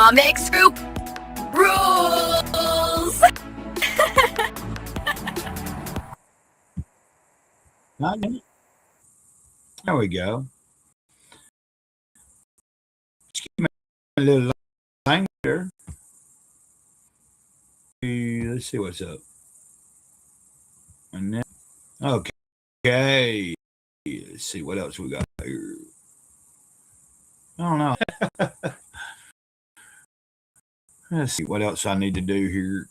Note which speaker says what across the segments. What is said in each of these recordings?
Speaker 1: Comics Group rules.
Speaker 2: There we go. Just give me a little later. Let's see what's up. And then, okay. Let's see what else we got here. I don't know. Let's see what else I need to do here.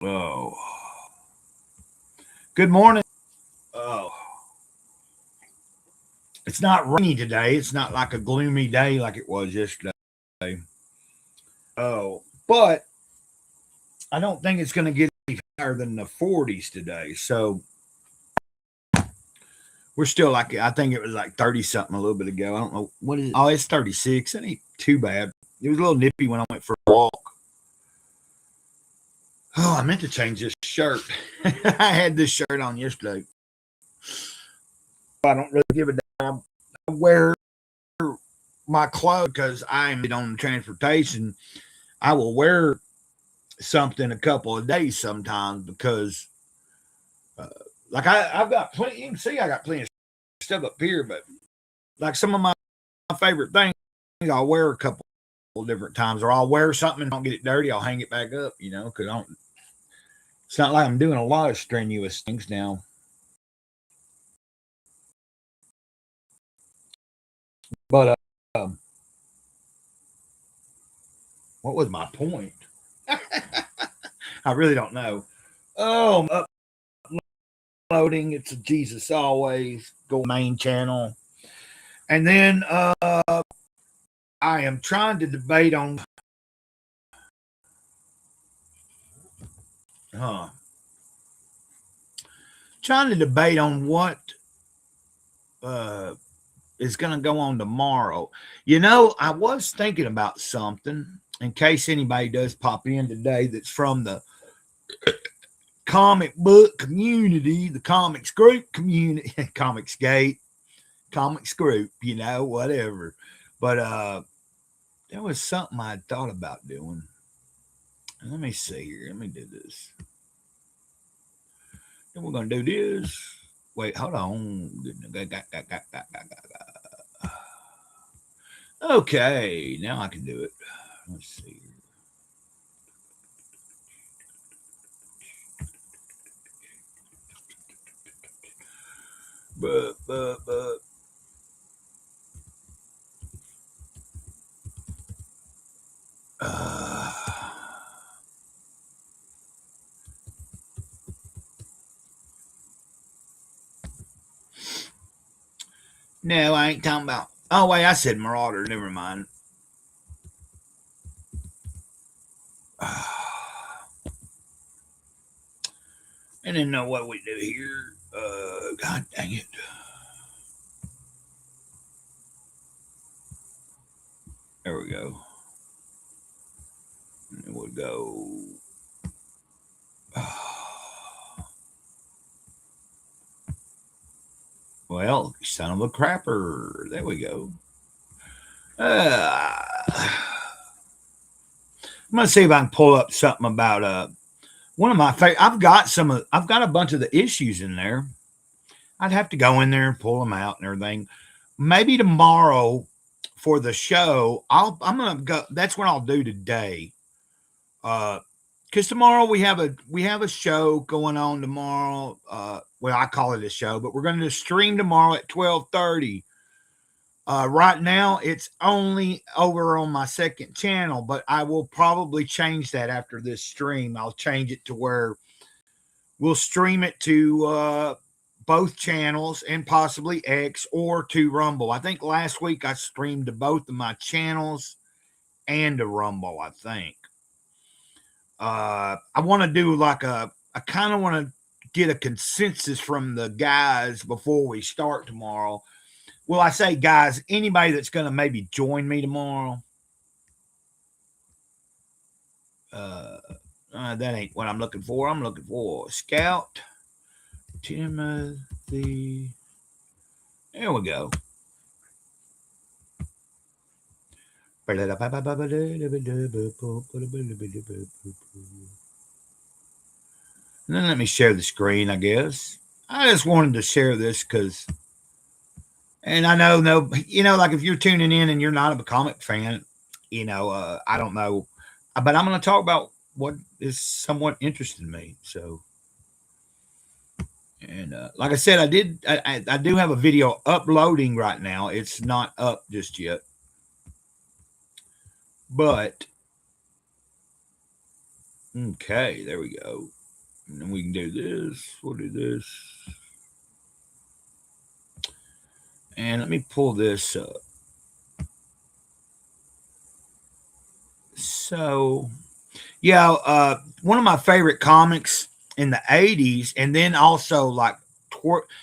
Speaker 2: Oh. Good morning. Oh. It's not rainy today. It's not like a gloomy day like it was yesterday. Oh, but I don't think it's going to get any higher than the 40s today. So we're still like, I think it was like 30 something a little bit ago. I don't know what is it. Oh, it's 36. It ain't too bad. It was a little nippy when I went for a walk. Oh, I meant to change this shirt. I had this shirt on yesterday. I don't really give a damn. I wear my clothes because I'm on transportation. I will wear something a couple of days sometimes because, like, I've got plenty. You can see I got plenty of stuff up here, but like some of my favorite things, I'll wear a couple of different times, or I'll wear something and don't get it dirty. I'll hang it back up, because I don't. It's not like I'm doing a lot of strenuous things now. But what was my point? I really don't know. Oh, I'm uploading. It's a Jesus Always. Go main channel. And then I am trying to debate on what is going to go on tomorrow. I was thinking about something in case anybody does pop in today that's from the comic book community, the comics group community, comics gate, comics group, whatever. But there was something I thought about doing. Let me see here. Let me do this. Then we're going to do this. Wait, hold on. Okay, now I can do it. Let's see. But. No, I ain't talking about. Oh, wait, I said Marauder. Never mind. I didn't know what we do here. God dang it. There we go. And we'll go. Well, son of a crapper. There we go. I'm gonna see if I can pull up something about one of my favorite. I've got a bunch of the issues in there. I'd have to go in there and pull them out and everything. Maybe tomorrow for the show, I'm gonna go. That's what I'll do today. Because tomorrow we have a show going on tomorrow. Well, I call it a show, but we're going to stream tomorrow at 12:30. Right now, it's only over on my second channel, but I will probably change that after this stream. I'll change it to where we'll stream it to both channels and possibly X or to Rumble. I think last week I streamed to both of my channels and to Rumble, I think. I want to do I kind of want to get a consensus from the guys before we start tomorrow. Well, I say guys, anybody that's going to maybe join me tomorrow. That ain't what I'm looking for. I'm looking for Scout Timothy. There we go. And then let me share the screen, I guess. I just wanted to share this because, and I know, no, like if you're tuning in and you're not a comic fan, I don't know, but I'm going to talk about what is somewhat interesting me. So, and like I said, I do have a video uploading right now. It's not up just yet, but okay, there we go. And then we can do this. We'll do this. And let me pull this up. So, yeah, one of my favorite comics in the 80s, and then also like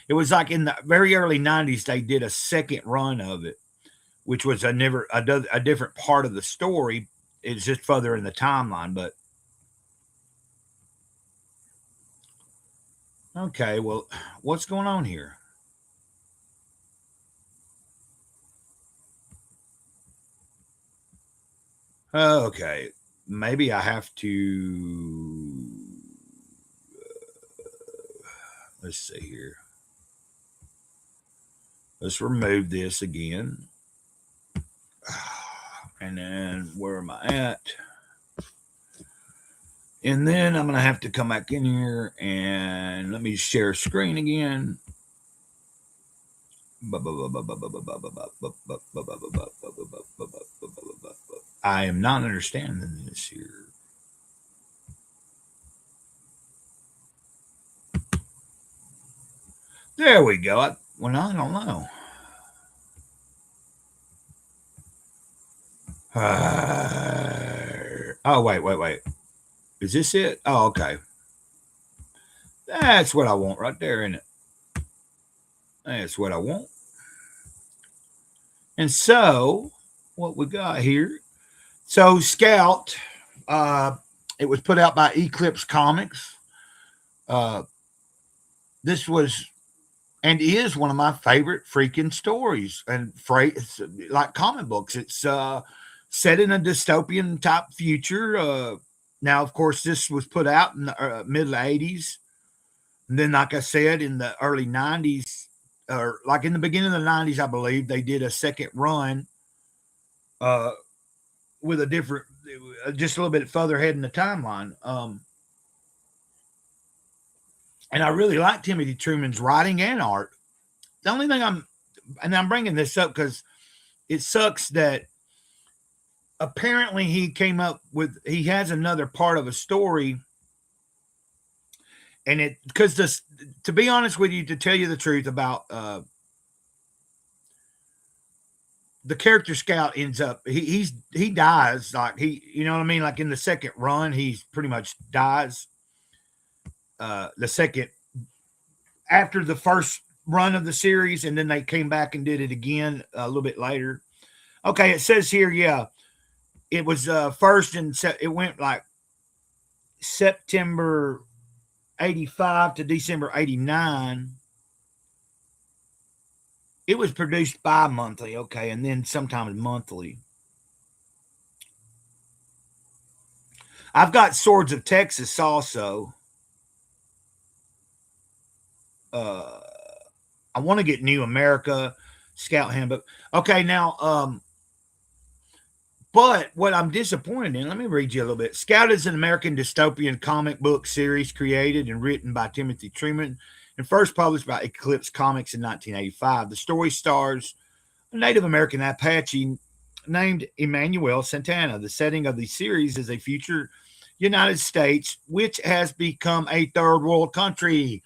Speaker 2: it was like in the very early 90s, they did a second run of it, which was a different part of the story. It's just further in the timeline, but okay, well, what's going on here? Okay, maybe I have to. Let's see here. Let's remove this again. And then where am I at? And then I'm going to have to come back in here and let me share screen again. I am not understanding this here. There we go. I don't know. Oh, wait. Is this it? Oh, okay. That's what I want right there, isn't it? That's what I want. And so, what we got here. So, Scout, it was put out by Eclipse Comics. This was and is one of my favorite freaking stories and like comic books. It's set in a dystopian type future. Now, of course, this was put out in the middle 80s. And then, like I said, in the early 90s, or like in the beginning of the 90s, I believe, they did a second run with a different, just a little bit further ahead in the timeline. And I really like Timothy Truman's writing and art. The only thing I'm bringing this up because it sucks that apparently he has another part of a story. And to be honest with you, to tell you the truth about the character Scout ends up, he dies. Like you know what I mean? Like in the second run, he's pretty much dies. The second, after the first run of the series, and then they came back and did it again a little bit later. Okay, it says here, yeah, it was first and it went like September 85 to December 89. It was produced bi-monthly, okay, and then sometimes monthly. I've got Swords of Texas also. I want to get New America Scout Handbook. Okay, now, but what I'm disappointed in, let me read you a little bit. Scout is an American dystopian comic book series created and written by Timothy Truman and first published by Eclipse Comics in 1985. The story stars a Native American Apache named Emmanuel Santana. The setting of the series is a future United States, which has become a third world country.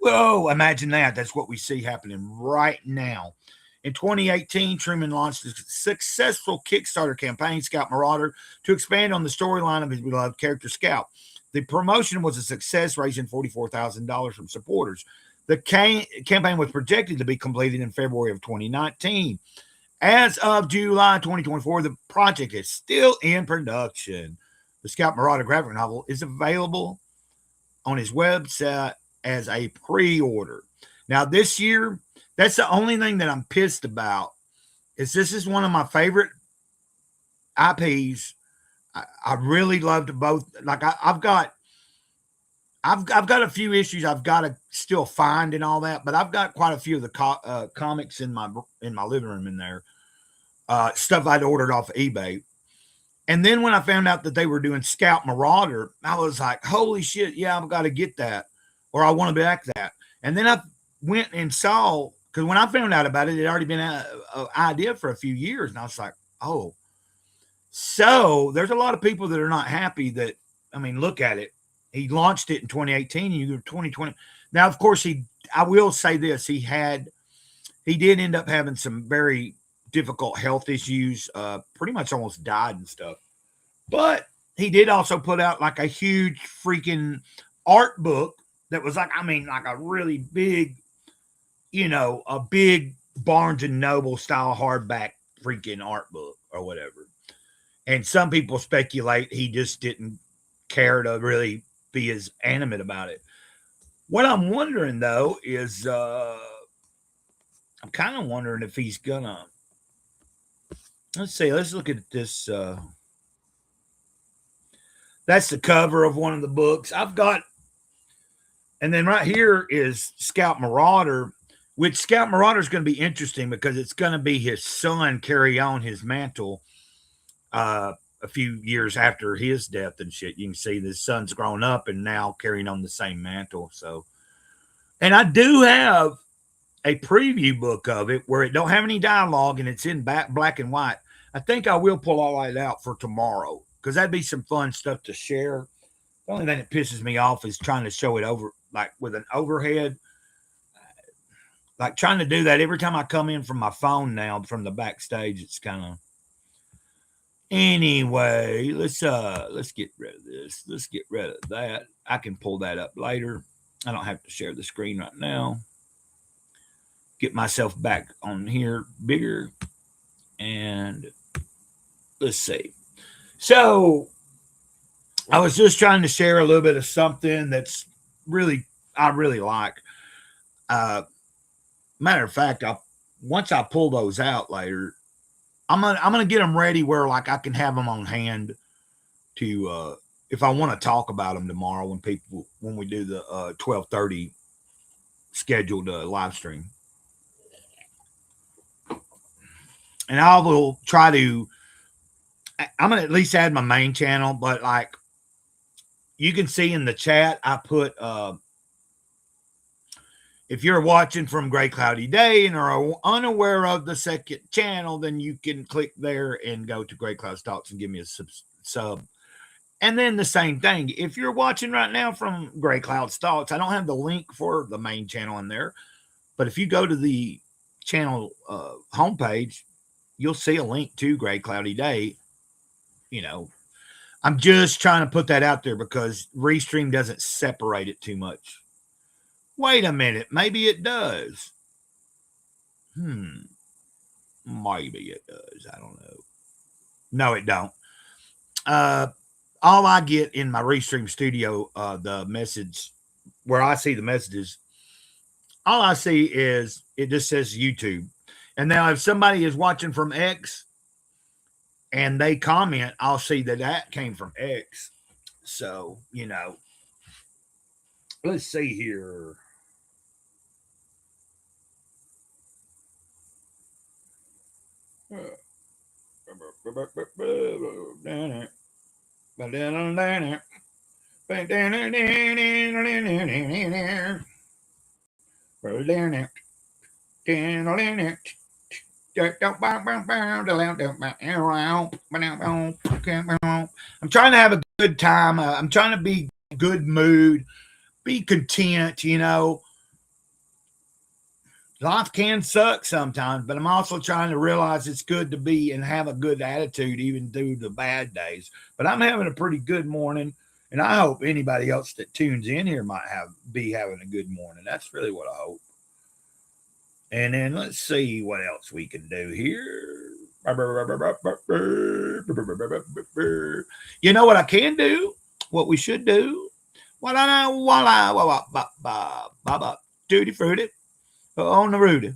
Speaker 2: Whoa, imagine that. That's what we see happening right now. In 2018, Truman launched a successful Kickstarter campaign, Scout Marauder, to expand on the storyline of his beloved character, Scout. The promotion was a success, raising $44,000 from supporters. The campaign was projected to be completed in February of 2019. As of July 2024, the project is still in production. The Scout Marauder graphic novel is available on his website as a pre-order. Now, this year, that's the only thing that I'm pissed about. This is one of my favorite IPs. I really loved both. Like I've got a few issues I've got to still find and all that, but I've got quite a few of the comics in my living room in there. Stuff I'd ordered off of eBay. And then when I found out that they were doing Scout Marauder, I was like, holy shit, yeah, I've got to get that, or I want to back that. And then I went and saw, because when I found out about it, it had already been an idea for a few years. And I was like, oh. So there's a lot of people that are not happy that, I mean, look at it. He launched it in 2018 and you go 2020. Now, of course, I will say this, he did end up having some very difficult health issues, pretty much almost died and stuff. But he did also put out like a huge freaking art book that was like, I mean, like a really big, a big Barnes and Noble style hardback freaking art book or whatever. And some people speculate he just didn't care to really be as animate about it. What I'm wondering though is I'm kind of wondering if he's gonna, let's look at this. That's the cover of one of the books I've got. And then right here is Scout Marauder, which Scout Marauder is going to be interesting because it's going to be his son carry on his mantle a few years after his death and shit. You can see the son's grown up and now carrying on the same mantle. So, and I do have a preview book of it where it don't have any dialogue and it's in black and white. I think I will pull all that out for tomorrow because that'd be some fun stuff to share. The only thing that pisses me off is trying to show it over, like with an overhead. Like trying to do that every time I come in from my phone now from the backstage, it's kind of. Anyway, let's get rid of this. Let's get rid of that. I can pull that up later. I don't have to share the screen right now. Get myself back on here bigger. And let's see. So I was just trying to share a little bit of something that's I really like. Matter of fact, once I pull those out later, I'm gonna get them ready where like I can have them on hand to if I want to talk about them tomorrow when we do the 12:30 scheduled live stream. And I will try to. I'm gonna at least add my main channel, but like you can see in the chat, I put if you're watching from Gray Cloudy Day and are unaware of the second channel, then you can click there and go to Gray Cloud Talks and give me a sub. And then the same thing. If you're watching right now from Gray Cloud Talks, I don't have the link for the main channel in there. But if you go to the channel homepage, you'll see a link to Gray Cloudy Day. I'm just trying to put that out there because Restream doesn't separate it too much. Wait a minute. Maybe it does. Maybe it does. I don't know. No, it don't. All I get in my Restream studio, the message where I see the messages, all I see is it just says YouTube. And now if somebody is watching from X and they comment, I'll see that came from X. So, let's see here. I'm trying to have a good time. I'm trying to be good mood, be content, Life can suck sometimes, but I'm also trying to realize it's good to be and have a good attitude even through the bad days. But I'm having a pretty good morning, and I hope anybody else that tunes in here might be having a good morning. That's really what I hope. And then let's see what else we can do here. You know what I can do? What we should do? Tutti frutti. On the Rudy.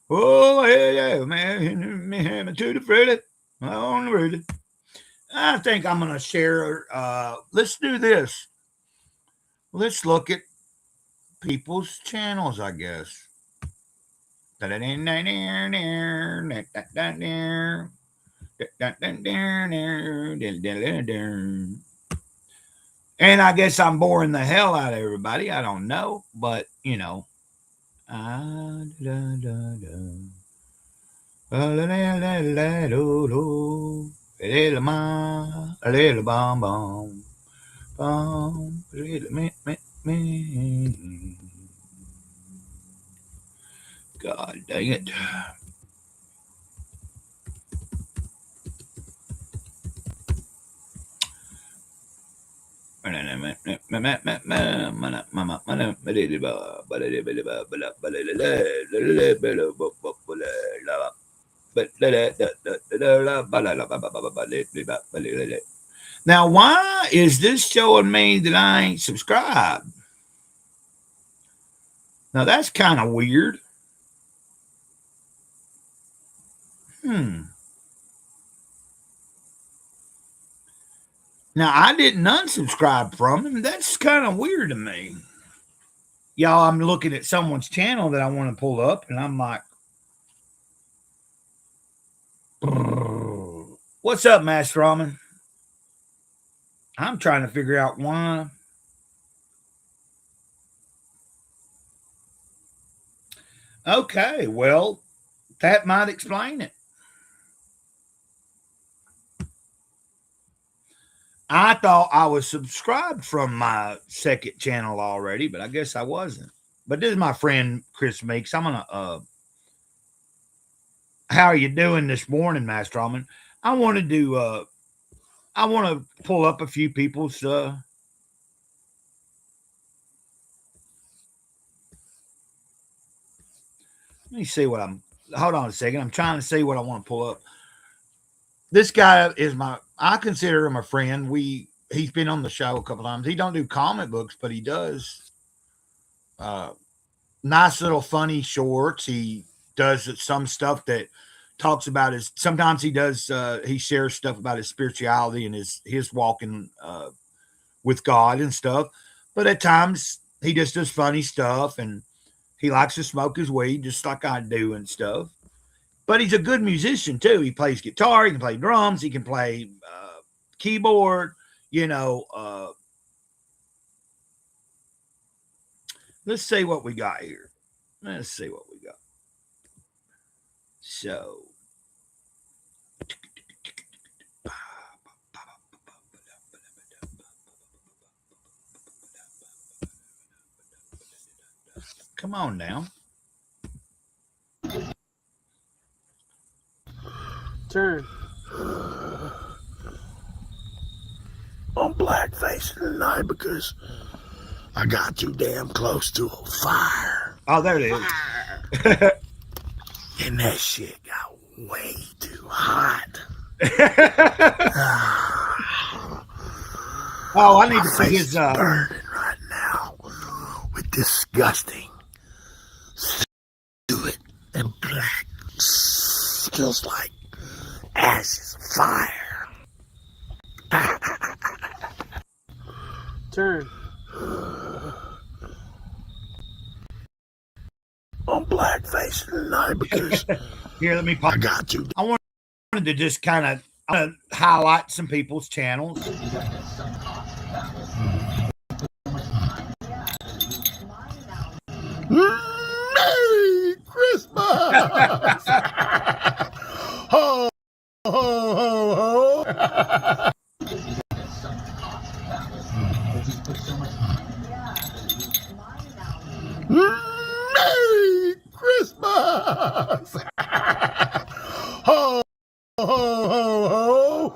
Speaker 2: Oh, yeah, man. Tutti frutti. On the Rudy. I think I'm going to share. Let's do this. Let's look at people's channels, I guess. And I guess I'm boring the hell out of everybody. I don't know, but you know. God dang it. Now, why is this showing me that I ain't subscribed? Now, that's kind of weird. Now, I didn't unsubscribe from him. That's kind of weird to me. Y'all, I'm looking at someone's channel that I want to pull up, and I'm like, what's up, Master Ramen? I'm trying to figure out why. Okay, well, that might explain it. I thought I was subscribed from my second channel already, but I guess I wasn't. But this is my friend Chris Meeks. I'm gonna how are you doing this morning, Master Ramen? I want to pull up a few people's let me see what hold on a second. I'm trying to see what I want to pull up. This guy is I consider him a friend. He's been on the show a couple times. He don't do comic books, but he does nice little funny shorts. He does some stuff that talks about sometimes he shares stuff about his spirituality and his walking with God and stuff. But at times he just does funny stuff, and he likes to smoke his weed just like I do and stuff. But he's a good musician too. He plays guitar, he can play drums, he can play keyboard, let's see what we got here. Let's see what we got. So come on now.
Speaker 1: Turn. I'm blackfacing tonight because I got too damn close to a fire.
Speaker 2: Oh, there it is.
Speaker 1: And that shit got way too hot.
Speaker 2: Oh, I need to see his
Speaker 1: burning right now with disgusting stupid and black feels like ashes fire. Turn. I'm blackfacing tonight because
Speaker 2: here, let me
Speaker 1: I got to.
Speaker 2: I wanted to just kind of highlight some people's channels.
Speaker 1: Merry Christmas! Ho, ho, ho, ho! Merry Christmas! Ho, ho, ho, ho!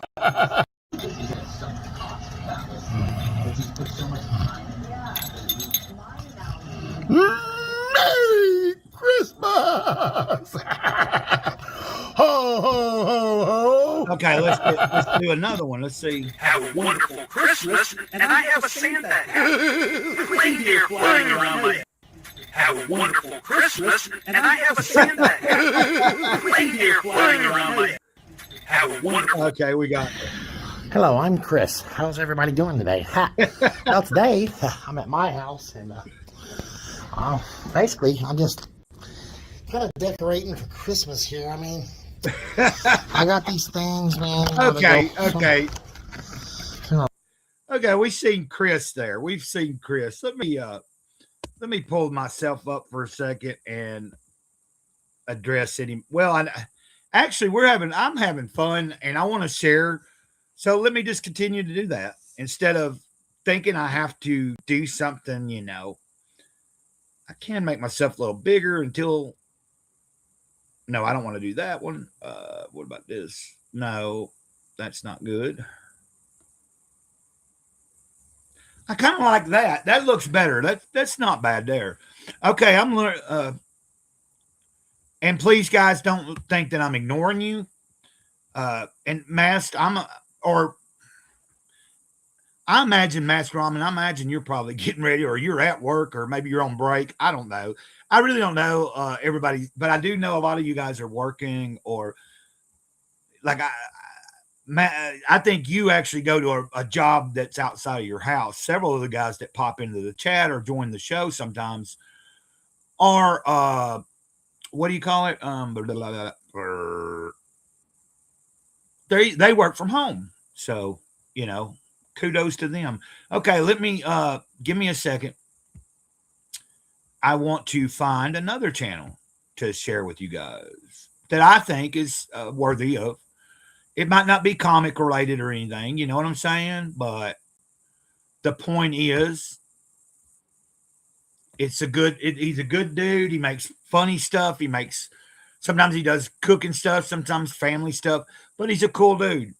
Speaker 1: Merry Christmas! Ho, ho, ho, ho!
Speaker 2: Okay, let's do another one. Let's see.
Speaker 3: Have a wonderful Christmas, and I have a Santa hat. Reindeer flying around my head. Have a wonderful Christmas, and I have a Santa hat. Reindeer flying around my head. Have a wonderful.
Speaker 2: Okay, we got.
Speaker 4: Hello, I'm Chris. How's everybody doing today? Ha. Well, today I'm at my house, and basically I'm just kind of decorating for Christmas here. I mean, I got these things, man.
Speaker 2: Okay. Okay, we've seen Chris there. We've seen Chris. Let me pull myself up for a second and address any. Well, actually, I'm having fun, and I want to share. So let me just continue to do that instead of thinking I have to do something. I can make myself a little bigger until. No, I don't want to do that one. What about this? No, that's not good. I kind of like that. That looks better. That's not bad there. Okay, I'm and please, guys, don't think that I'm ignoring you. And Masked, I imagine Masked Ramen. I imagine you're probably getting ready, or you're at work, or maybe you're on break. I don't know. I really don't know everybody, but I do know a lot of you guys are working, or like I think you actually go to a job that's outside of your house. Several of the guys that pop into the chat or join the show sometimes are what do you call it? They work from home. So, kudos to them. Okay, let me give me a second. I want to find another channel to share with you guys that I think is worthy of. It might not be comic related or anything, you know what I'm saying? But the point is, he's a good dude. He makes funny stuff. Sometimes he does cooking stuff, sometimes family stuff, but he's a cool dude.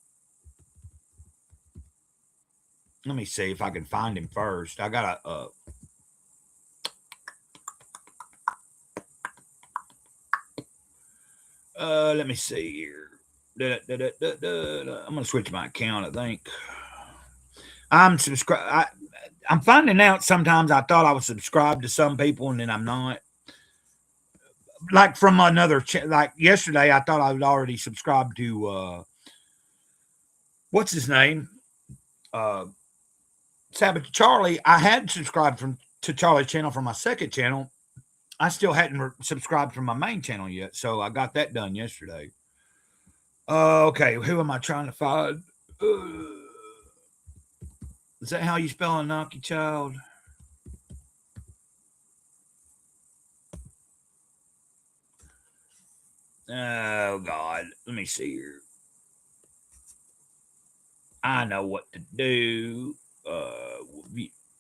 Speaker 2: Let me see if I can find him first. I got let me see here. I'm going to switch my account, I think. I'm subscribed. I'm finding out sometimes I thought I was subscribed to some people and then I'm not. Like from another like yesterday, I thought I was already subscribed to what's his name? Sabbath Charlie. I had subscribed to Charlie's channel from my second channel. I still hadn't subscribed from my main channel yet, so I got that done yesterday. Okay, who am I trying to find? Is that how you spell Anunnaki child? Oh, God. Let me see here. I know what to do.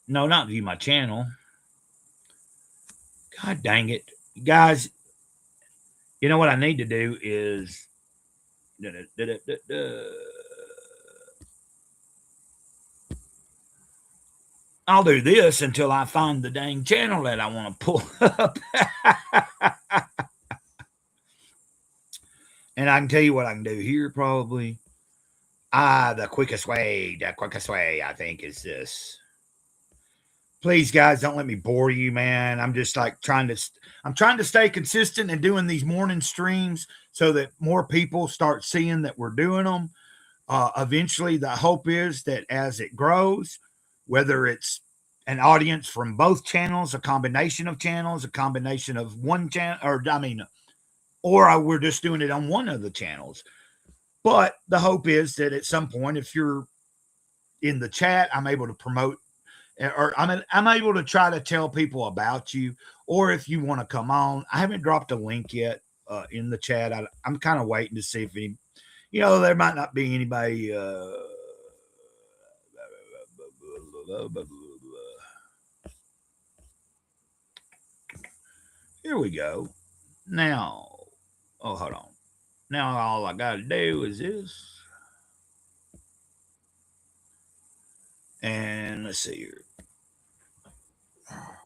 Speaker 2: No, not view my channel. God dang it. Guys, you know what I need to do is... I'll do this until I find the dang channel that I want to pull up. And I can tell you what I can do here probably. The quickest way, I think, is this. Please, guys, don't let me bore you, man. I'm just like trying to stay consistent and doing these morning streams so that more people start seeing that we're doing them. Eventually, the hope is that as it grows, whether it's an audience from both channels, a combination of channels, a combination of one channel, or we're just doing it on one of the channels. But the hope is that at some point, if you're in the chat, I'm able to promote, or I'm able to try to tell people about you. Or if you want to come on, I haven't dropped a link yet in the chat. I'm kind of waiting to see if any, there might not be anybody. Here we go. Now, hold on. Now all I got to do is this. And let's see here.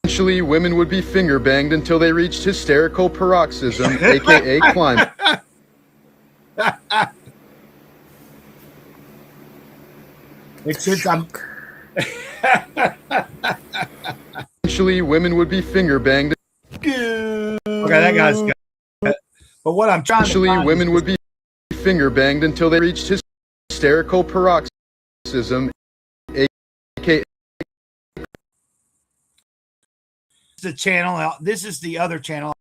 Speaker 5: Eventually, women would be finger banged until they reached hysterical paroxysm, aka climb.
Speaker 2: It's just I'm.
Speaker 5: Eventually, women would be finger banged.
Speaker 2: Okay, that guy's got it. But what I'm trying
Speaker 5: Eventually,
Speaker 2: to find
Speaker 5: women would be finger banged until they reached hysterical paroxysm, Paroxysm, aka
Speaker 2: The channel. This is the other channel.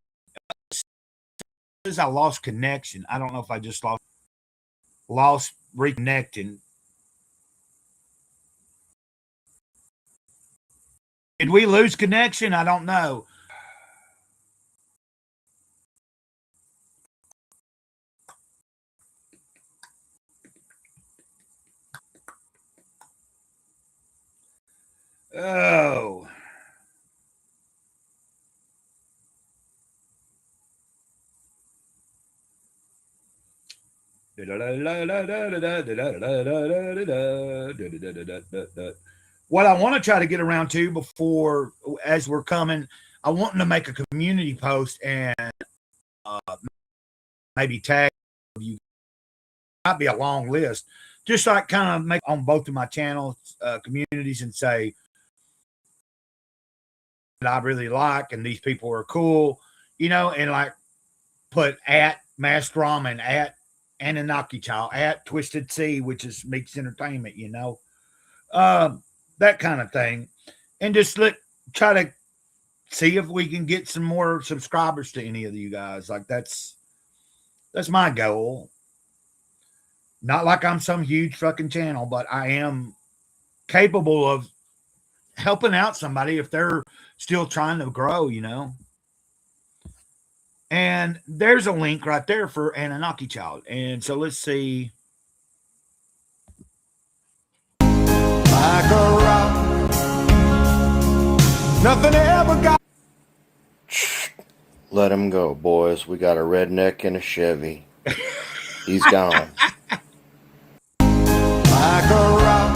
Speaker 2: I lost connection. I don't know if I just lost reconnecting. Did we lose connection? I don't know. Oh. What I want to try to get around to before, as we're coming, I want to make a community post and maybe tag you. Might be a long list, just like kind of make on both of my channels, communities, and say that I really like and these people are cool, you know, and like put at Masked Ramen, at Anunnaki Child, at Twisted Sea, which is Meeks Entertainment, you know, that kind of thing, and just try to see if we can get some more subscribers to any of you guys. Like that's my goal. Not like I'm some huge fucking channel, but I am capable of helping out somebody if they're still trying to grow, you know. And there's a link right there for Anunnaki Child. And so let's see. Like a rock, nothing ever got.
Speaker 6: Let him go, boys. We got a redneck and a Chevy. He's gone.
Speaker 2: Like a rock.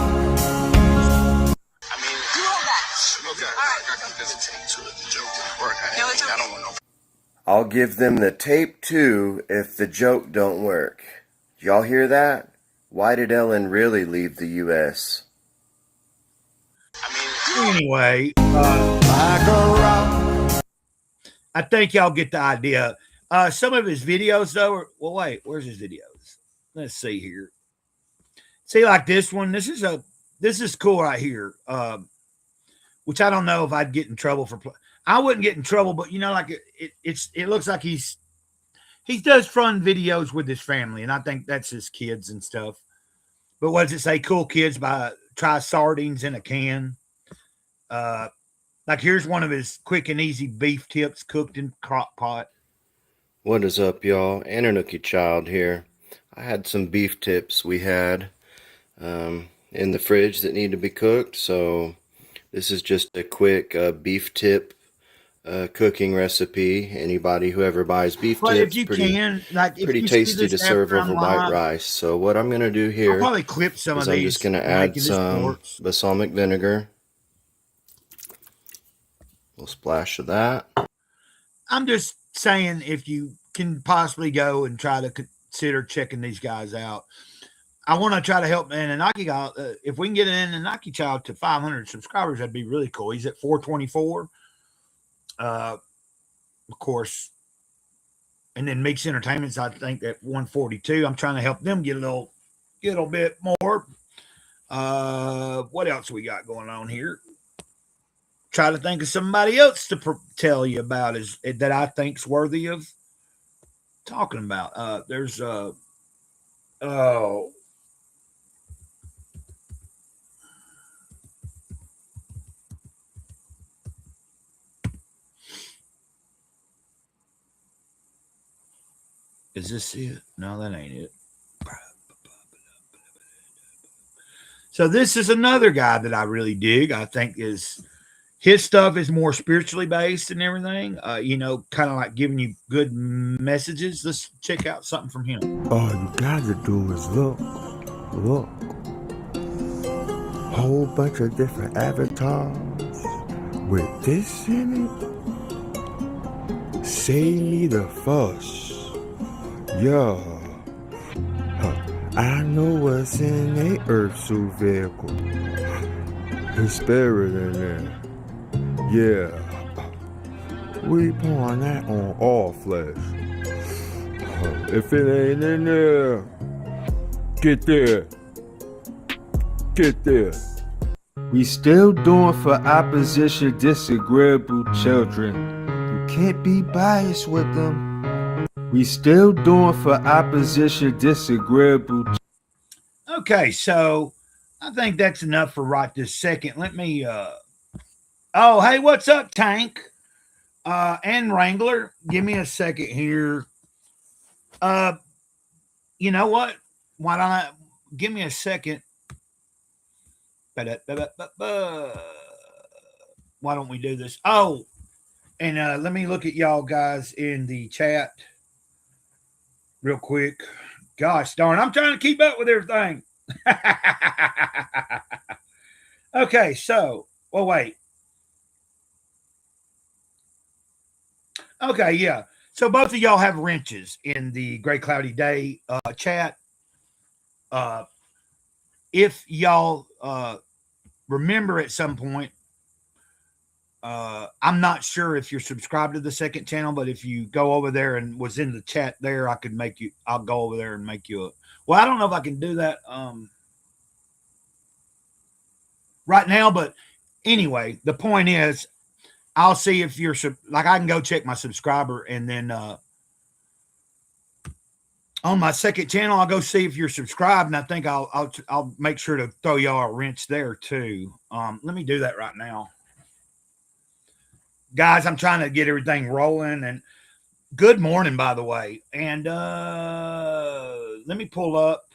Speaker 3: I mean, do all that. Okay. All right. I got this tape so that the joke didn't work. No, it's okay. I don't want no.
Speaker 6: I'll give them the tape too if the joke don't work. Y'all hear that? Why did Ellen really leave the U.S.?
Speaker 2: Anyway, like a rock. I think y'all get the idea. Some of his videos, though, well, wait, where's his videos? Let's see here. See, like this one. This is cool right here. Which I don't know if I'd get in trouble for. I wouldn't get in trouble, but you know, like it looks like he does fun videos with his family, and I think that's his kids and stuff. But what does it say? Cool kids try sardines in a can. Like here's one of his quick and easy beef tips cooked in crock pot.
Speaker 6: What is up, y'all? Anunnaki Child here. I had some beef tips we had in the fridge that need to be cooked, so this is just a quick beef tip cooking recipe. Anybody who ever buys beef
Speaker 2: But
Speaker 6: tips,
Speaker 2: if you
Speaker 6: pretty tasty to serve over white rice. So what I'm going to do here
Speaker 2: I'll probably clip some of
Speaker 6: is I'm
Speaker 2: these.
Speaker 6: just going to add some balsamic vinegar. A little splash of that.
Speaker 2: I'm just saying, if you can possibly go and try to consider checking these guys out. I want to try to help Anunnaki Child. If we can get an Anunnaki Child to 500 subscribers, that'd be really cool. He's at 424. Of course. And then Meeks Entertainment's, I think, at 142. I'm trying to help them get a little bit more. What else we got going on here? Try to think of somebody else to tell you about that I think's worthy of talking about. There's is this it? No, that ain't it. So this is another guy that I really dig. I think his stuff is more spiritually based and everything. You know, kind of like giving you good messages. Let's check out something from him.
Speaker 7: All you gotta do is look. Whole bunch of different avatars with this in it. Save me the fuss. Yeah. I know what's in a Earth suit vehicle. His spirit in there. Yeah. We pouring that on all flesh. If it ain't in there, get there. Get there. We still doing for opposition disagreeable children. You can't be biased with them. We still doing for opposition disagreeable.
Speaker 2: Okay, so I think that's enough for right this second. Let me oh, hey, what's up, Tank? And Wrangler, give me a second here. You know what? Why don't I give me a second? Why don't we do this? Oh, and let me look at y'all guys in the chat real quick. Gosh darn, I'm trying to keep up with everything. Okay, so, well, wait. Okay, yeah. So both of y'all have wrenches in the Gray Cloudy Day chat. If y'all remember at some point, I'm not sure if you're subscribed to the second channel, but if you go over there and was in the chat there, I could make you, I'll go over there and make you a, well, I don't know if I can do that right now, but anyway, the point is, I'll see if you're like, I can go check my subscriber, and then on my second channel, I'll go see if you're subscribed, and I think I'll make sure to throw y'all a wrench there too. Let me do that right now, guys. I'm trying to get everything rolling. And good morning, by the way. And let me pull up.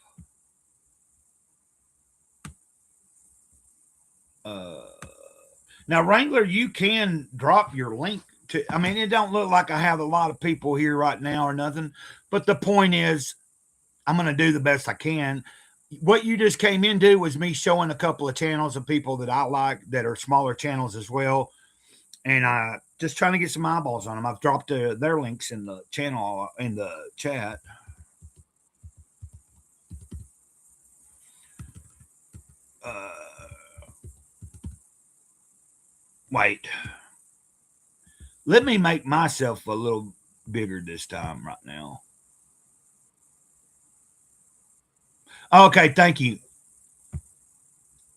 Speaker 2: Now, Wrangler, you can drop your link to, I mean, it don't look like I have a lot of people here right now or nothing, but the point is, I'm going to do the best I can. What you just came into was me showing a couple of channels of people that I like that are smaller channels as well. And just trying to get some eyeballs on them. I've dropped their links in the channel, in the chat. Wait. Let me make myself a little bigger this time right now. Okay, thank you.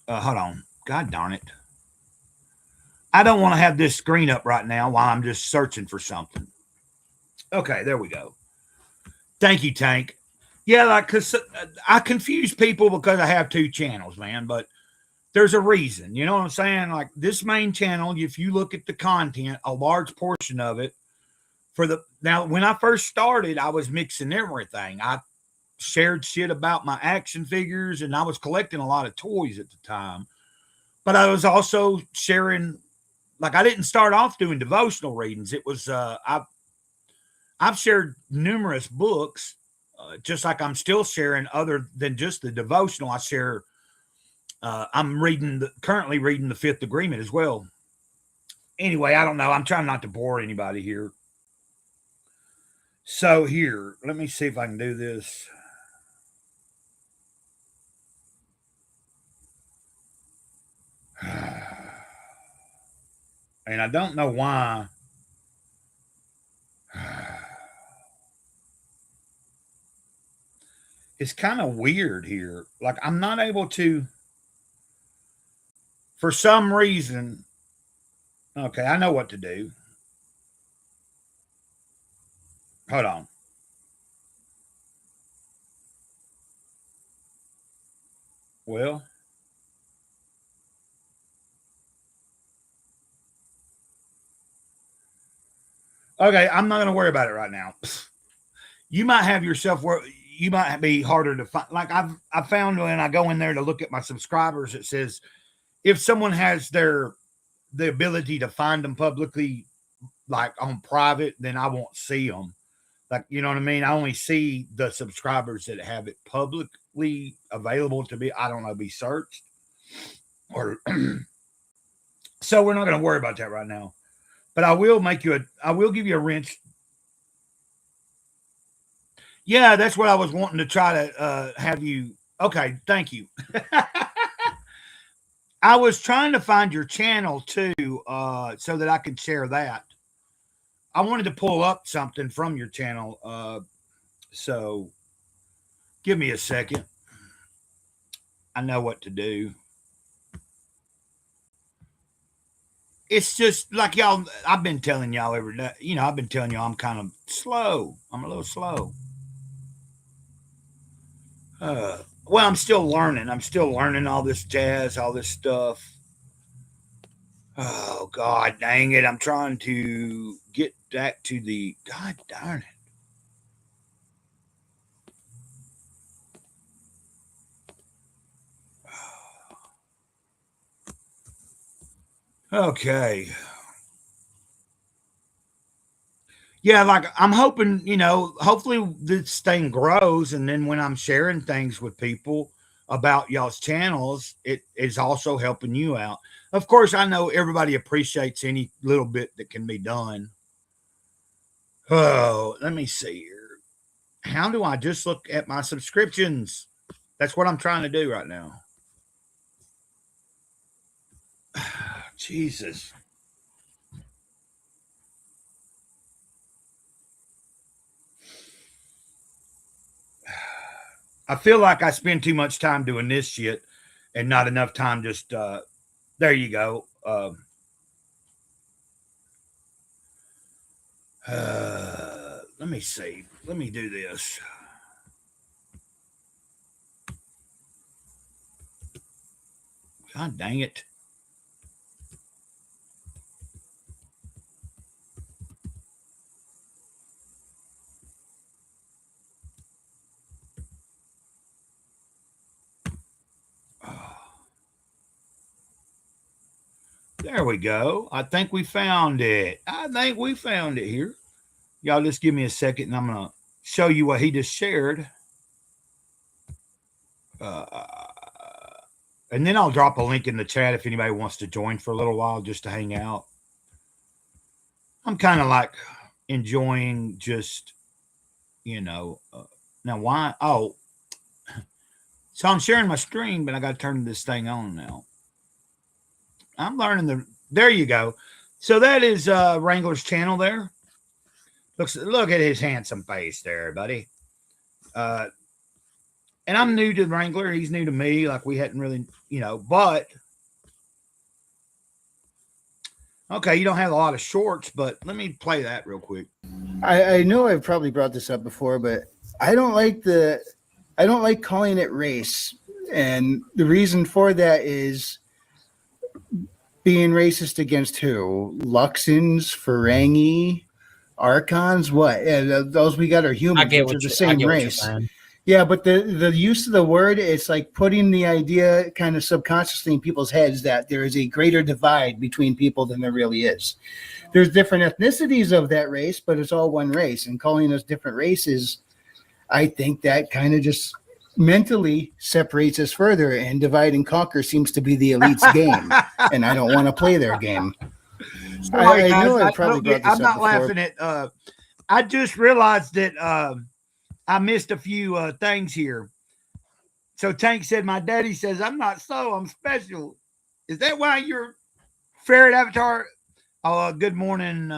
Speaker 2: Hold on. God darn it. I don't want to have this screen up right now while I'm just searching for something. Okay, there we go. Thank you, Tank. Yeah, like, because I confuse people because I have two channels, man, but there's a reason. You know what I'm saying? Like, this main channel, if you look at the content, a large portion of it now, when I first started, I was mixing everything. I shared shit about my action figures, and I was collecting a lot of toys at the time. But I was also sharing, like, I didn't start off doing devotional readings. It was, I've shared numerous books, just like I'm still sharing other than just the devotional. I share, I'm currently reading the Fifth Agreement as well. Anyway, I don't know. I'm trying not to bore anybody here. So here, let me see if I can do this. And I don't know why. It's kind of weird here. Like, I'm not able to, for some reason. Okay, I know what to do. Hold on. Well, okay, I'm not going to worry about it right now. You might have yourself where you might be harder to find. Like, I found when I go in there to look at my subscribers, it says if someone has the ability to find them publicly, like on private, then I won't see them. Like, you know what I mean? I only see the subscribers that have it publicly available to be, I don't know, be searched. Or so we're not going to worry about that right now. But I will give you a wrench. Yeah, that's what I was wanting to try to have you. Okay, thank you. I was trying to find your channel too, so that I could share that. I wanted to pull up something from your channel. So give me a second. I know what to do. It's just like y'all, I've been telling y'all every day, I've been telling y'all I'm kind of slow. I'm a little slow. Well, I'm still learning. I'm still learning all this jazz, all this stuff. Oh, God dang it. I'm trying to get back to the, God darn it. Okay. Yeah, like I'm hoping, hopefully this thing grows. And then when I'm sharing things with people about y'all's channels, it is also helping you out. Of course, I know everybody appreciates any little bit that can be done. Oh, let me see here. How do I just look at my subscriptions? That's what I'm trying to do right now. Jesus. I feel like I spend too much time doing this shit and not enough time just, there you go. Let me see. Let me do this. God dang it. There we go. I think we found it. Here. Y'all just give me a second and I'm going to show you what he just shared. And then I'll drop a link in the chat if anybody wants to join for a little while just to hang out. I'm kind of like enjoying just, now why? Oh, so I'm sharing my screen, but I got to turn this thing on now. I'm learning there you go. So that is Wrangler's channel there. Look at his handsome face there, buddy. And I'm new to Wrangler. He's new to me. Like we hadn't really, but okay, you don't have a lot of shorts, but let me play that real quick.
Speaker 8: I know I've probably brought this up before, but I don't like calling it race. And the reason for that is being racist against who? Luxons, Ferengi, Archons, what? Yeah, those we got are humans, which are the same race. Yeah, but the use of the word, it's like putting the idea kind of subconsciously in people's heads that there is a greater divide between people than there really is. There's different ethnicities of that race, but it's all one race. And calling us different races, I think that kind of just mentally separates us further, and divide and conquer seems to be the elite's game, and I don't want to play their game.
Speaker 2: Sorry,
Speaker 8: I know
Speaker 2: guys,
Speaker 8: I probably brought this
Speaker 2: I'm not
Speaker 8: up
Speaker 2: laughing at I just realized that I missed a few things here. So Tank said, my daddy says I'm not so, I'm special. Is that why you're ferret avatar? Oh, good morning.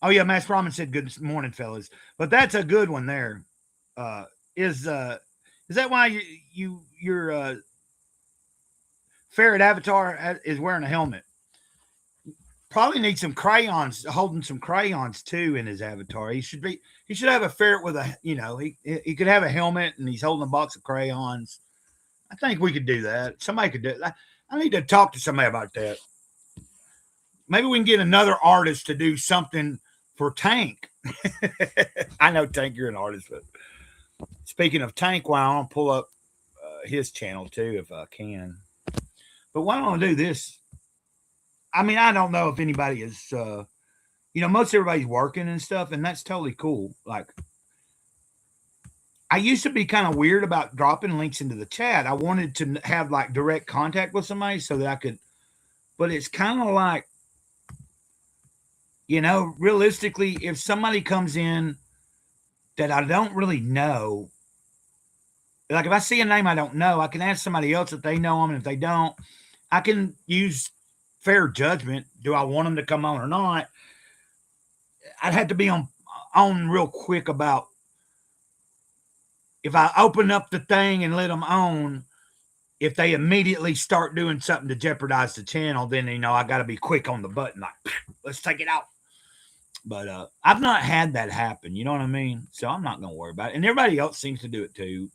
Speaker 2: Oh yeah, Mass Ramen said good morning, fellas. But that's a good one there. Is that why your ferret avatar is wearing a helmet? Probably needs some crayons, holding some crayons too in his avatar. He should have a ferret with a, he could have a helmet and he's holding a box of crayons. I think we could do that. Somebody could do it. I need to talk to somebody about that. Maybe we can get another artist to do something for Tank. I know Tank, you're an artist, but speaking of Tank, well, I'll pull up his channel too if I can. But why don't I do this? I mean, I don't know if anybody is, most everybody's working and stuff, and that's totally cool. Like, I used to be kind of weird about dropping links into the chat. I wanted to have like direct contact with somebody so that I could, but it's kind of like, realistically, if somebody comes in that I don't really know, like if I see a name I don't know, I can ask somebody else if they know them. And if they don't, I can use fair judgment. Do I want them to come on or not? I'd have to be on real quick about if I open up the thing and let them on, if they immediately start doing something to jeopardize the channel, then, I got to be quick on the button. Like, let's take it out. But I've not had that happen. You know what I mean? So I'm not going to worry about it. And everybody else seems to do it too.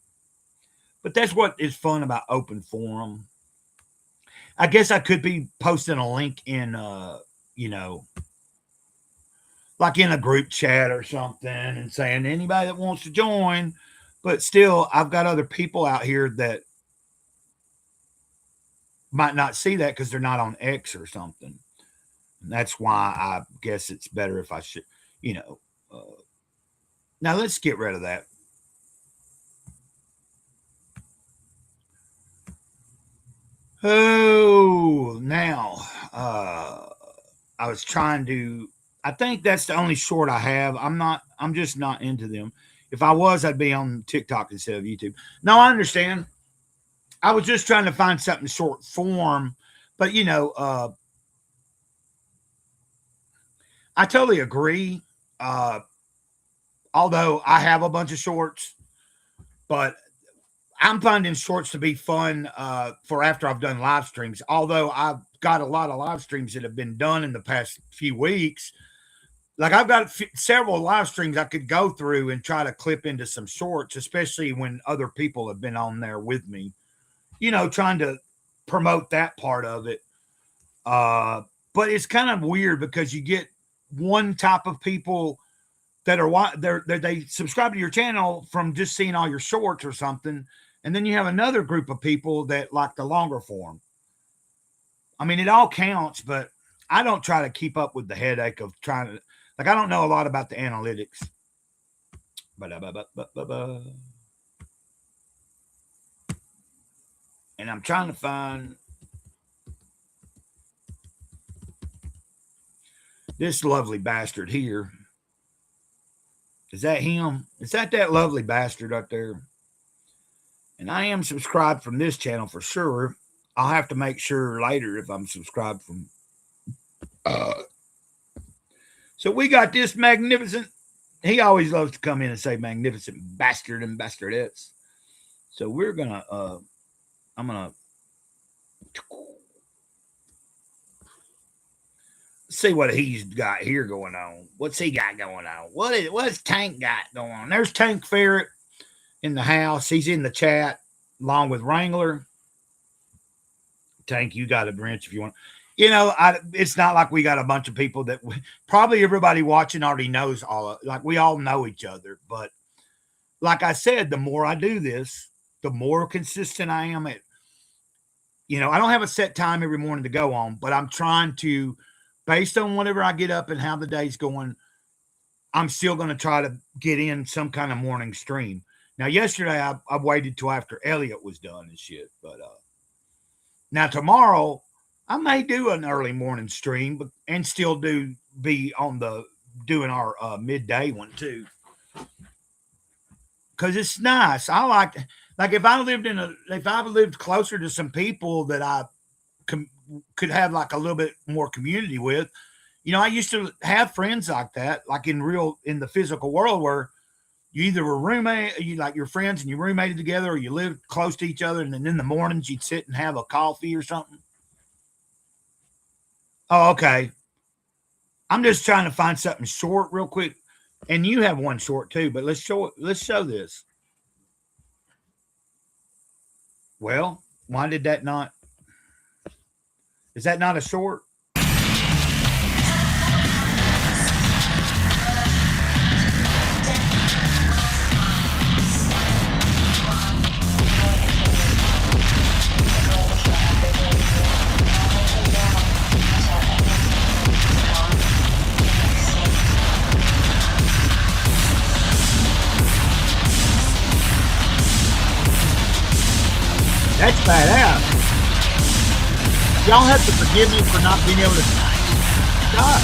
Speaker 2: But that's what is fun about open forum. I guess I could be posting a link in, like in a group chat or something and saying anybody that wants to join. But still, I've got other people out here that might not see that because they're not on X or something. And that's why I guess it's better if I should, now let's get rid of that. Oh, now I was trying to, I think that's the only short I have. I'm just not into them. If I was, I'd be on TikTok instead of YouTube. No, I understand. I was just trying to find something short form, but I totally agree. Although I have a bunch of shorts, but I'm finding shorts to be fun for after I've done live streams. Although I've got a lot of live streams that have been done in the past few weeks. Like I've got several live streams I could go through and try to clip into some shorts, especially when other people have been on there with me, trying to promote that part of it. But it's kind of weird because you get one type of people that they subscribe to your channel from just seeing all your shorts or something. And then you have another group of people that like the longer form. I mean, it all counts, but I don't try to keep up with the headache of trying to, I don't know a lot about the analytics. And I'm trying to find this lovely bastard here. Is that him? Is that lovely bastard up there? And I am subscribed from this channel for sure. I'll have to make sure later if I'm subscribed from. So we got this magnificent. He always loves to come in and say magnificent bastard and bastardettes. So we're going to, I'm going to see what he's got here going on. What's he got going on? What's Tank got going on? There's Tank Ferret in the house. He's in the chat along with Wrangler. Tank, you got a wrench if you want. It's not like we got a bunch of people that probably everybody watching already knows we all know each other. But like I said, the more I do this, the more consistent I am at, I don't have a set time every morning to go on, but I'm trying to, based on whatever I get up and how the day's going, I'm still going to try to get in some kind of morning stream. Now, yesterday I waited till after Elliot was done and shit. But now tomorrow I may do an early morning stream and still be on doing our midday one too. Cause it's nice. I like if I lived closer to some people that I could have like a little bit more community with, I used to have friends like that, like in the physical world where you either were like your friends and you roommated together or you lived close to each other. And then in the mornings you'd sit and have a coffee or something. Oh, okay. I'm just trying to find something short real quick. And you have one short too, but let's show this. Well, why did that not? Is that not a short? That's badass. Y'all have to forgive me for not being able to. God.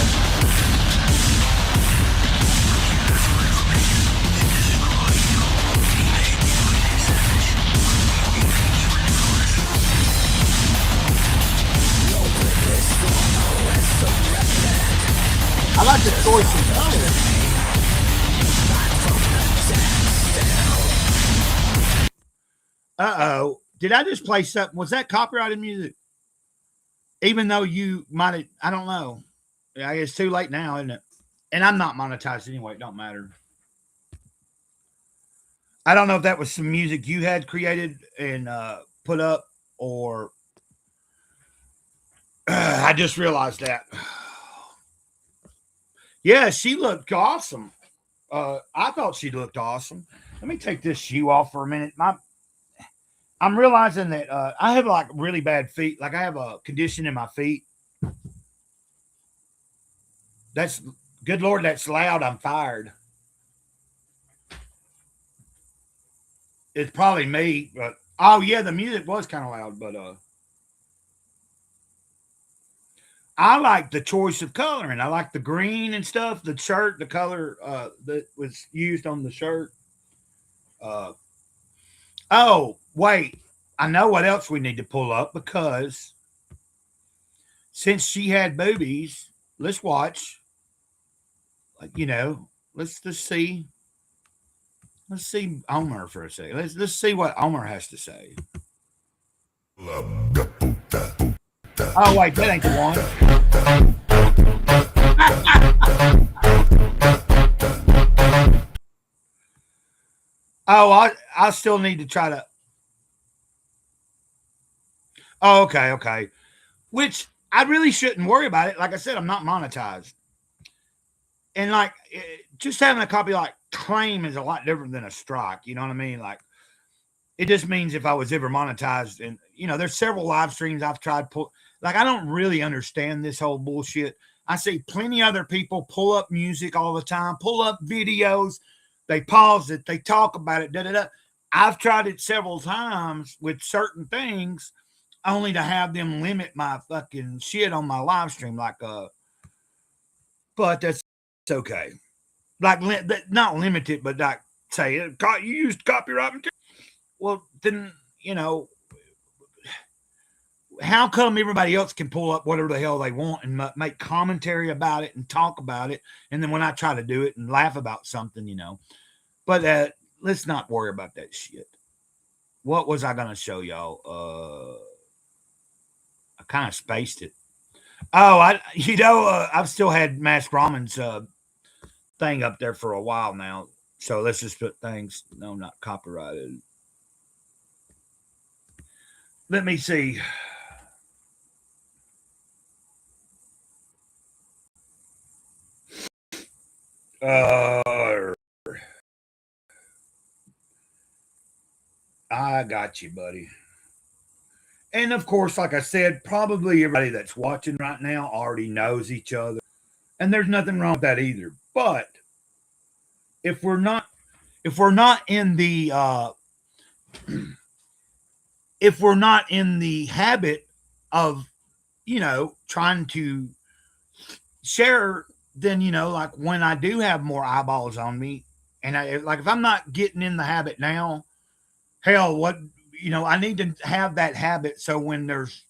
Speaker 2: I like the choice of colors. Uh-oh. Did I just play something? Was that copyrighted music? Even though you might have, I don't know. Yeah, it's too late now, isn't it? And I'm not monetized anyway. It don't matter. I don't know if that was some music you had created and put up, or I just realized that. Yeah, she looked awesome. I thought she looked awesome. Let me take this shoe off for a minute. I'm realizing that I have like really bad feet. Like I have a condition in my feet. That's good Lord, that's loud. I'm fired. It's probably me, but oh yeah, the music was kind of loud, but I like the choice of coloring. I like the green and stuff, the shirt, the color that was used on the shirt. Oh, wait. I know what else we need to pull up, because since she had boobies, let's watch. Like, you know, let's just see. Let's see Omer for a second. Let's see what Omer has to say. Oh wait, that ain't the one. Oh, I still need to try to. Oh, okay. Which I really shouldn't worry about it. Like I said, I'm not monetized, and like just having a copyright claim is a lot different than a strike. You know what I mean? Like it just means if I was ever monetized, and you know, there's several live streams I've tried pull. Like I don't really understand this whole bullshit. I see plenty other people pull up music all the time, pull up videos, they pause it, they talk about it, I've tried it several times with certain things, only to have them limit my fucking shit on my live stream. Like, but that's okay. Like, not limited, but like say you used copyright material. Well, then, you know, how come everybody else can pull up whatever the hell they want and make commentary about it and talk about it? And then when I try to do it and laugh about something, you know, but let's not worry about that shit. What was I going to show y'all? I kind of spaced it. Oh, I've still had Mask Ramen's thing up there for a while now. So let's just put things, no, not copyrighted. Let me see. I got you, buddy. And of course, like I said, probably everybody that's watching right now already knows each other. And there's nothing wrong with that either. But if we're not in the if we're not in the habit of, you know, trying to share, then, you know, like when I do have more eyeballs on me, and like if I'm not getting in the habit now, hell, what, you know, I need to have that habit so when there's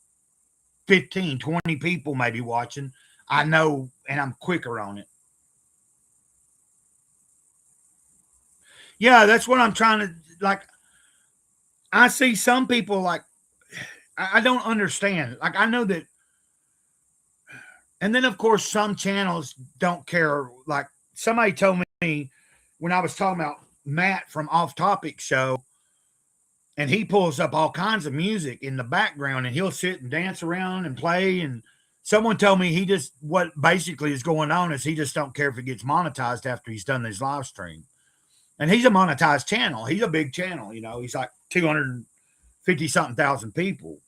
Speaker 2: 15, 20 people maybe watching, I know, and I'm quicker on it. Yeah, that's what I'm trying to, like, I see some people like, I don't understand. Like, I know that, and then of course some channels don't care. Like somebody told me when I was talking about Matt from Off Topic Show, and he pulls up all kinds of music in the background and he'll sit and dance around and play. And someone told me what basically is going on is he just don't care if it gets monetized after he's done his live stream. And he's a monetized channel. He's a big channel, you know, he's like 250 something thousand people.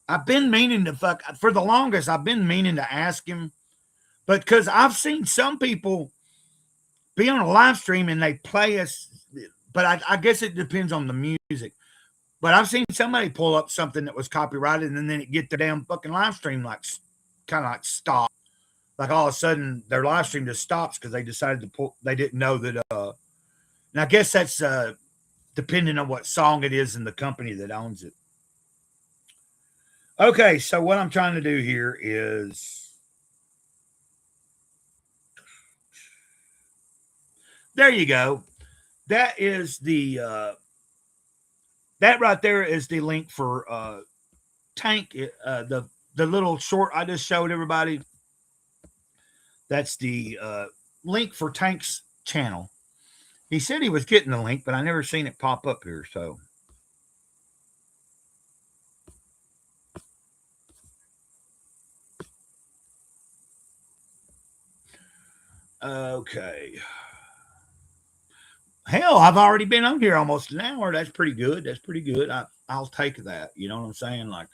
Speaker 2: I've been meaning to for the longest, I've been meaning to ask him, but because I've seen some people be on a live stream and they play us, but I guess it depends on the music. But I've seen somebody pull up something that was copyrighted and then it get the damn fucking live stream like kind of like stop. Like all of a sudden their live stream just stops because they decided to pull, they didn't know that and I guess that's depending on what song it is and the company that owns it. Okay, so what I'm trying to do here is there you go. That is the that right there is the link for Tank. The little short I just showed everybody. That's the link for Tank's channel. He said he was getting the link, but I never seen it pop up here. So. Okay. Hell, I've already been on here almost an hour. That's pretty good. That's pretty good. I'll take that. You know what I'm saying? Like,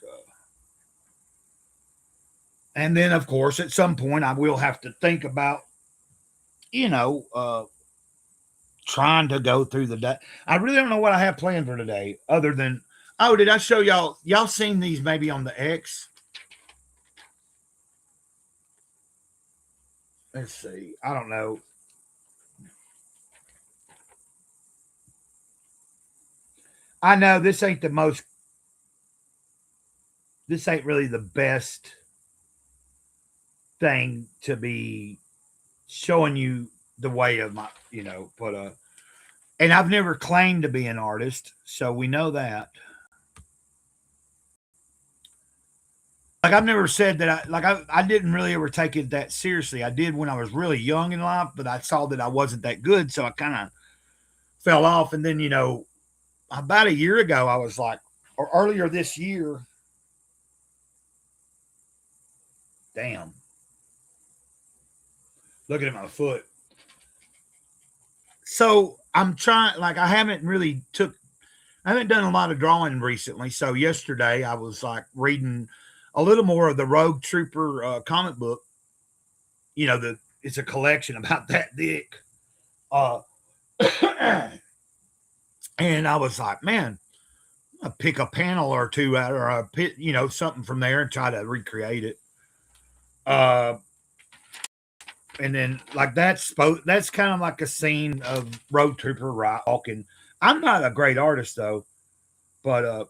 Speaker 2: and then of course, at some point, I will have to think about, trying to go through the day. I really don't know what I have planned for today, other than, oh, did I show y'all? Y'all seen these maybe on the X? Let's see. I don't know. I know this ain't really the best thing to be showing you the way of my, but and I've never claimed to be an artist, so we know that. Like, I've never said that I didn't really ever take it that seriously. I did when I was really young in life, but I saw that I wasn't that good, so I kind of fell off. And then, about a year ago, I was like, or earlier this year, damn, looking at my foot. So I'm trying, like, I haven't done a lot of drawing recently. So yesterday I was like reading a little more of the Rogue Trooper comic book. It's a collection about that thick. And I was like, man, I'll pick a panel or two out, or something from there and try to recreate it. And then like that's kind of like a scene of Rogue Trooper walking. I'm not a great artist though, but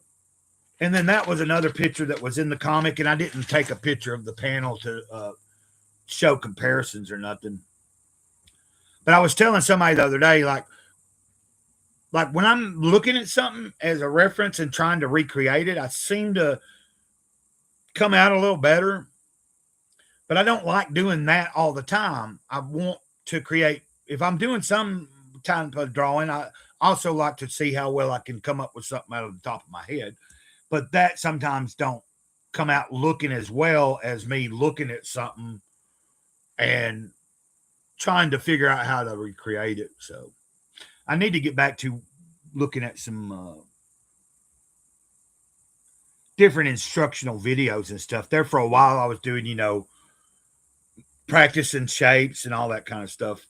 Speaker 2: and then that was another picture that was in the comic, and I didn't take a picture of the panel to show comparisons or nothing. But I was telling somebody the other day, like when I'm looking at something as a reference and trying to recreate it, I seem to come out a little better. But I don't like doing that all the time. I want to create, if I'm doing some type of drawing, I also like to see how well I can come up with something out of the top of my head. But that sometimes don't come out looking as well as me looking at something and trying to figure out how to recreate it. So I need to get back to looking at some different instructional videos and stuff. There for a while I was doing, practicing shapes and all that kind of stuff.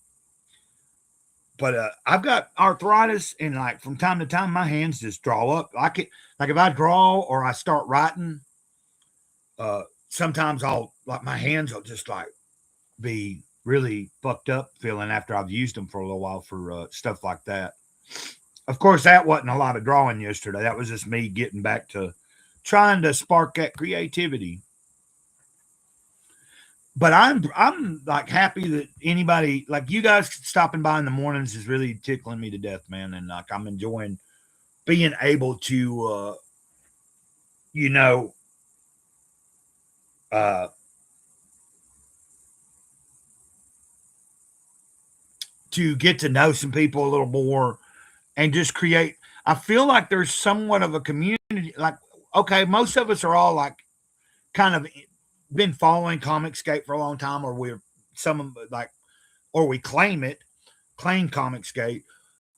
Speaker 2: But I've got arthritis, and like from time to time, my hands just draw up. Like if I draw or I start writing, sometimes my hands will just like be really fucked up feeling after I've used them for a little while for stuff like that. Of course, that wasn't a lot of drawing yesterday. That was just me getting back to trying to spark that creativity. But I'm like happy that anybody, like you guys stopping by in the mornings is really tickling me to death, man. And like I'm enjoying being able to, to get to know some people a little more and just create. I feel like there's somewhat of a community. Like, okay, most of us are all like kind of been following Comicsgate for a long time, or we claim Comicsgate.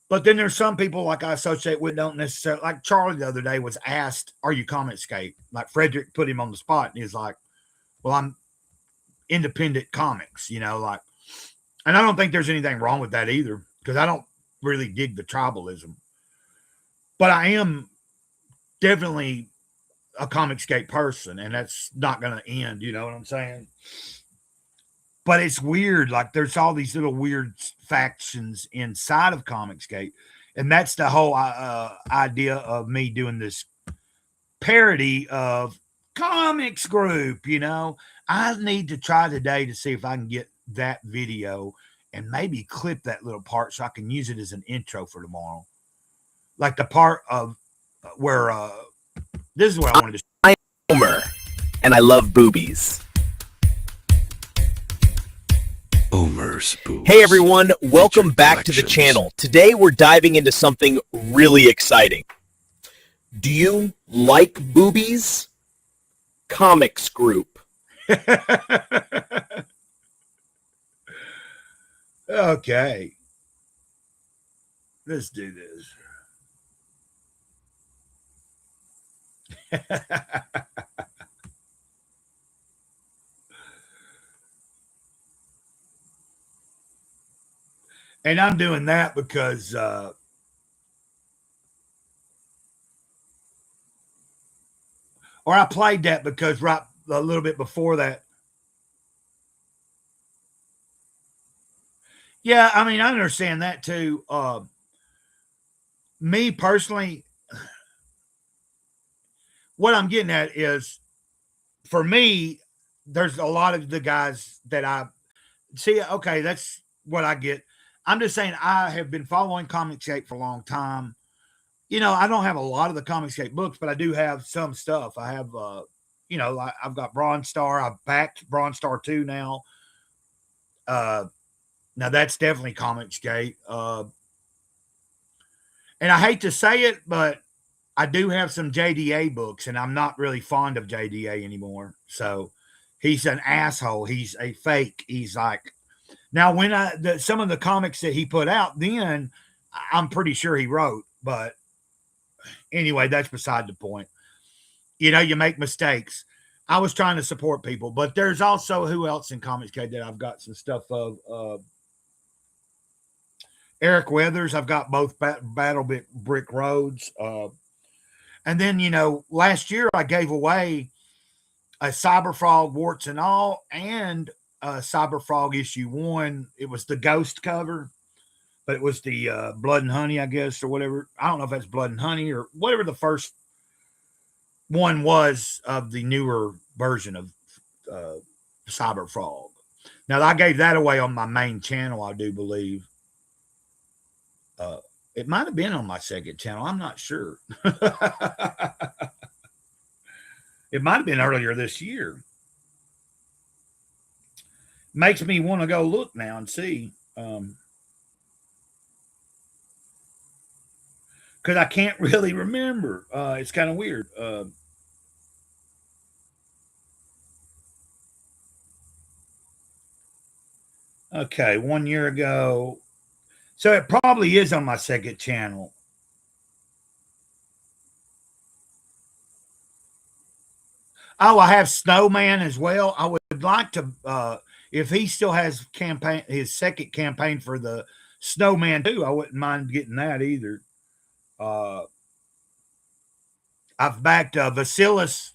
Speaker 2: But then there's some people like I associate with don't necessarily, like Charlie the other day was asked, "Are you Comicsgate?" Like Frederick put him on the spot, and he's like, "Well, I'm independent comics," and I don't think there's anything wrong with that either, because I don't really dig the tribalism. But I am definitely a Comicsgate person, and that's not going to end. You know what I'm saying? But it's weird. Like there's all these little weird factions inside of Comicsgate, and that's the whole idea of me doing this parody of Comics Group. I need to try today to see if I can get that video and maybe clip that little part so I can use it as an intro for tomorrow. Like the part of where this is what I wanted to say.
Speaker 9: I am Homer, and I love boobies.
Speaker 1: Homer's boobs.
Speaker 9: Hey everyone, welcome back to the channel. Today we're diving into something really exciting. Do you like boobies? Comics group.
Speaker 2: Okay. Let's do this. And I'm doing that because or I played that because right a little bit before that. Yeah, I mean, I understand that too. Me personally, what I'm getting at is, for me, there's a lot of the guys that I see. Okay, that's what I get. I'm just saying I have been following Comicsgate for a long time. You know, I don't have a lot of the Comicsgate books, but I do have some stuff. I have, you know, I've got Bronze Star. I've backed Bronze Star 2 now. Now that's definitely Comicsgate. And I hate to say it, but I do have some JDA books, and I'm not really fond of JDA anymore. So he's an asshole. He's a fake. He's like, now when some of the comics that he put out, then I'm pretty sure he wrote, but anyway, that's beside the point. You know, you make mistakes. I was trying to support people, but there's also who else in Comicsgate that I've got some stuff of. Eric Weathers, I've got both Battle Brick Roads. And then, you know, last year I gave away a Cyberfrog Warts and All and Cyberfrog issue 1. It was the Ghost cover, but it was the Blood and Honey, I guess, or whatever. I don't know if that's Blood and Honey or whatever the first one was of the newer version of Cyberfrog. Now, I gave that away on my main channel, I do believe. It might have been on my second channel. I'm not sure. It might have been earlier this year. Makes me want to go look now and see. Because I can't really remember. It's kind of weird. Okay, 1 year ago. So it probably is on my second channel. Oh, I have Snowman as well. I would like to, if he still has his second campaign for the Snowman too, I wouldn't mind getting that either. I've backed Vasilis.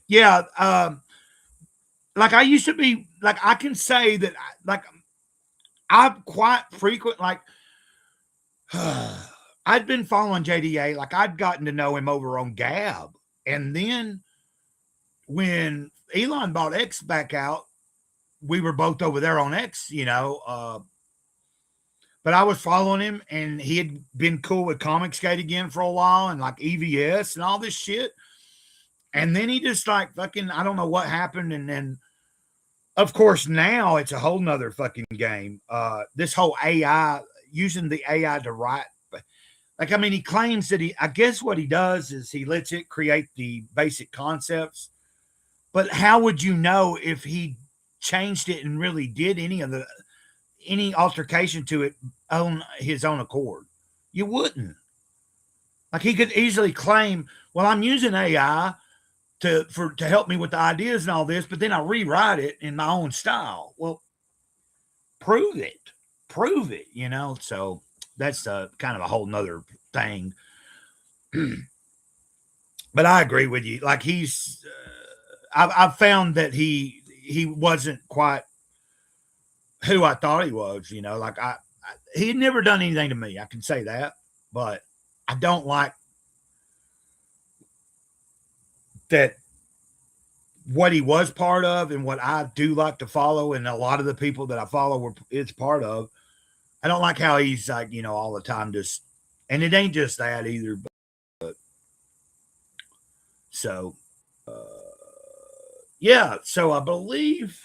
Speaker 2: Yeah, like I used to be, like I can say that, like I'm quite frequent, like I'd been following JDA, like I'd gotten to know him over on Gab. And then when Elon bought X back out, we were both over there on X, you know, but I was following him and he had been cool with Comicsgate again for a while and like EVS and all this shit. And then he just like fucking, I don't know what happened. And then, of course, now it's a whole nother fucking game. This whole AI, using the AI to write. Like, I mean, he claims that I guess what he does is he lets it create the basic concepts. But how would you know if he changed it and really did any altercation to it on his own accord? You wouldn't. Like, he could easily claim, well, I'm using AI to help me with the ideas and all this, but then I rewrite it in my own style. Well, prove it, you know? So that's kind of a whole nother thing. But I agree with you. Like he's, I've found that he wasn't quite who I thought he was, you know, like he had never done anything to me. I can say that, but I don't like that what he was part of and what I do like to follow, and a lot of the people that I follow is part of. I don't like how he's like, all the time just, and it ain't just that either. But so, yeah. So I believe.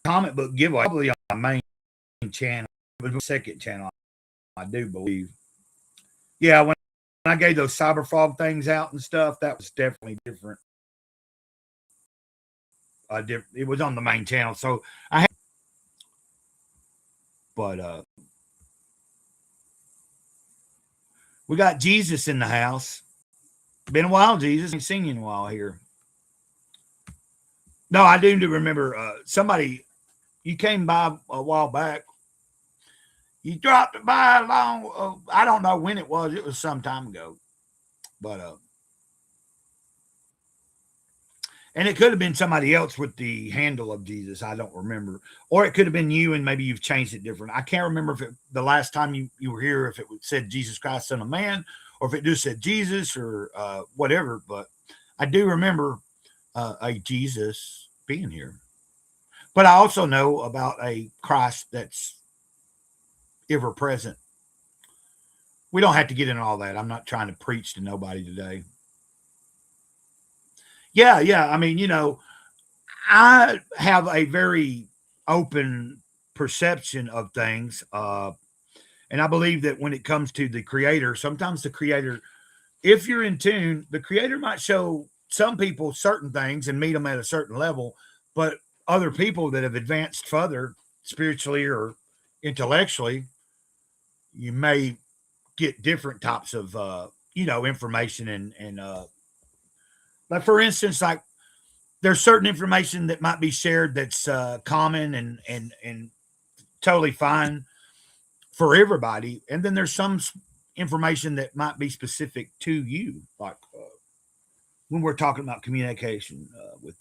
Speaker 2: Comic book giveaway probably on my main channel. It was my second channel, I do believe. Yeah, when I gave those Cyber Frog things out and stuff, that was definitely different. It was on the main channel, so I had, but we got Jesus in the house. Been a while, Jesus. Ain't seen you in a while here. No, I do remember somebody. You came by a while back. You dropped by along. I don't know when it was. It was some time ago, but and it could have been somebody else with the handle of Jesus. I don't remember, or it could have been you, and maybe you've changed it different. I can't remember if the last time you were here, if it said Jesus Christ, Son of Man, or if it just said Jesus or whatever. But I do remember a Jesus being here. But I also know about a Christ that's ever present. We don't have to get into all that. I'm not trying to preach to nobody today. Yeah. I mean, I have a very open perception of things. And I believe that when it comes to the Creator, sometimes the Creator, if you're in tune, the Creator might show some people certain things and meet them at a certain level, but other people that have advanced further spiritually or intellectually, you may get different types of information and like, for instance, like there's certain information that might be shared that's common and totally fine for everybody, and then there's some information that might be specific to you, like when we're talking about communication with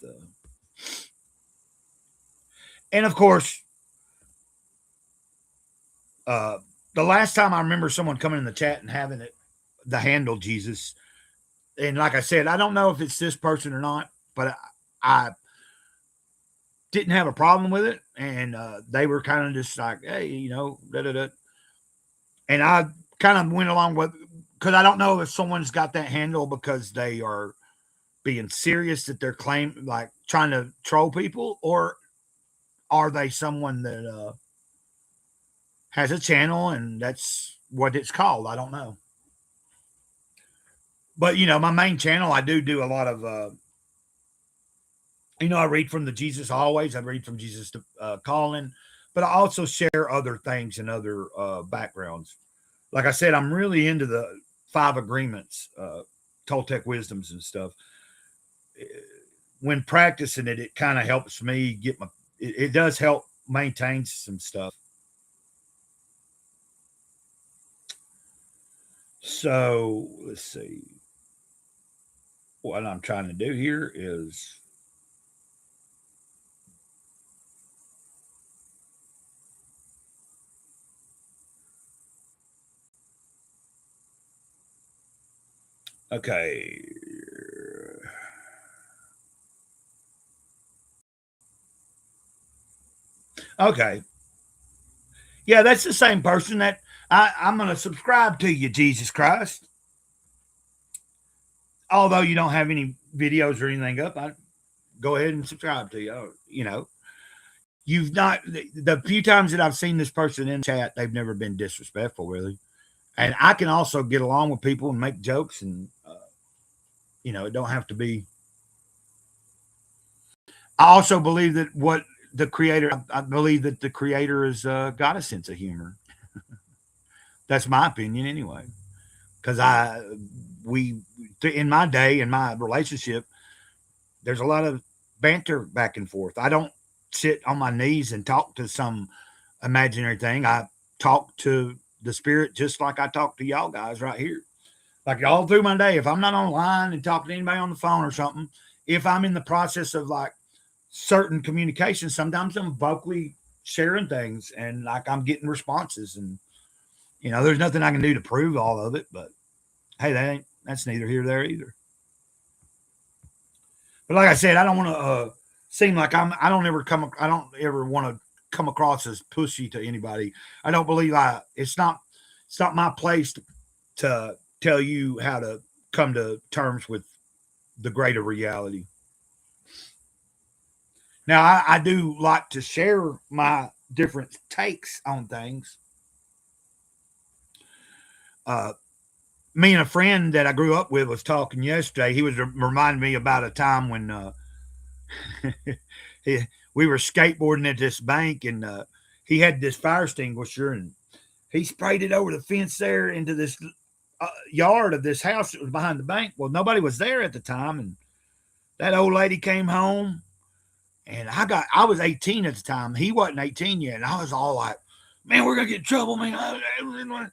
Speaker 2: and of course, the last time I remember someone coming in the chat and having the handle Jesus, and like I said, I don't know if it's this person or not, but I didn't have a problem with it, and they were kind of just like, hey, da. And I kind of went along with, because I don't know if someone's got that handle because they are being serious that they're like trying to troll people, or are they someone that has a channel and that's what it's called? I don't know. But, my main channel, I do a lot of, I read from the Jesus Always. I read from Jesus to Calling, but I also share other things and other backgrounds. Like I said, I'm really into the 5 agreements, Toltec wisdoms and stuff. When practicing it, it kind of helps me get it does help maintain some stuff. So let's see. What I'm trying to do here is okay. Okay. Yeah, that's the same person that I'm going to subscribe to you, Jesus Christ. Although you don't have any videos or anything up, I go ahead and subscribe to you. You've not, the few times that I've seen this person in chat, they've never been disrespectful, really. And I can also get along with people and make jokes, and it don't have to be. I also believe that I believe that the Creator has got a sense of humor. That's my opinion anyway. Because in my day, in my relationship, there's a lot of banter back and forth. I don't sit on my knees and talk to some imaginary thing. I talk to the Spirit just like I talk to y'all guys right here. Like all through my day, if I'm not online and talking to anybody on the phone or something, if I'm in the process of like certain communication, sometimes I'm vocally sharing things and like I'm getting responses, and there's nothing I can do to prove all of it, but hey, that's neither here nor there either. But like I said, I don't want to seem like I don't ever want to come across as pushy to anybody. I don't believe it's not my place to tell you how to come to terms with the greater reality. Now, I do like to share my different takes on things. Me and a friend that I grew up with was talking yesterday. He was reminding me about a time when we were skateboarding at this bank, and he had this fire extinguisher, and he sprayed it over the fence there into this yard of this house that was behind the bank. Well, nobody was there at the time, and that old lady came home, and I was 18 at the time. He wasn't 18 yet, and I was all like, man, we're gonna get in trouble, man.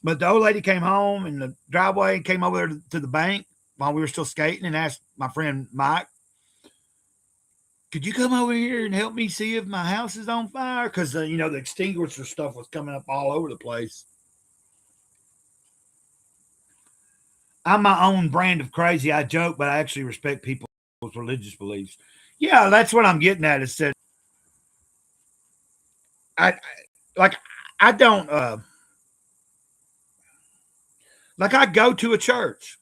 Speaker 2: But the old lady came home in the driveway and came over to the bank while we were still skating and asked my friend Mike, could you come over here and help me see if my house is on fire? Because, the extinguisher stuff was coming up all over the place. I'm my own brand of crazy. I joke, but I actually respect people's religious beliefs. Yeah, that's what I'm getting at. Is that I go to a church.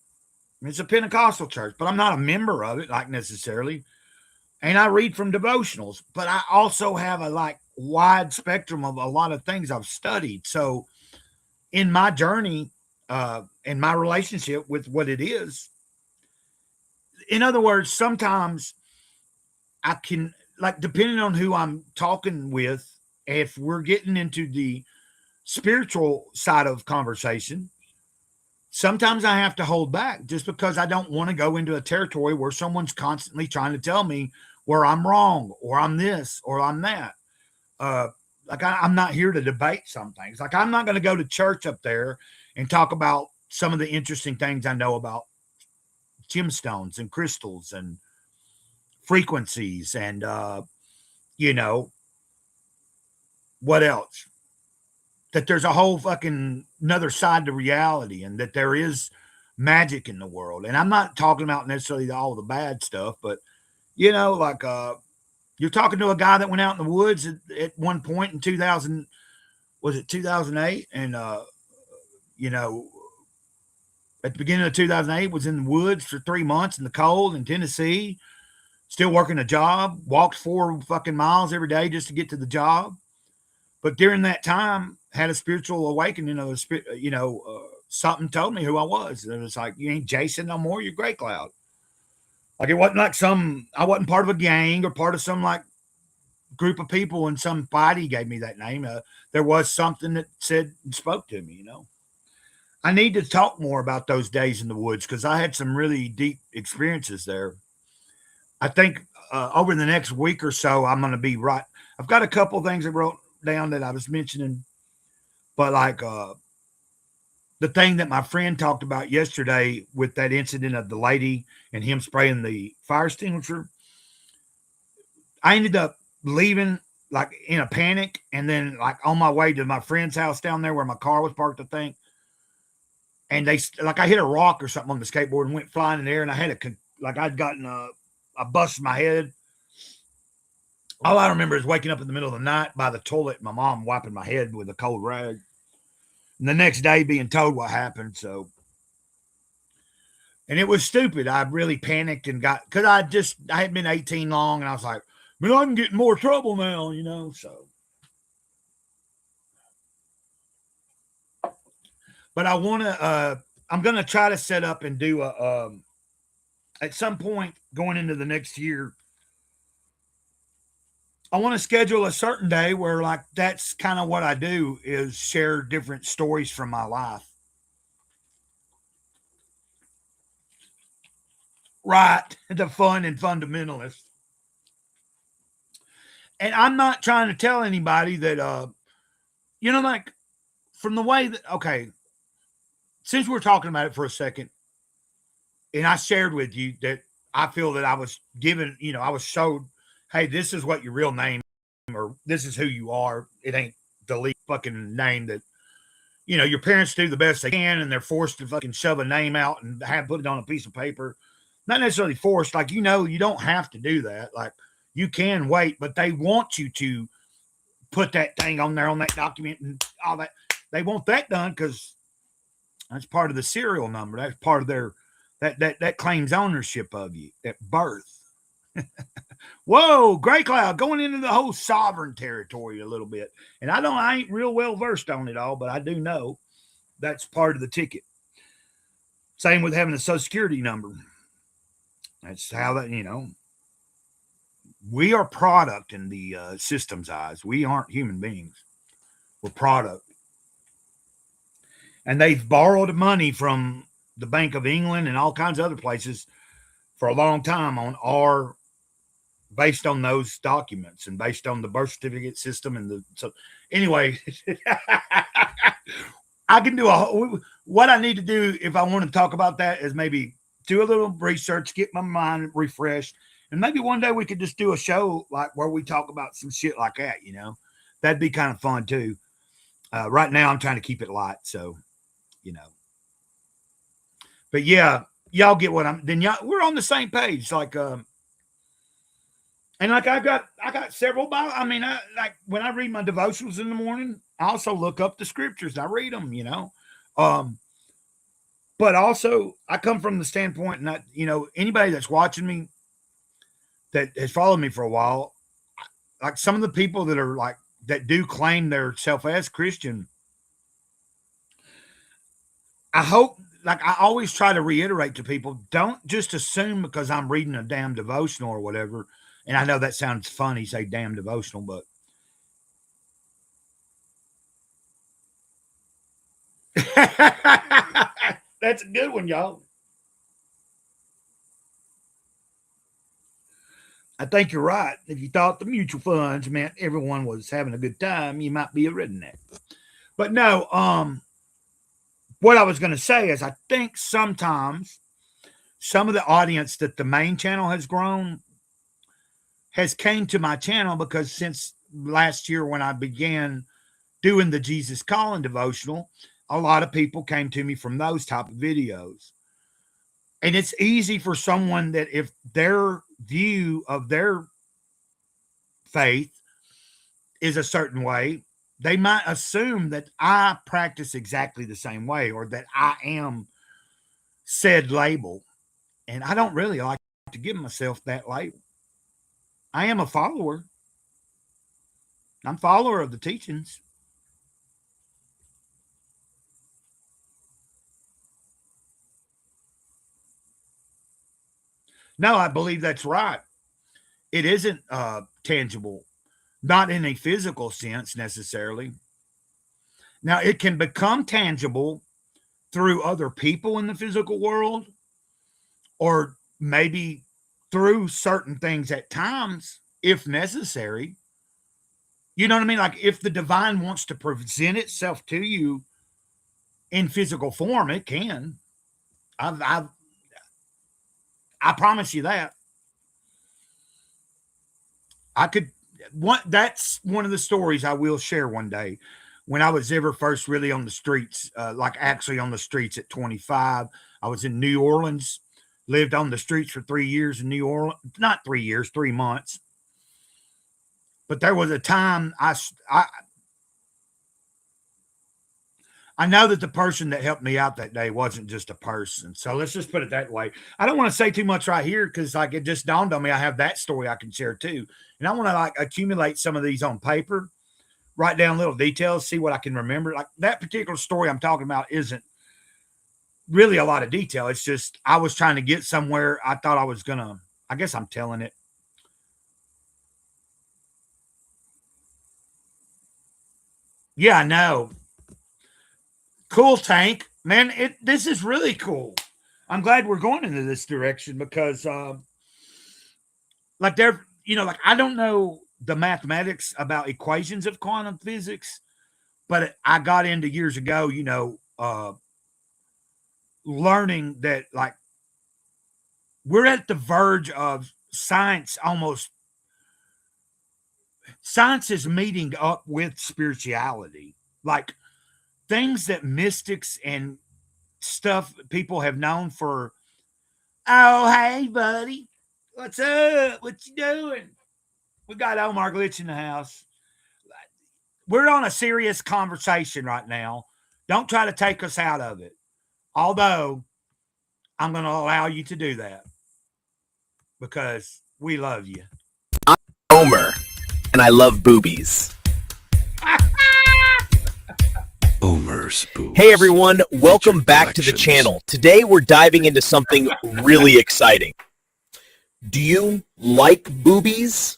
Speaker 2: It's a Pentecostal church, but I'm not a member of it, necessarily. And I read from devotionals, but I also have a wide spectrum of a lot of things I've studied. So in my journey, in my relationship with what it is, in other words, sometimes I can, depending on who I'm talking with, if we're getting into the spiritual side of conversation, sometimes I have to hold back just because I don't want to go into a territory where someone's constantly trying to tell me where I'm wrong or I'm this or I'm that. I'm not here to debate some things. I'm not going to go to church up there and talk about some of the interesting things I know about gemstones and crystals and frequencies and, what else? That there's a whole fucking another side to reality and that there is magic in the world. And I'm not talking about necessarily all the bad stuff, but you're talking to a guy that went out in the woods at one point in 2008? And, at the beginning of 2008 was in the woods for 3 months in the cold in Tennessee, still working a job, walked 4 fucking miles every day just to get to the job. But during that time, had a spiritual awakening of something told me who I was. And it was like, you ain't Jason no more, you're Gray Cloud. It wasn't I wasn't part of a gang or part of some group of people and some body gave me that name. There was something that said and spoke to me, I need to talk more about those days in the woods because I had some really deep experiences there. I think over the next week or so, I'm going to be right. I've got a couple of things I wrote down that I was mentioning, but the thing that my friend talked about yesterday with that incident of the lady and him spraying the fire extinguisher, I ended up leaving in a panic. And then on my way to my friend's house down there where my car was parked, I think. And I hit a rock or something on the skateboard and went flying in the air. And I had I'd gotten a bust in my head. All I remember is waking up in the middle of the night by the toilet, my mom wiping my head with a cold rag. And the next day being told what happened. And it was stupid. I really panicked and because I had been 18 long and I was like, man, I can get in more trouble now, so. But I want to, I'm going to try to set up and do at some point going into the next year, I want to schedule a certain day where that's kind of what I do is share different stories from my life. Right. The fun and fundamentalist. And I'm not trying to tell anybody that, from the way that, okay, since we're talking about it for a second, and I shared with you that I feel that I was given, I was showed, hey, this is what your real name or this is who you are. It ain't the fucking name that you know, your parents do the best they can and they're forced to fucking shove a name out and put it on a piece of paper. Not necessarily forced. Like, you know, you don't have to do that. Like, you can wait, but they want you to put that thing on there on that document and all that. They want that done because that's part of the serial number. That's part of their that claims ownership of you at birth. Whoa, Gray Cloud going into the whole sovereign territory a little bit. And I ain't real well versed on it all, but I do know that's part of the ticket. Same with having a social security number. That's how that, you know, we are product in the system's eyes. We aren't human beings. We're product. And they've borrowed money from the Bank of England and all kinds of other places for a long time based on those documents and based on the birth certificate system. And so anyway, I can do what I need to do if I want to talk about that is maybe do a little research, get my mind refreshed. And maybe one day we could just do a show like where we talk about some shit like that, you know, that'd be kind of fun too. Right now I'm trying to keep it light. So, you know, but yeah, y'all get what we're on the same page. Like, and like I got several Bible. I mean, like when I read my devotionals in the morning, I also look up the scriptures. I read them, you know. But also I come from the standpoint, not, you know, anybody that's watching me that has followed me for a while, like some of the people that are like, that do claim their self as Christian, I hope, like I always try to reiterate to people, don't just assume because I'm reading a damn devotional or whatever. And I know that sounds funny, say damn devotional, but that's a good one, y'all. I think you're right. If you thought the mutual funds meant everyone was having a good time, you might be a redneck. But no, what I was going to say is I think sometimes some of the audience that the main channel has grown has came to my channel because since last year when I began doing the Jesus Calling devotional, a lot of people came to me from those type of videos. And it's easy for someone that if their view of their faith is a certain way, they might assume that I practice exactly the same way or that I am said label. And I don't really like to give myself that label. I am a follower. I'm a follower of the teachings. No, I believe that's right. It isn't tangible, not in a physical sense necessarily. Now, it can become tangible through other people in the physical world, or maybe through certain things at times, if necessary. You know what I mean? Like if the divine wants to present itself to you in physical form, it can. I promise you that. That's one of the stories I will share one day. When I was ever first really on the streets, like actually on the streets at 25, I was in New Orleans, lived on the streets for 3 years in New Orleans, not 3 years, 3 months. But there was a time I know that the person that helped me out that day wasn't just a person. So let's just put it that way. I don't want to say too much right here because like it just dawned on me. I have that story I can share too. And I want to like accumulate some of these on paper, write down little details, see what I can remember. Like that particular story I'm talking about isn't really a lot of detail. It's just I was trying to get somewhere. I thought I was going to, I guess I'm telling it. Yeah, I know. Cool, Tank. Man, this is really cool. I'm glad we're going into this direction because like they're, you know, like I don't know the mathematics about equations of quantum physics, but I got into years ago, you know, learning that like we're at the verge of science is meeting up with spirituality. Like things that mystics and stuff people have known for. Oh, hey, buddy. What's up? What you doing? We got Omar Glitch in the house. We're on a serious conversation right now. Don't try to take us out of it. Although, I'm going to allow you to do that because we love you.
Speaker 9: I'm Homer, and I love boobies.
Speaker 1: Homer's boobies.
Speaker 9: Hey everyone, welcome back to the channel. Today we're diving into something really exciting. Do you like boobies?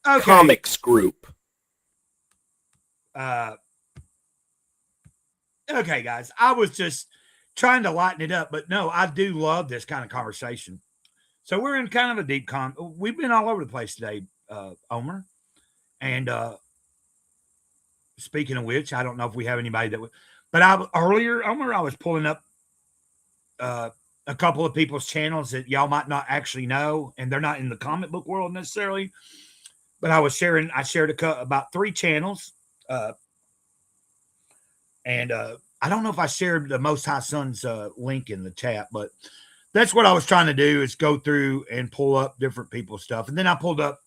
Speaker 2: Okay.
Speaker 9: Comics group.
Speaker 2: Okay, guys. I was just trying to lighten it up, but no, I do love this kind of conversation. So we're in kind of a deep we've been all over the place today, Omer. And speaking of which, I don't know if we have anybody that would, but earlier, Omer, I was pulling up a couple of people's channels that y'all might not actually know, and they're not in the comic book world necessarily. But I shared about 3 channels. And I don't know if I shared the Most High Son's link in the chat, but that's what I was trying to do is go through and pull up different people's stuff. And then I pulled up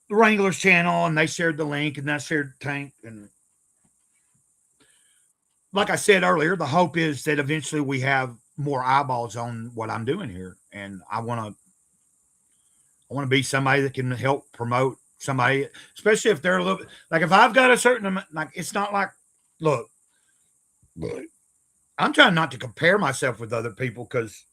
Speaker 2: the Wranglers channel and they shared the link and I shared Tank. And like I said earlier, the hope is that eventually we have more eyeballs on what I'm doing here. And I want to be somebody that can help promote somebody, especially if they're a little like if I've got a certain amount, like it's not like, look, I'm trying not to compare myself with other people because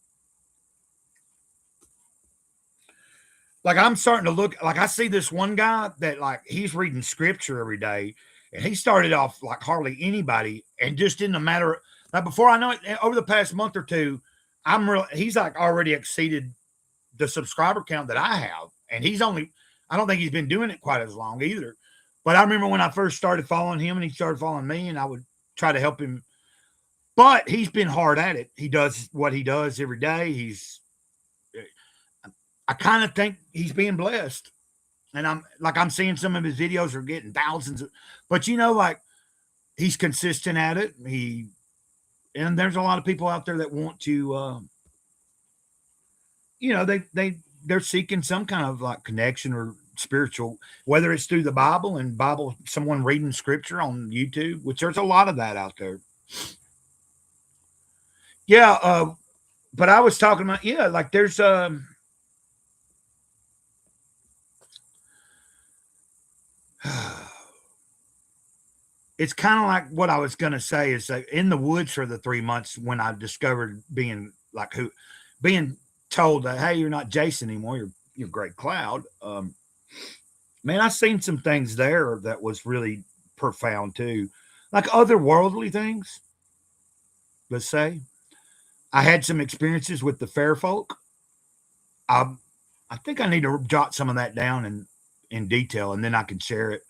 Speaker 2: like I'm starting to look like I see this one guy that like he's reading scripture every day and he started off like hardly anybody and just in a matter of like before I know it over the past month or two, he's like already exceeded the subscriber count that I have. And I don't think he's been doing it quite as long either. But I remember when I first started following him and he started following me and I would try to help him. But he's been hard at it. He does what he does every day. I kind of think he's being blessed. And I'm seeing some of his videos are getting thousands but like he's consistent at it. And there's a lot of people out there that want to, they're seeking some kind of like connection or spiritual, whether it's through the Bible and someone reading scripture on YouTube, which there's a lot of that out there. Yeah. But I was talking about, like there's, it's kind of like what I was going to say is like in the woods for the 3 months when I discovered being told that, hey, you're not Jason anymore. You're Great Cloud. Man, I seen some things there that was really profound too. Like otherworldly things. Let's say I had some experiences with the fair folk. I think I need to jot some of that down in detail and then I can share it.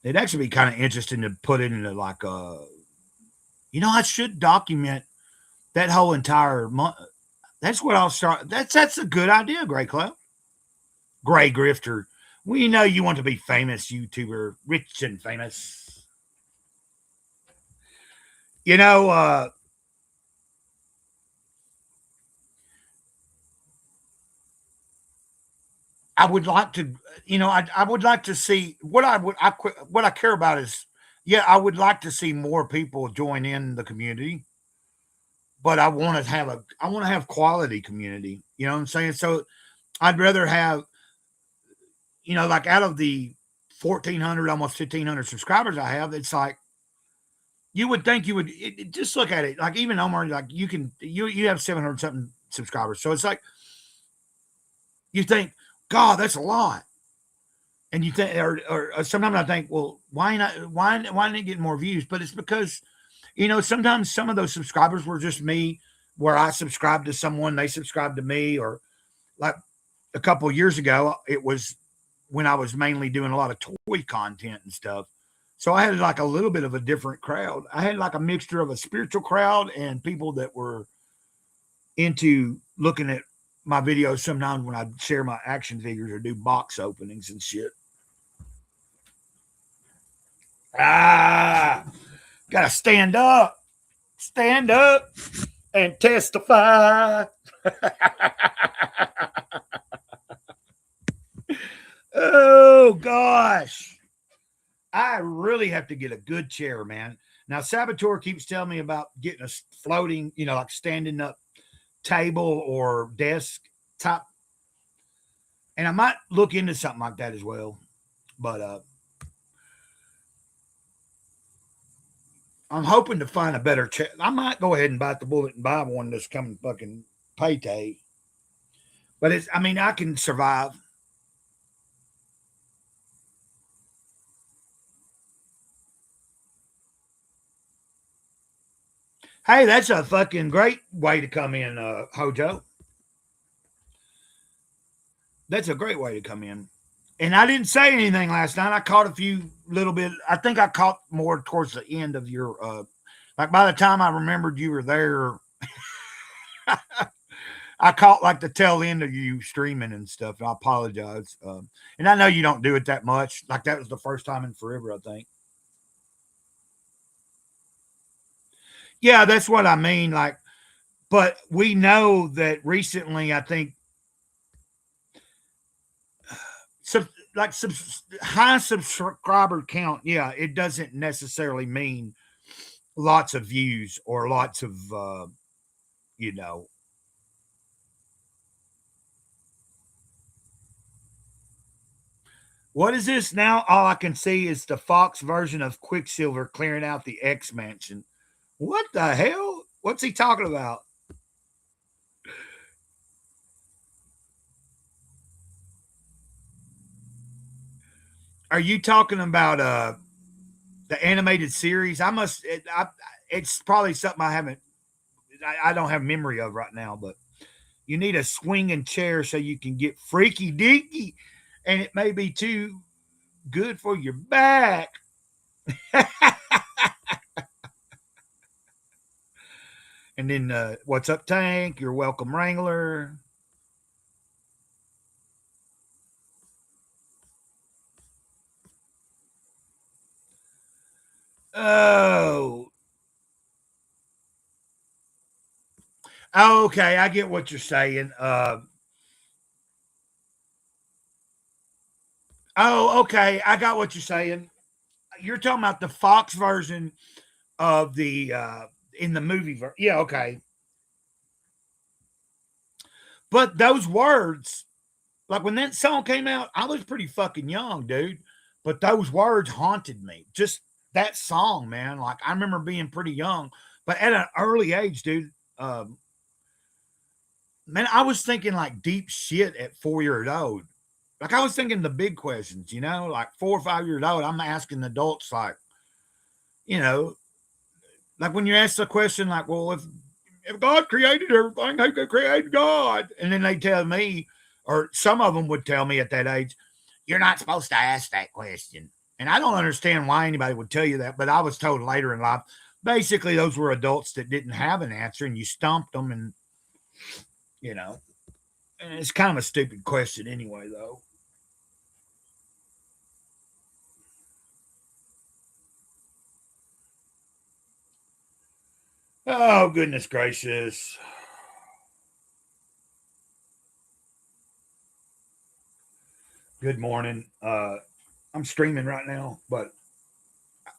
Speaker 2: It'd actually be kind of interesting to put it into like I should document that whole entire month. That's what I'll start. That's a good idea, Gray Cloud. Gray Grifter. We know you want to be famous, YouTuber, rich and famous. I would like to, I would like to see what I care about is, I would like to see more people join in the community, but I want to have quality community. You know what I'm saying? So I'd rather have, like out of the 1,400, almost 1,500 subscribers I have, it's like, you would think just look at it. Like even Omar, like you have 700 something subscribers. So it's like, you think, God, that's a lot. And you think, or sometimes I think, well, why not get more views? But it's because, sometimes some of those subscribers were just me, where I subscribed to someone, they subscribed to me, or like a couple of years ago, it was when I was mainly doing a lot of toy content and stuff. So I had like a little bit of a different crowd. I had like a mixture of a spiritual crowd and people that were into looking at my videos sometimes when I share my action figures or do box openings and shit. Gotta stand up and testify. Oh gosh, I really have to get a good chair, man. Now Saboteur keeps telling me about getting a floating, like standing up table or desk top, and I might look into something like that as well. But I'm hoping to find a better chair. I might go ahead and bite the bullet and buy one this coming fucking payday. But I can survive. Hey, that's a fucking great way to come in, Hojo. That's a great way to come in. And I didn't say anything last night. I caught a few little bit. I think I caught more towards the end of your, like by the time I remembered you were there, I caught like the tail end of you streaming and stuff. I apologize. And I know you don't do it that much. Like that was the first time in forever, I think. Yeah, that's what I mean. Like, but we know that recently, I think, high subscriber count. Yeah, it doesn't necessarily mean lots of views or lots of, What is this now? All I can see is the Fox version of Quicksilver clearing out the X Mansion. What the hell? What's he talking about? Are you talking about the animated series? It's probably something I don't have memory of right now, but you need a swinging chair so you can get freaky deaky, and it may be too good for your back. And then, what's up, Tank? You're welcome, Wrangler. Oh, okay. I get what you're saying. Okay. I got what you're saying. You're talking about the Fox version of the in the movie. Yeah, okay. But those words, like when that song came out, I was pretty fucking young, dude. But those words haunted me. Just that song, man. Like I remember being pretty young, but at an early age, dude. Man, I was thinking like deep shit at 4 years old. Like I was thinking the big questions, like 4 or 5 years old. I'm asking adults, like, like when you ask the question, like, well, if God created everything, who could create God? And then they tell me, or some of them would tell me at that age, you're not supposed to ask that question. And I don't understand why anybody would tell you that, but I was told later in life, basically those were adults that didn't have an answer and you stumped them and, and it's kind of a stupid question anyway, though. Oh, goodness gracious. Good morning. I'm streaming right now, but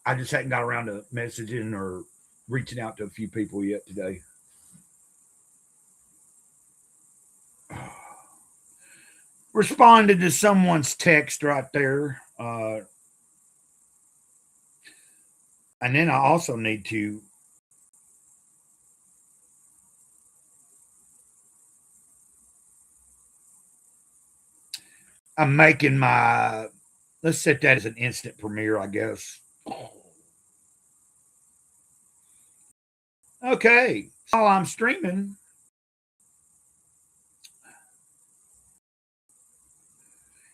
Speaker 2: I just hadn't got around to messaging or reaching out to a few people yet today. Responded to someone's text right there. And then I also need to I'm making let's set that as an instant premiere, I guess. Okay. While I'm streaming,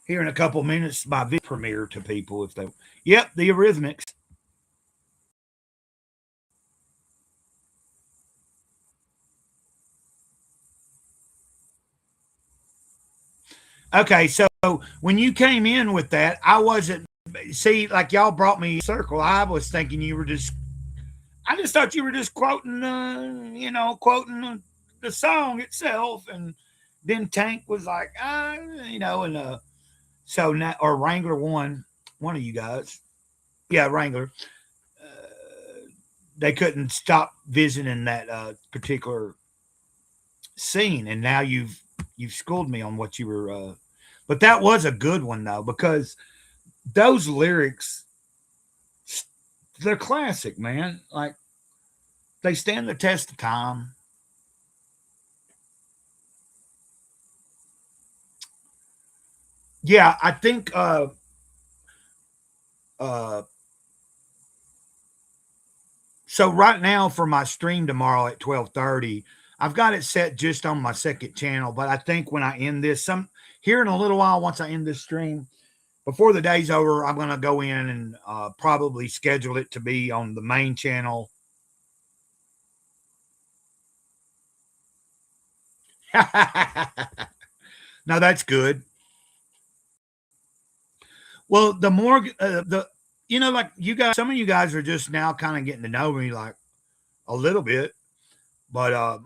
Speaker 2: here in a couple minutes, my video premiere to people if they. Yep, the Eurythmics. Okay, so when you came in with that, I wasn't see, like y'all brought me circle. I was thinking you were just. I just thought you were just quoting, quoting the song itself, and then Tank was like, and so now, or Wrangler one of you guys, yeah, Wrangler. They couldn't stop visiting that particular scene, and now you've schooled me on what you were. But that was a good one though, because those lyrics, they're classic, man. Like they stand the test of time. Yeah, I think so right now for my stream tomorrow at 12:30, I've got it set just on my second channel, but I think when I end this, here in a little while, once I end this stream, before the day's over, I'm going to go in and probably schedule it to be on the main channel. Now that's good. Well, the more like you guys, some of you guys are just now kind of getting to know me like a little bit, but I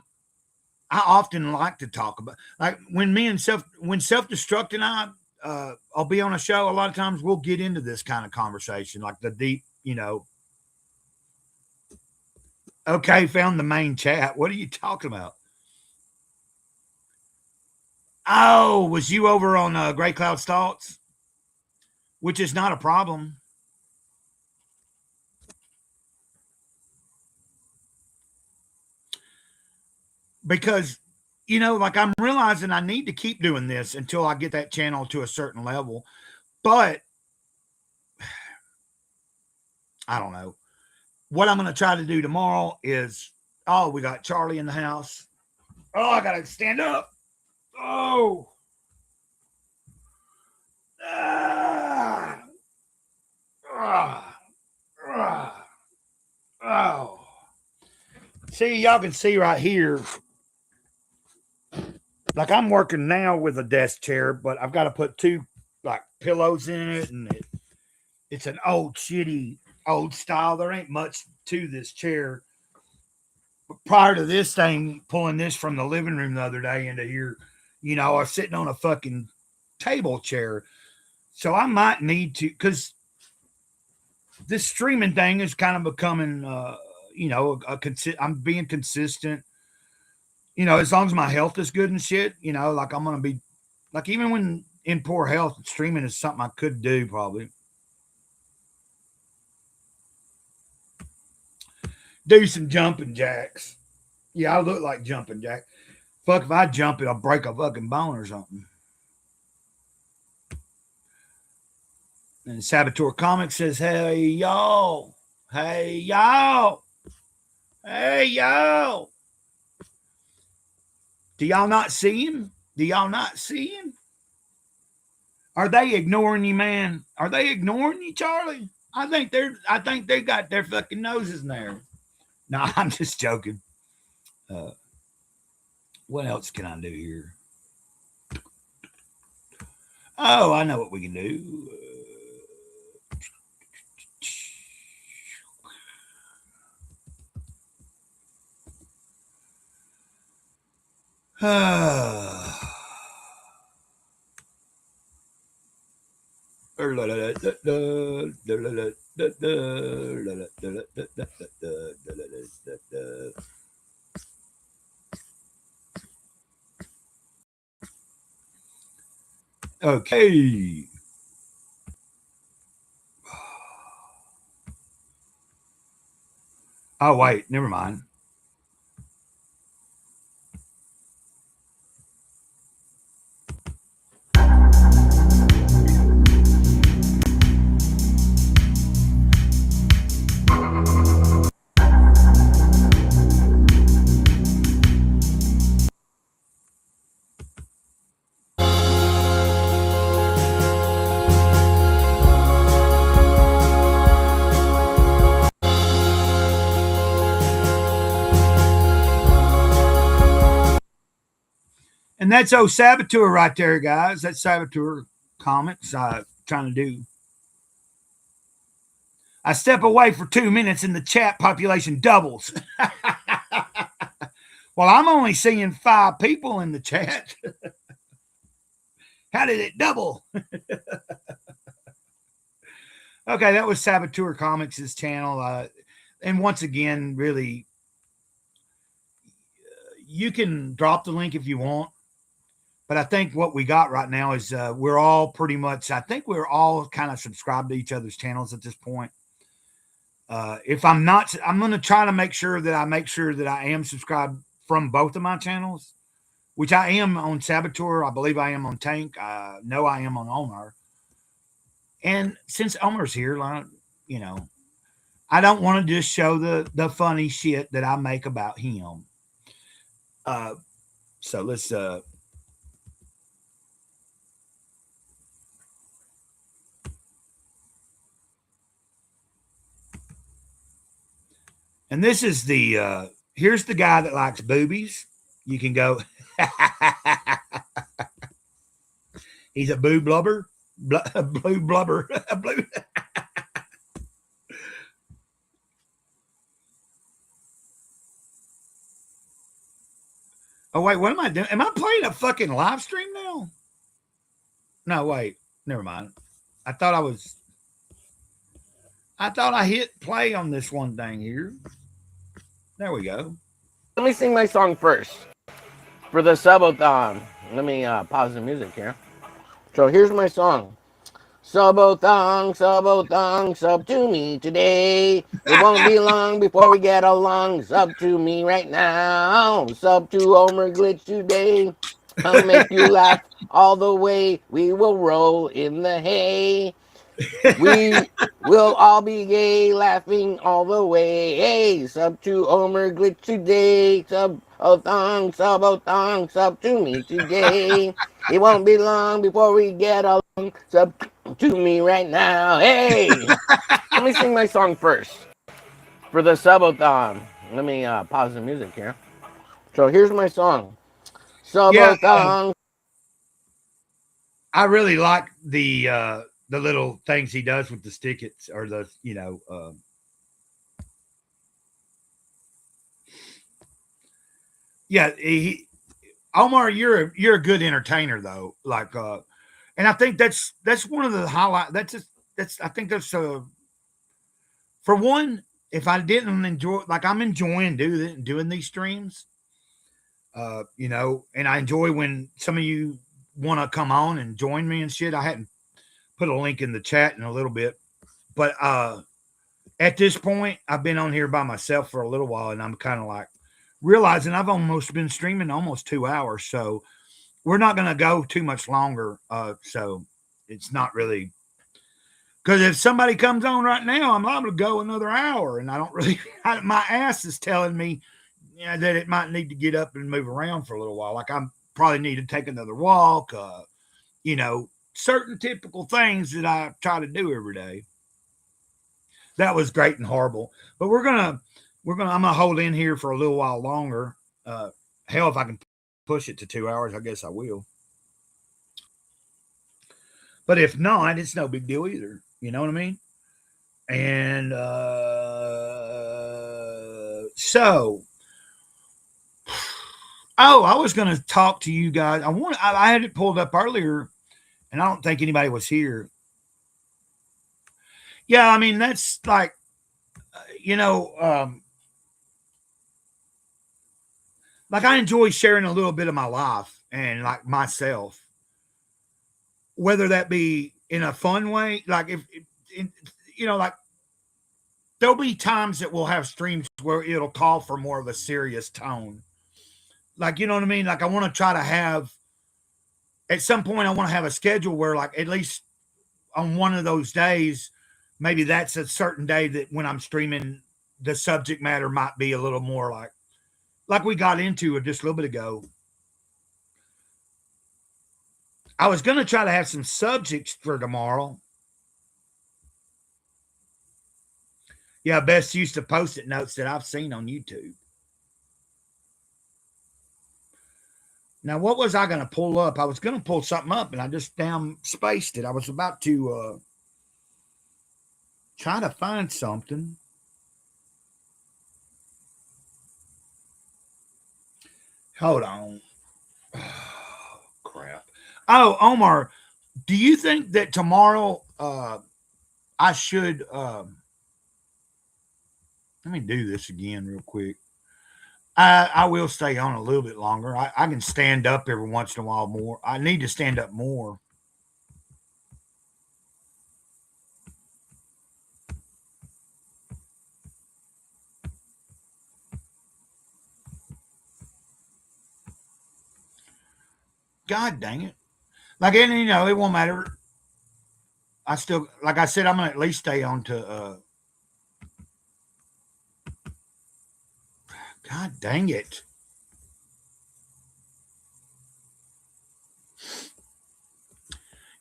Speaker 2: often like to talk about, like when Self-Destruct and I'll be on a show. A lot of times we'll get into this kind of conversation, like the deep, okay, found the main chat. What are you talking about? Oh, was you over on Gray Cloud's Thoughts? Which is not a problem. Because, like I'm realizing I need to keep doing this until I get that channel to a certain level. But I don't know. What I'm going to try to do tomorrow is, we got Charlie in the house. Oh, I got to stand up. Oh. Oh. See, y'all can see right here. Like I'm working now with a desk chair, but I've got to put two like pillows in it, and it's an old shitty old style. There ain't much to this chair. But prior to this thing, pulling this from the living room the other day into here, I was sitting on a fucking table chair. So I might need to, because this streaming thing is kind of becoming, I'm being consistent. As long as my health is good and shit, like I'm going to be, like even when in poor health, streaming is something I could do probably. Do some jumping jacks. Yeah, I look like jumping jack. Fuck, if I jump it, I'll break a fucking bone or something. And Saboteur Comics says, hey, y'all. Hey, y'all. Hey, y'all. Do y'all not see him? Do y'all not see him? Are they ignoring you, man? Are they ignoring you, Charlie? I think they got their fucking noses in there. No, I'm just joking. What else can I do here? Oh, I know what we can do. Okay. Oh, wait, never mind. And that's Saboteur right there, guys. That's Saboteur Comics. Trying to do I step away for 2 minutes and the chat population doubles. Well, I'm only seeing 5 people in the chat. How did it double? Okay, that was Saboteur Comics' channel. And once again, really, you can drop the link if you want. But I think what we got right now is we're all pretty much, I think we're all kind of subscribed to each other's channels at this point. If I'm not, I'm going to try to make sure that I am subscribed from both of my channels, which I am on Saboteur. I believe I am on Tank. I know I am on Omar. And since Omar's here, you know, I don't want to just show the funny shit that I make about him. So let's and this is the here's the guy that likes boobies. You can go. He's a blue blubber. Blue blubber. Blue. Oh, wait, what am I doing? Am I playing a fucking live stream now? No, wait. Never mind. I thought I hit play on this one thing here. There we go.
Speaker 10: Let me sing my song first for the subathon. Let me pause the music here. So here's my song. Subathon, subathon, sub to me today. It won't be long before we get along. Sub to me right now. Sub to Homer Glitch today. I'll make you laugh all the way. We will roll in the hay. We will all be gay, laughing all the way. Hey, sub to Homer Glitch today. Subathon, subathon, sub to me today. It won't be long before we get along. Sub to me right now. Hey, let me sing my song first for the subathon. Let me pause the music here. So here's my song. Subathon.
Speaker 2: I really like the little things he does with the stickets or the, you know, yeah, Omar, you're a good entertainer though. Like, and I think that's one of the highlights. I think that's for one, if I didn't enjoy, like I'm enjoying doing these streams, you know, and I enjoy when some of you want to come on and join me and shit. I hadn't put a link in the chat in a little bit, but at this point, I've been on here by myself for a little while, and I'm kind of like realizing I've almost been streaming almost 2 hours, so we're not going to go too much longer. So it's not really, because if somebody comes on right now, I'm liable to go another hour, and I don't really. My ass is telling me, yeah, that it might need to get up and move around for a little while. Like I probably need to take another walk. You know, certain typical things that I try to do every day. That was great and horrible, but I'm gonna hold in here for a little while longer. Hell, if I can push it to 2 hours, I guess I will. But if not, it's no big deal either. You know what I mean? And so, I was going to talk to you guys. I had it pulled up earlier, and I don't think anybody was here. Yeah, I mean, that's like, you know, like I enjoy sharing a little bit of my life and like myself, whether that be in a fun way, like you know, like there'll be times that we'll have streams where it'll call for more of a serious tone. Like, you know what I mean? Like I want to try to have, at some point I want to have a schedule where like, at least on one of those days, maybe that's a certain day that when I'm streaming, the subject matter might be a little more like we got into it just a little bit ago. I was going to try to have some subjects for tomorrow. Yeah, best use of Post-it notes that I've seen on YouTube. Now, what was I going to pull up? I was going to pull something up, and I just damn spaced it. I was about to try to find something. Hold on. Oh, crap. Oh, Omar, do you think that tomorrow I should let me do this again real quick. I will stay on a little bit longer. I can stand up every once in a while more. I need to stand up more. God dang it. Like, and you know, it won't matter. I still, like I said, I'm going to at least stay on to, God dang it.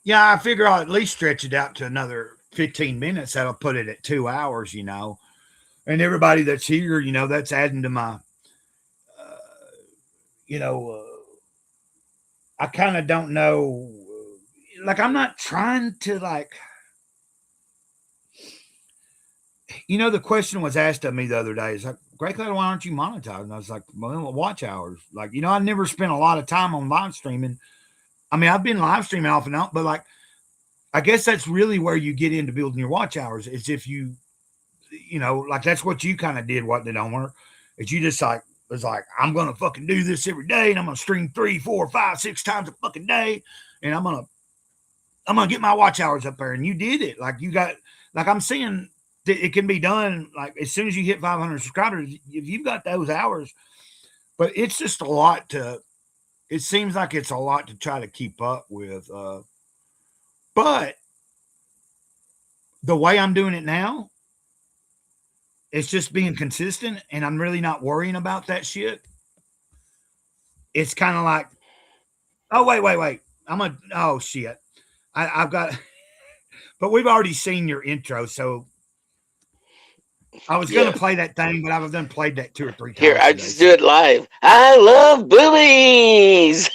Speaker 2: Yeah, I figure I'll at least stretch it out to another 15 minutes. That'll put it at 2 hours, you know. And everybody that's here, you know, that's adding to my, you know, I kind of don't know. Like, I'm not trying to, like, you know, the question was asked of me the other day. It's like, Grey Cloud, why aren't you monetized? And I was like, well, watch hours. Like, you know, I never spent a lot of time on live streaming. I mean, I've been live streaming off and on, but like, I guess that's really where you get into building your watch hours. Is if you know, like that's what you kind of did, wasn't it, Omar? Is you just like, was like, I'm going to fucking do this every day and I'm going to stream 3, 4, 5, 6 times a fucking day. And I'm going to get my watch hours up there. And you did it. Like you got, like I'm seeing that it can be done. Like as soon as you hit 500 subscribers, if you've got those hours, but it's just a lot to, it seems like it's a lot to try to keep up with. But the way I'm doing it now, it's just being consistent and I'm really not worrying about that shit. It's kind of like, oh, wait. Oh, shit. I've got, but we've already seen your intro. So I was going to play that thing, but I've done played that 2 or 3 times.
Speaker 10: Here, I just do it live. I love boobies.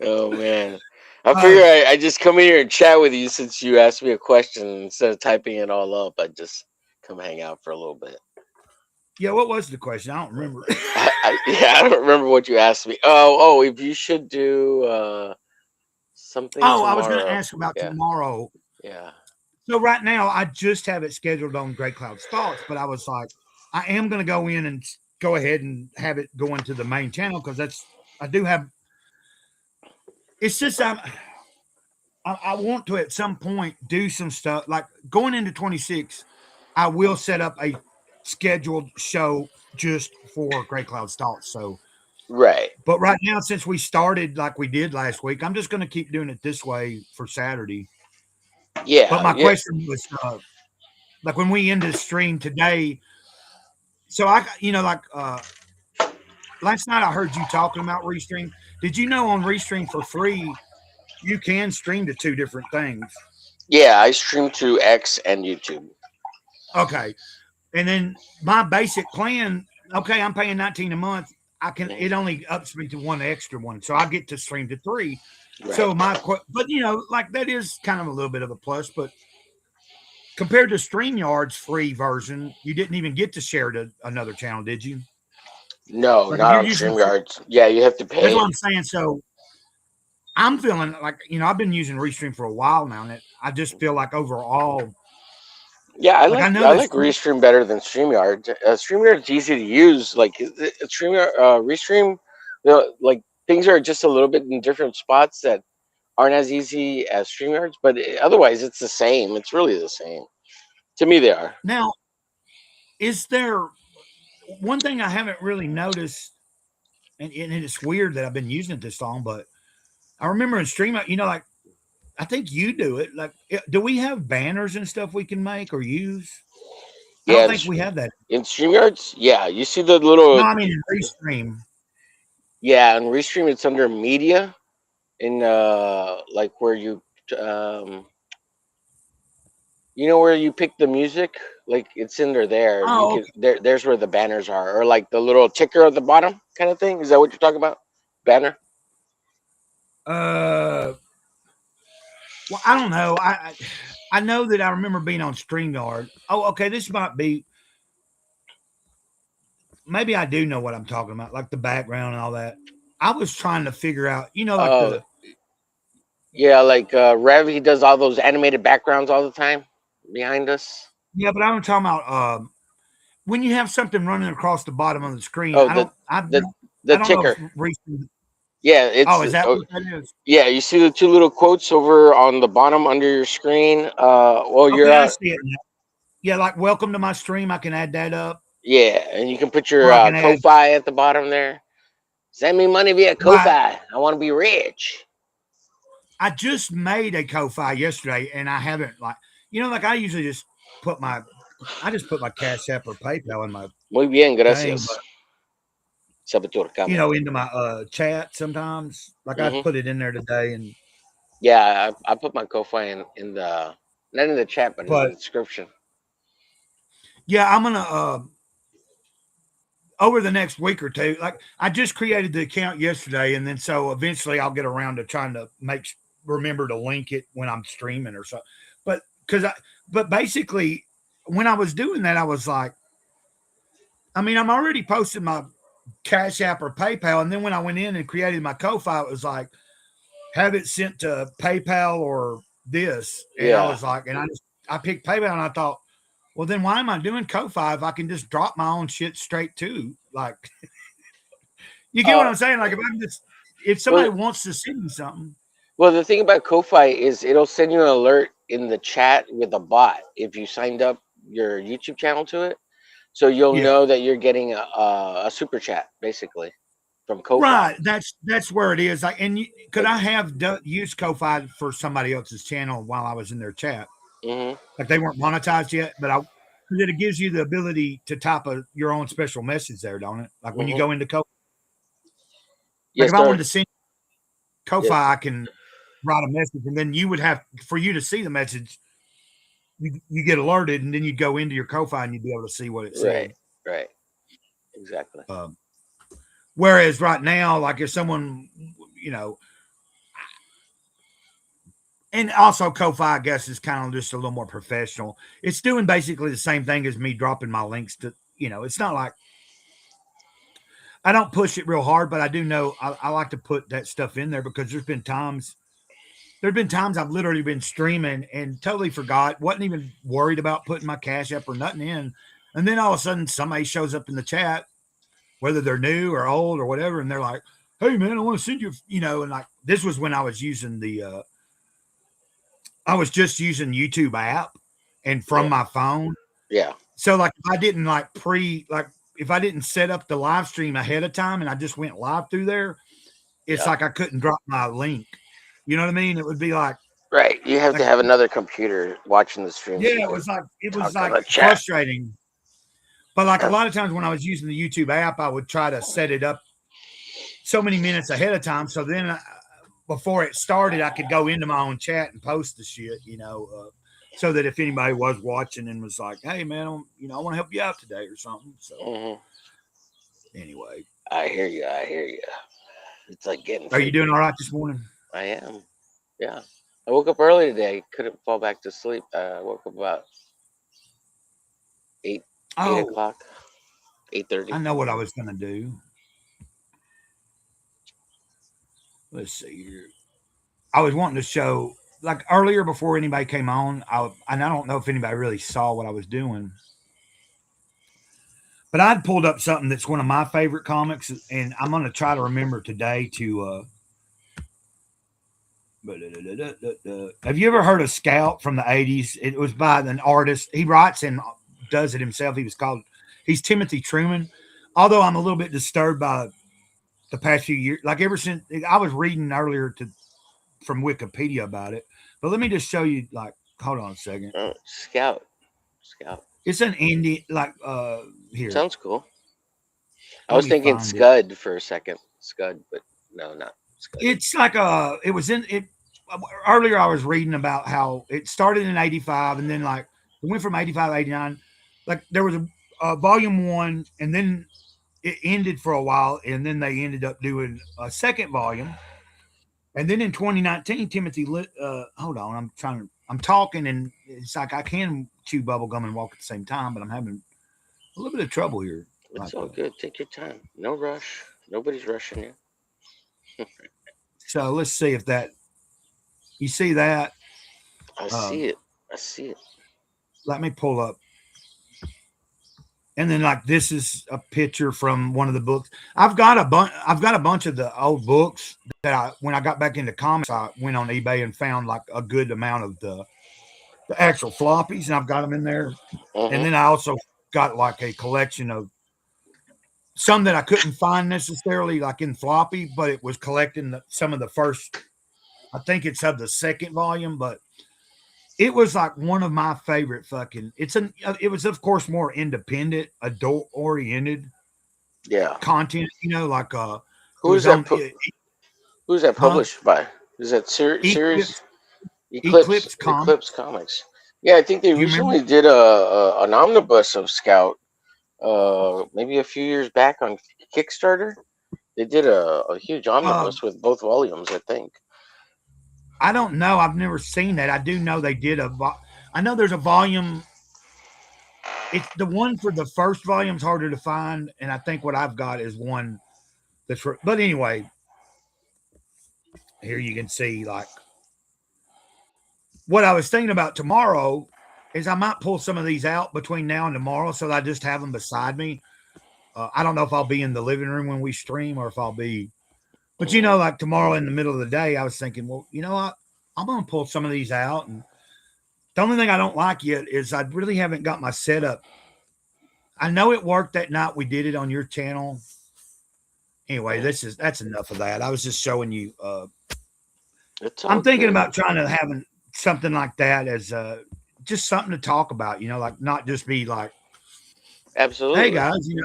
Speaker 10: Oh, man. I figure I just come in here and chat with you since you asked me a question. Instead of typing it all up, I just come hang out for a little bit.
Speaker 2: Yeah, what was the question? I don't remember.
Speaker 10: I don't remember what you asked me. Oh, if you should do something tomorrow.
Speaker 2: I was going to ask about tomorrow.
Speaker 10: Yeah.
Speaker 2: So right now, I just have it scheduled on Grey Cloud's Thoughts, but I was like, I am going to go in and go ahead and have it go into the main channel because I do have. It's just I want to at some point do some stuff like going into 26. I will set up a scheduled show just for Grey Cloud's Thoughts. So
Speaker 10: right,
Speaker 2: but right now, since we started like we did last week, I'm just going to keep doing it this way for Saturday.
Speaker 10: Yeah.
Speaker 2: But my question was, like when we end the stream today. So last night I heard you talking about Restream. Did you know on Restream for free, you can stream to 2 different things?
Speaker 10: Yeah, I stream to X and YouTube.
Speaker 2: Okay. And then my basic plan, okay, I'm paying $19 a month. It only ups me to 1 extra one. So I get to stream to 3. Right. So but you know, like that is kind of a little bit of a plus, but compared to StreamYard's free version, you didn't even get to share to another channel, did you?
Speaker 10: No,
Speaker 2: like
Speaker 10: not on StreamYard. Yeah, you have to pay.
Speaker 2: That's what I'm saying. So I'm feeling like, you know, I've been using Restream for a while now, and I just feel like overall.
Speaker 10: Yeah, I like Restream better than StreamYard. StreamYard's easy to use. Like StreamYard, Restream, you know, like things are just a little bit in different spots that aren't as easy as StreamYard's, but otherwise it's the same. It's really the same. To me, they are.
Speaker 2: Now, is there one thing I haven't really noticed, and it's weird that I've been using it this long, but I remember in StreamYard, you know, like I think you do it. Like, do we have banners and stuff we can make or use? I don't think we have that.
Speaker 10: In StreamYards? Yeah, you see the little...
Speaker 2: No, I mean in Restream.
Speaker 10: Yeah, in Restream it's under media, in like where you you know where you pick the music, like it's in there.
Speaker 2: Oh,
Speaker 10: okay. There's where the banners are, or like the little ticker at the bottom kind of thing. Is that what you're talking about? Banner?
Speaker 2: Well, Well, I don't know. I know that I remember being on StreamYard. Oh, okay. This might be. Maybe I do know what I'm talking about, like the background and all that. I was trying to figure out, like
Speaker 10: Oh, yeah, like Rev, he does all those animated backgrounds all the time behind us.
Speaker 2: yeah, but I'm talking about when you have something running across the bottom of the screen.
Speaker 10: Oh,
Speaker 2: I don't
Speaker 10: the
Speaker 2: know
Speaker 10: ticker.
Speaker 2: if recent.
Speaker 10: Yeah, it's.
Speaker 2: Oh, is that what that is?
Speaker 10: Yeah, you see the two little quotes over on the bottom under your screen. Well,
Speaker 2: Okay,
Speaker 10: you're
Speaker 2: I see it now. Yeah, like welcome to my stream. I can add that up.
Speaker 10: Yeah, and you can put your
Speaker 2: Or I can add.
Speaker 10: Ko-Fi at the bottom there. Send me money via Ko-Fi.
Speaker 2: Right.
Speaker 10: I want to be rich.
Speaker 2: I just made a Ko-Fi yesterday, and I haven't like I usually just put my Cash App or PayPal in my
Speaker 10: Muy bien,
Speaker 2: thing,
Speaker 10: gracias.
Speaker 2: but,
Speaker 10: Sabaturcamo.
Speaker 2: into my chat sometimes. Like I put it in there today, and
Speaker 10: Yeah, I put my Ko-Fi in the not in the chat, but in the description.
Speaker 2: yeah, I'm gonna over the next week or two. Like I just created the account yesterday, and then so eventually I'll get around to trying to remember to link it when I'm streaming or something. But basically, when I was doing that, I was like, I mean, I'm already posting my Cash App or PayPal, and then when I went in and created my Ko-Fi, it was like, have it sent to PayPal or this, and I was like, and I picked PayPal, and I thought, well, then why am I doing Ko-Fi if I can just drop my own shit straight to like, you get what I'm saying? Like if somebody wants to send me something.
Speaker 10: Well, the thing about Ko-Fi is it'll send you an alert in the chat with a bot if you signed up your YouTube channel to it, so you'll know that you're getting a super chat basically from Ko-Fi.
Speaker 2: Right, that's where it is. Like, and could I have used Ko-Fi for somebody else's channel while I was in their chat? Like they weren't monetized yet, but it gives you the ability to type your own special message there, don't it? Like when you go into Ko-Fi. Like if I wanted to send Ko-Fi, I can write a message, and then you would have for you to see the message. You get alerted, and then you go into your Ko-Fi and you'd be able to see what it said.
Speaker 10: Right, exactly.
Speaker 2: Whereas right now, like if someone, and also Ko-Fi, I guess, is kind of just a little more professional. It's doing basically the same thing as me dropping my links to, it's not like I don't push it real hard, but I do know I like to put that stuff in there because there's been times I've literally been streaming and totally forgot, wasn't even worried about putting my Cash App or nothing in. And then all of a sudden somebody shows up in the chat, whether they're new or old or whatever, and they're like, hey man, I want to send you, and like this was when I was using I was just using YouTube app and from my phone.
Speaker 10: Yeah.
Speaker 2: So like if I didn't if I didn't set up the live stream ahead of time and I just went live through there, it's like I couldn't drop my link. You know what I mean? It would be like
Speaker 10: right. You have to have another computer watching the stream.
Speaker 2: Yeah, it was like frustrating. But like a lot of times when I was using the YouTube app, I would try to set it up so many minutes ahead of time. So then before it started, I could go into my own chat and post the shit, so that if anybody was watching and was like, hey man, I want to help you out today or something. So anyway,
Speaker 10: I hear you. It's like getting.
Speaker 2: Are you doing all right this morning?
Speaker 10: I am. Yeah. I woke up early today. Couldn't fall back to sleep. I woke up about 8 o'clock. 8:30.
Speaker 2: I know what I was going to do. Let's see here. I was wanting to show, like earlier before anybody came on, and I don't know if anybody really saw what I was doing, but I'd pulled up something that's one of my favorite comics, and I'm going to try to remember today to. Have you ever heard of Scout from the 80s? It was by an artist. He writes and does it himself. He's Timothy Truman. Although I'm a little bit disturbed by the past few years, like ever since I was reading earlier from Wikipedia about it. But let me just show you, like, hold on a second.
Speaker 10: Scout.
Speaker 2: It's an indie, like, here.
Speaker 10: Sounds cool. I was thinking Scud for a second. Scud, but no, not Scud.
Speaker 2: It's like it was in it. Earlier I was reading about how it started in 85 and then like it went from 85 to 89. Like there was a volume 1 and then it ended for a while and then they ended up doing a second volume. And then in 2019, Timothy, hold on, I'm talking and it's like I can chew bubble gum and walk at the same time, but I'm having a little bit of trouble here.
Speaker 10: It's all good. Take your time. No rush. Nobody's rushing you.
Speaker 2: So let's see if that, you see that?
Speaker 10: I see it. I see it.
Speaker 2: Let me pull up. And then like this is a picture from one of the books. I've got a bunch of the old books that when I got back into comics, I went on eBay and found like a good amount of the actual floppies, and I've got them in there. And then I also got like a collection of some that I couldn't find necessarily like in floppy, but it was collecting some of the first, I think it's of the second volume, but it was like one of my favorite fucking, it was of course more independent, adult oriented content, you know, like
Speaker 10: who's that published by? Is that series Eclipse Comics? Yeah, I think they recently did an omnibus of Scout maybe a few years back on Kickstarter. They did a huge omnibus with both volumes, I think.
Speaker 2: I don't know. I've never seen that. I do know they did I know there's a volume. It's the one for the first volume's harder to find, and I think what I've got is one that's but anyway, here you can see like what I was thinking about tomorrow is I might pull some of these out between now and tomorrow so that I just have them beside me. I don't know if I'll be in the living room when we stream or if I'll be, but you know, like tomorrow in the middle of the day, I was thinking, well, you know what? I'm going to pull some of these out. And the only thing I don't like yet is I really haven't got my setup. I know it worked that night we did it on your channel. Anyway, that's enough of that. I was just showing you. I'm thinking about trying to have something like that as just something to talk about, you know, like not just be like,
Speaker 10: absolutely,
Speaker 2: hey guys, you know,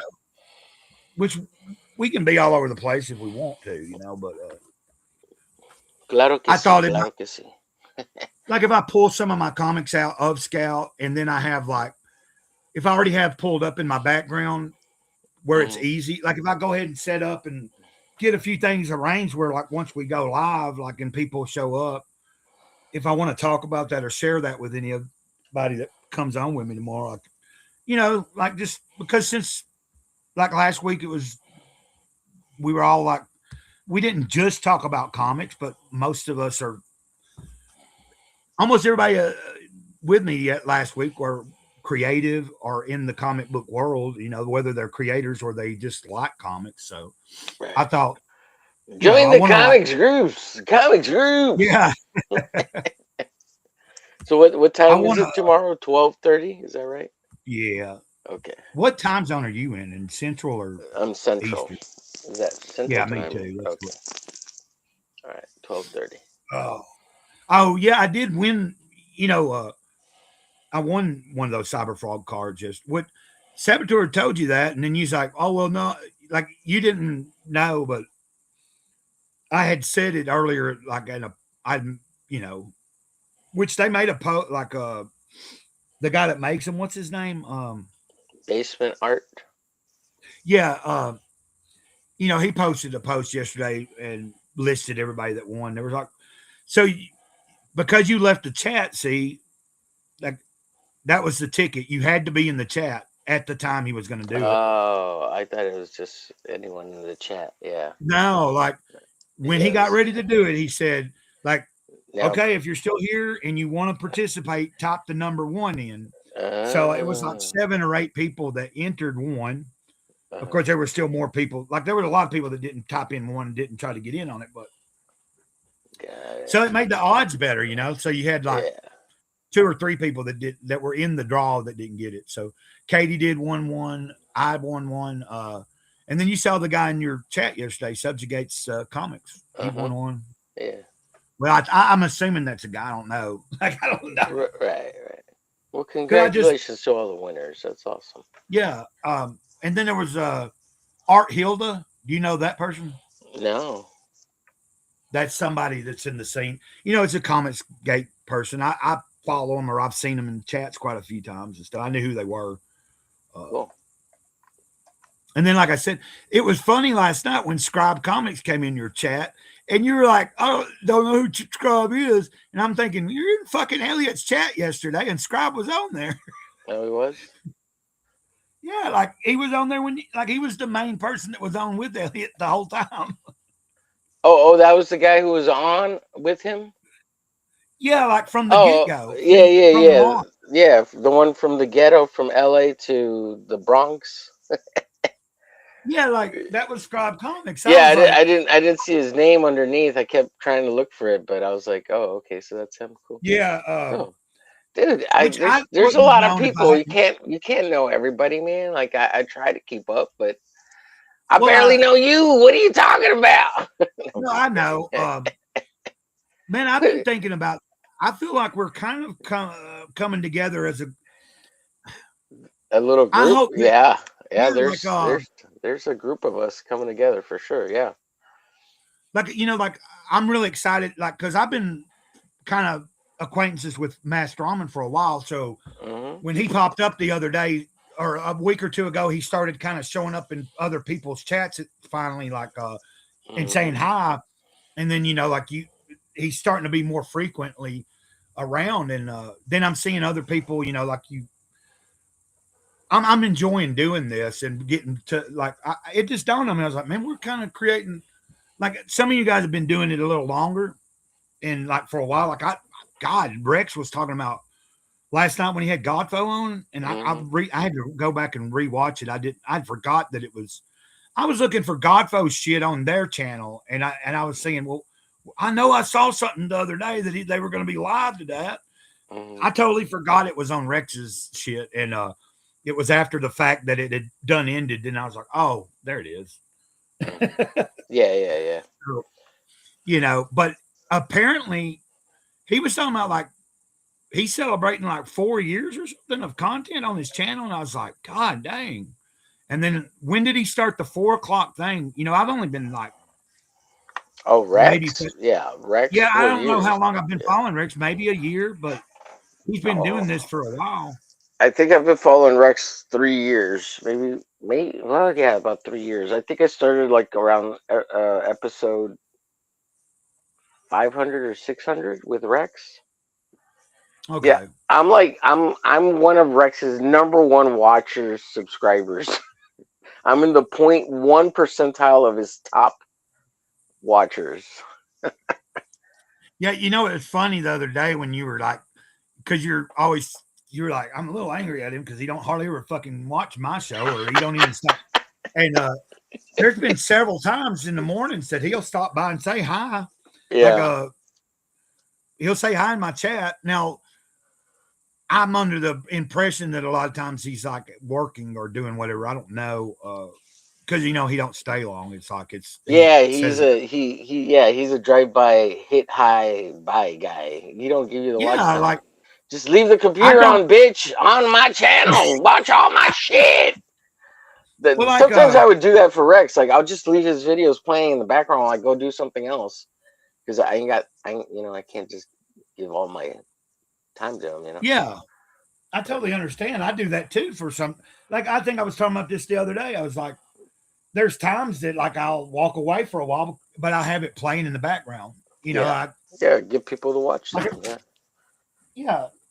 Speaker 2: which we can be all over the place if we want to, you know, but I thought like if I pull some of my comics out of Scout and then I have like, if I already have pulled up in my background where it's easy, like if I go ahead and set up and get a few things arranged where like once we go live, like and people show up, if I want to talk about that or share that with anybody that comes on with me tomorrow, like, you know, like just because since like last week, we were all like, we didn't just talk about comics, but most of us are, almost everybody with me yet last week were creative or in the comic book world, you know, whether they're creators or they just like comics. So I thought,
Speaker 10: join the comics groups.
Speaker 2: Yeah.
Speaker 10: So what time is it tomorrow? 12:30, is that right?
Speaker 2: Yeah.
Speaker 10: Okay.
Speaker 2: What time zone are you in Central or?
Speaker 10: I'm Central.
Speaker 2: Eastern?
Speaker 10: Is that Central?
Speaker 2: Yeah,
Speaker 10: time?
Speaker 2: me too.
Speaker 10: Okay. All right, 12:30.
Speaker 2: Oh yeah, I did win. You know, I won one of those Cyber Frog cards. Just what Saboteur told you that, and then you's like, oh well, no, like you didn't know, but I had said it earlier, like you know, which they made a post, like the guy that makes them, what's his name?
Speaker 10: Basement Art.
Speaker 2: Yeah, you know, he posted a post yesterday and listed everybody that won. There was like, so because you left the chat, see, like that was the ticket. You had to be in the chat at the time he was going to do it.
Speaker 10: Oh, I thought it was just anyone in the chat. Yeah.
Speaker 2: No, like when he got ready to do it, he said, like, okay, if you're still here and you want to participate, type the number 1 in. So it was like 7 or 8 people that entered 1. Of course, there were still more people. Like there were a lot of people that didn't type in 1 and didn't try to get in on it, but so it made the odds better, you know. So you had like 2 or 3 people that were in the draw that didn't get it. So Katie did 1-1, I won 1, and then you saw the guy in your chat yesterday, Subjugates Comics. He won 1.
Speaker 10: Yeah.
Speaker 2: Well, I'm assuming that's a guy. I don't know. Like I don't know.
Speaker 10: Right. Well, congratulations to all the winners. That's awesome.
Speaker 2: Yeah. And then there was Art Hilda. Do you know that person?
Speaker 10: No.
Speaker 2: That's somebody that's in the scene. You know, it's a Comics Gate person. I follow them or I've seen them in chats quite a few times and stuff. I knew who they were.
Speaker 10: Cool.
Speaker 2: And then, like I said, it was funny last night when Scribe Comics came in your chat And you were like, "Oh, don't know who Scribe is," and I'm thinking you're in fucking Elliot's chat yesterday, and Scribe was on there.
Speaker 10: Oh, he was.
Speaker 2: Yeah, like he was on there like he was the main person that was on with Elliot the whole time.
Speaker 10: Oh, that was the guy who was on with him.
Speaker 2: Yeah, like from the
Speaker 10: Oh,
Speaker 2: get-go.
Speaker 10: Yeah. The one from the ghetto, from LA to the Bronx.
Speaker 2: Yeah, like that was Scribe Comics.
Speaker 10: I didn't see his name underneath. I kept trying to look for it, but I was like, oh, okay, so that's him. Cool.
Speaker 2: Yeah.
Speaker 10: Oh. Dude, there's a
Speaker 2: wouldn't
Speaker 10: lot
Speaker 2: have
Speaker 10: of
Speaker 2: known if
Speaker 10: people.
Speaker 2: I
Speaker 10: You can't know everybody, man. Like I try to keep up, but I
Speaker 2: Well,
Speaker 10: barely know you. What are you talking about?
Speaker 2: No, I know. Man, I've been thinking about. I feel like we're kind of coming together as
Speaker 10: a little group.
Speaker 2: I hope that-
Speaker 10: Yeah.
Speaker 2: like,
Speaker 10: There's a group of us coming together for sure. Yeah.
Speaker 2: like like I'm really excited, like because I've been kind of acquaintances with Master Ramen for a while. So when he popped up the other day or a week or two ago, he started kind of showing up in other people's chats. Finally, like and saying hi, and then like he's starting to be more frequently around, and then I'm seeing other people, like you. I'm enjoying doing this and getting to like it just dawned on me. I was like, man, we're kind of creating like some of you guys have been doing it a little longer, and like for a while, like God, Rex was talking about last night when he had Godfo on, and I had to go back and rewatch it. I forgot that it was. I was looking for Godfo shit on their channel, and I was saying, well, I know I saw something the other day that they were going to be live to that. I totally forgot it was on Rex's shit, and it was after the fact that it had done ended, and I was like, oh, there it is.
Speaker 10: Yeah.
Speaker 2: So, but apparently he was talking about like he's celebrating like 4 years or something of content on his channel, and I was like, God dang. And then when did he start the 4 o'clock thing? I've only been like,
Speaker 10: oh, Rex.
Speaker 2: Rex.
Speaker 10: Yeah,
Speaker 2: I don't know how long I've been following Rex. Maybe a year, but he's been doing this for a while.
Speaker 10: I think I've been following Rex 3 years, maybe. Well, yeah, about 3 years. I think I started like around episode 500 or 600 with Rex.
Speaker 2: Okay.
Speaker 10: Yeah, I'm one of Rex's number one watchers, subscribers. I'm in the 0.1 percentile of his top watchers.
Speaker 2: Yeah, it's funny the other day when you were like, because you're like, I'm a little angry at him because he don't hardly ever fucking watch my show, or he don't even stop. And there's been several times in the mornings that he'll stop by and say hi.
Speaker 10: Yeah.
Speaker 2: Like, he'll say hi in my chat. Now, I'm under the impression that a lot of times he's like working or doing whatever. I don't know. Because he don't stay long. It's like
Speaker 10: he's a drive-by hit high buy guy. He don't give you the watch time.
Speaker 2: Like
Speaker 10: just leave the computer on, bitch, on my channel. Watch all my shit. Sometimes I would do that for Rex. Like I'll just leave his videos playing in the background while I go do something else. Because I can't just give all my time to him,
Speaker 2: Yeah. I totally understand. I do that too for some. Like I think I was talking about this the other day. I was like, there's times that like I'll walk away for a while, but I have it playing in the background.
Speaker 10: Give people to watch.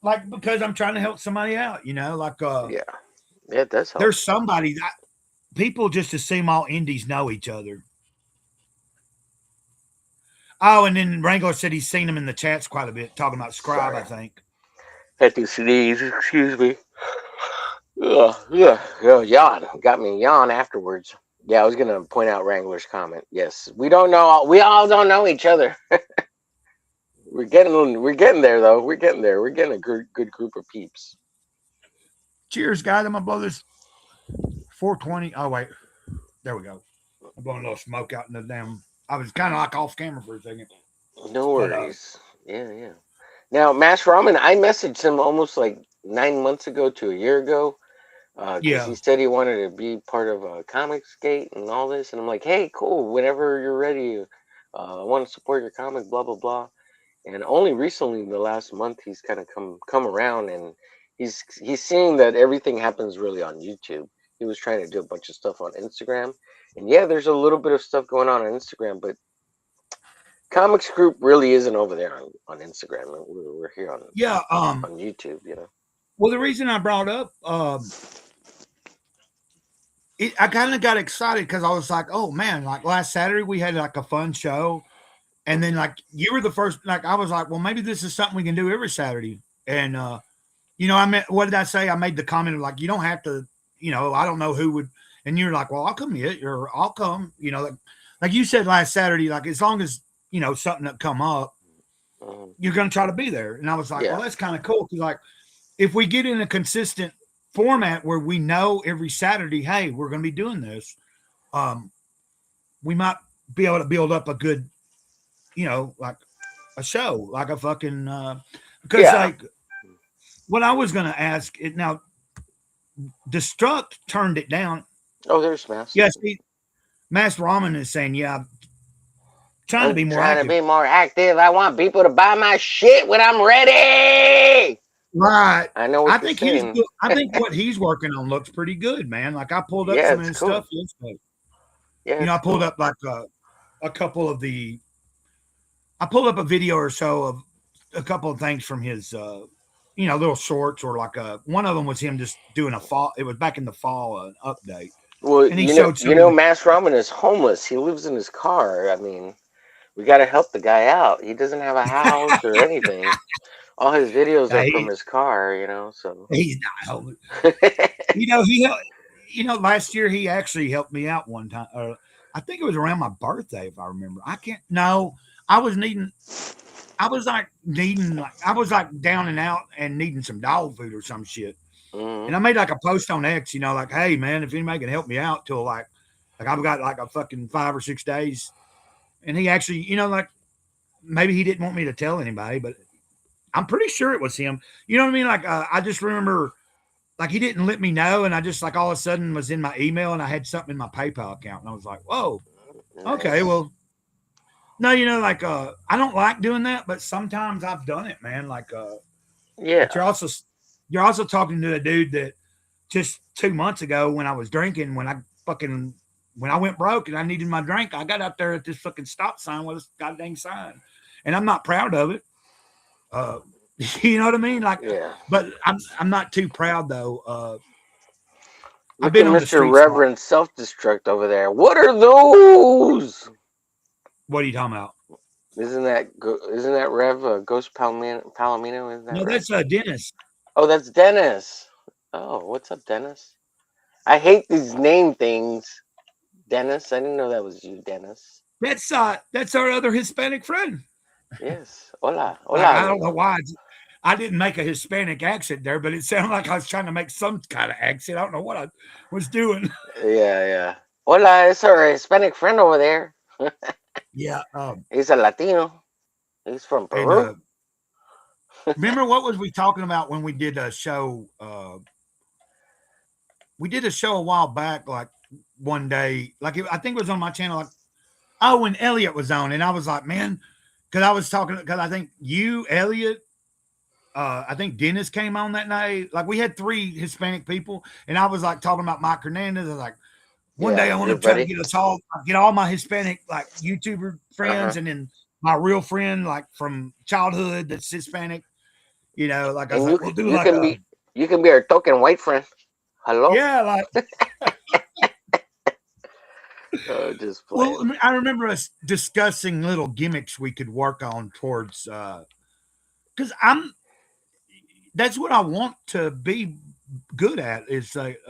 Speaker 2: Like because I'm trying to help somebody out.
Speaker 10: It does help.
Speaker 2: There's somebody that people just assume all indies know each other. Oh, and then Wrangler said he's seen him in the chats quite a bit talking about Scribe. I think.
Speaker 10: Had to sneeze. Excuse me. Yawn. Got me yawn afterwards. Yeah, I was gonna point out Wrangler's comment. Yes, we all don't know each other. We're getting there though. We're getting there. We're getting a good group of peeps.
Speaker 2: Cheers, guys. I'm gonna blow this 420. Oh wait, there we go. I'm blowing a little smoke out in the damn. I was kind of like off camera for a second.
Speaker 10: No worries. Yeah. Now, Master Ramen, I messaged him almost like 9 months ago to a year ago. He said he wanted to be part of Comicsgate and all this, and I'm like, hey, cool. Whenever you're ready, I want to support your comic. Blah blah blah. And only recently, in the last month, he's kind of come around, and he's seeing that everything happens really on YouTube. He was trying to do a bunch of stuff on Instagram, and there's a little bit of stuff going on Instagram, but Comics Group really isn't over there on Instagram. We're here on on YouTube. You know.
Speaker 2: Well, the reason I brought up, I kind of got excited because I was like, oh man, like last Saturday we had like a fun show, and then like you were the first. Like I was like, well, maybe this is something we can do every Saturday. And you know, what did I say? I made the comment of like, you don't have to. You know, I don't know who would. And you're like, well, I'll come yet, or I'll come. You know, like you said last Saturday, like as long as you know something that come up, you're gonna try to be there. And I was like, well, that's kind of cool because like if we get in a consistent format where we know every Saturday, hey, we're gonna be doing this, we might be able to build up a good, you know, like a show, like a fucking because like what I was gonna ask it now, Destruct turned it down.
Speaker 10: Oh, there's Mass.
Speaker 2: Yes, Mass Ramen is saying, yeah, trying to be more
Speaker 10: active. I want people to buy my shit when I'm ready.
Speaker 2: Right.
Speaker 10: I know what
Speaker 2: I think
Speaker 10: saying.
Speaker 2: he's good. I think what he's working on looks pretty good, man. Like I pulled up some of his stuff yesterday.
Speaker 10: Yeah,
Speaker 2: you know, I pulled up like a couple of I pulled up a video or so of a couple of things from his you know, little shorts or like one of them was him just doing a fall. It was back in the fall, update.
Speaker 10: Well,
Speaker 2: and he
Speaker 10: you know, Mass Ramen is homeless. He lives in his car. I mean, we got to help the guy out. He doesn't have a house or anything. All his videos are from his car, you know. So
Speaker 2: he's not homeless. You know, last year he actually helped me out one time. I think it was around my birthday, if I remember. I was like down and out and needing some dog food or some shit. And I made like a post on X, you know, like, hey man, if anybody can help me out till like I've got like a fucking 5 or 6 days. And he actually, you know, like maybe he didn't want me to tell anybody, but I'm pretty sure it was him. You know what I mean? Like I just remember like he didn't let me know, and I just like all of a sudden was in my email and I had something in my PayPal account, and I was like, whoa, okay, well. No, you know, like I don't like doing that, but sometimes I've done it, man. Like but you're also talking to a dude that just 2 months ago when I was drinking, when I went broke and I needed my drink, I got out there at this fucking stop sign with this goddamn sign. And I'm not proud of it. You know what I mean? Like but I'm not too proud though.
Speaker 10: I've been on Mr. Reverend Self-Destruct over there. What are those?
Speaker 2: What are you talking about?
Speaker 10: Isn't that Rev Ghost Palomino? Is that
Speaker 2: no,
Speaker 10: right?
Speaker 2: That's Dennis.
Speaker 10: Oh, that's Dennis. Oh, what's up, Dennis? I hate these name things. Dennis, I didn't know that was you, Dennis.
Speaker 2: That's our other Hispanic friend.
Speaker 10: Yes. Hola.
Speaker 2: I don't know why I didn't make a Hispanic accent there, but it sounded like I was trying to make some kind of accent. I don't know what I was doing.
Speaker 10: Yeah. Hola, it's our Hispanic friend over there.
Speaker 2: Yeah.
Speaker 10: He's a Latino. He's from Peru.
Speaker 2: And, remember what was we talking about when we did a show? We did a show a while back, like one day, I think it was on my channel. Like, when Elliot was on, and I was like, man, because I think you, Elliot, I think Dennis came on that night. Like we had 3 Hispanic people, and I was like talking about Mike Hernandez. I was like, one day I want to try to get all my Hispanic like YouTuber friends, and then my real friend like from childhood that's Hispanic. You know, like I was like, we'll do like
Speaker 10: you can be our token white friend. Hello.
Speaker 2: Yeah, like.
Speaker 10: Just
Speaker 2: well, I remember us discussing little gimmicks we could work on towards because that's what I want to be good at is like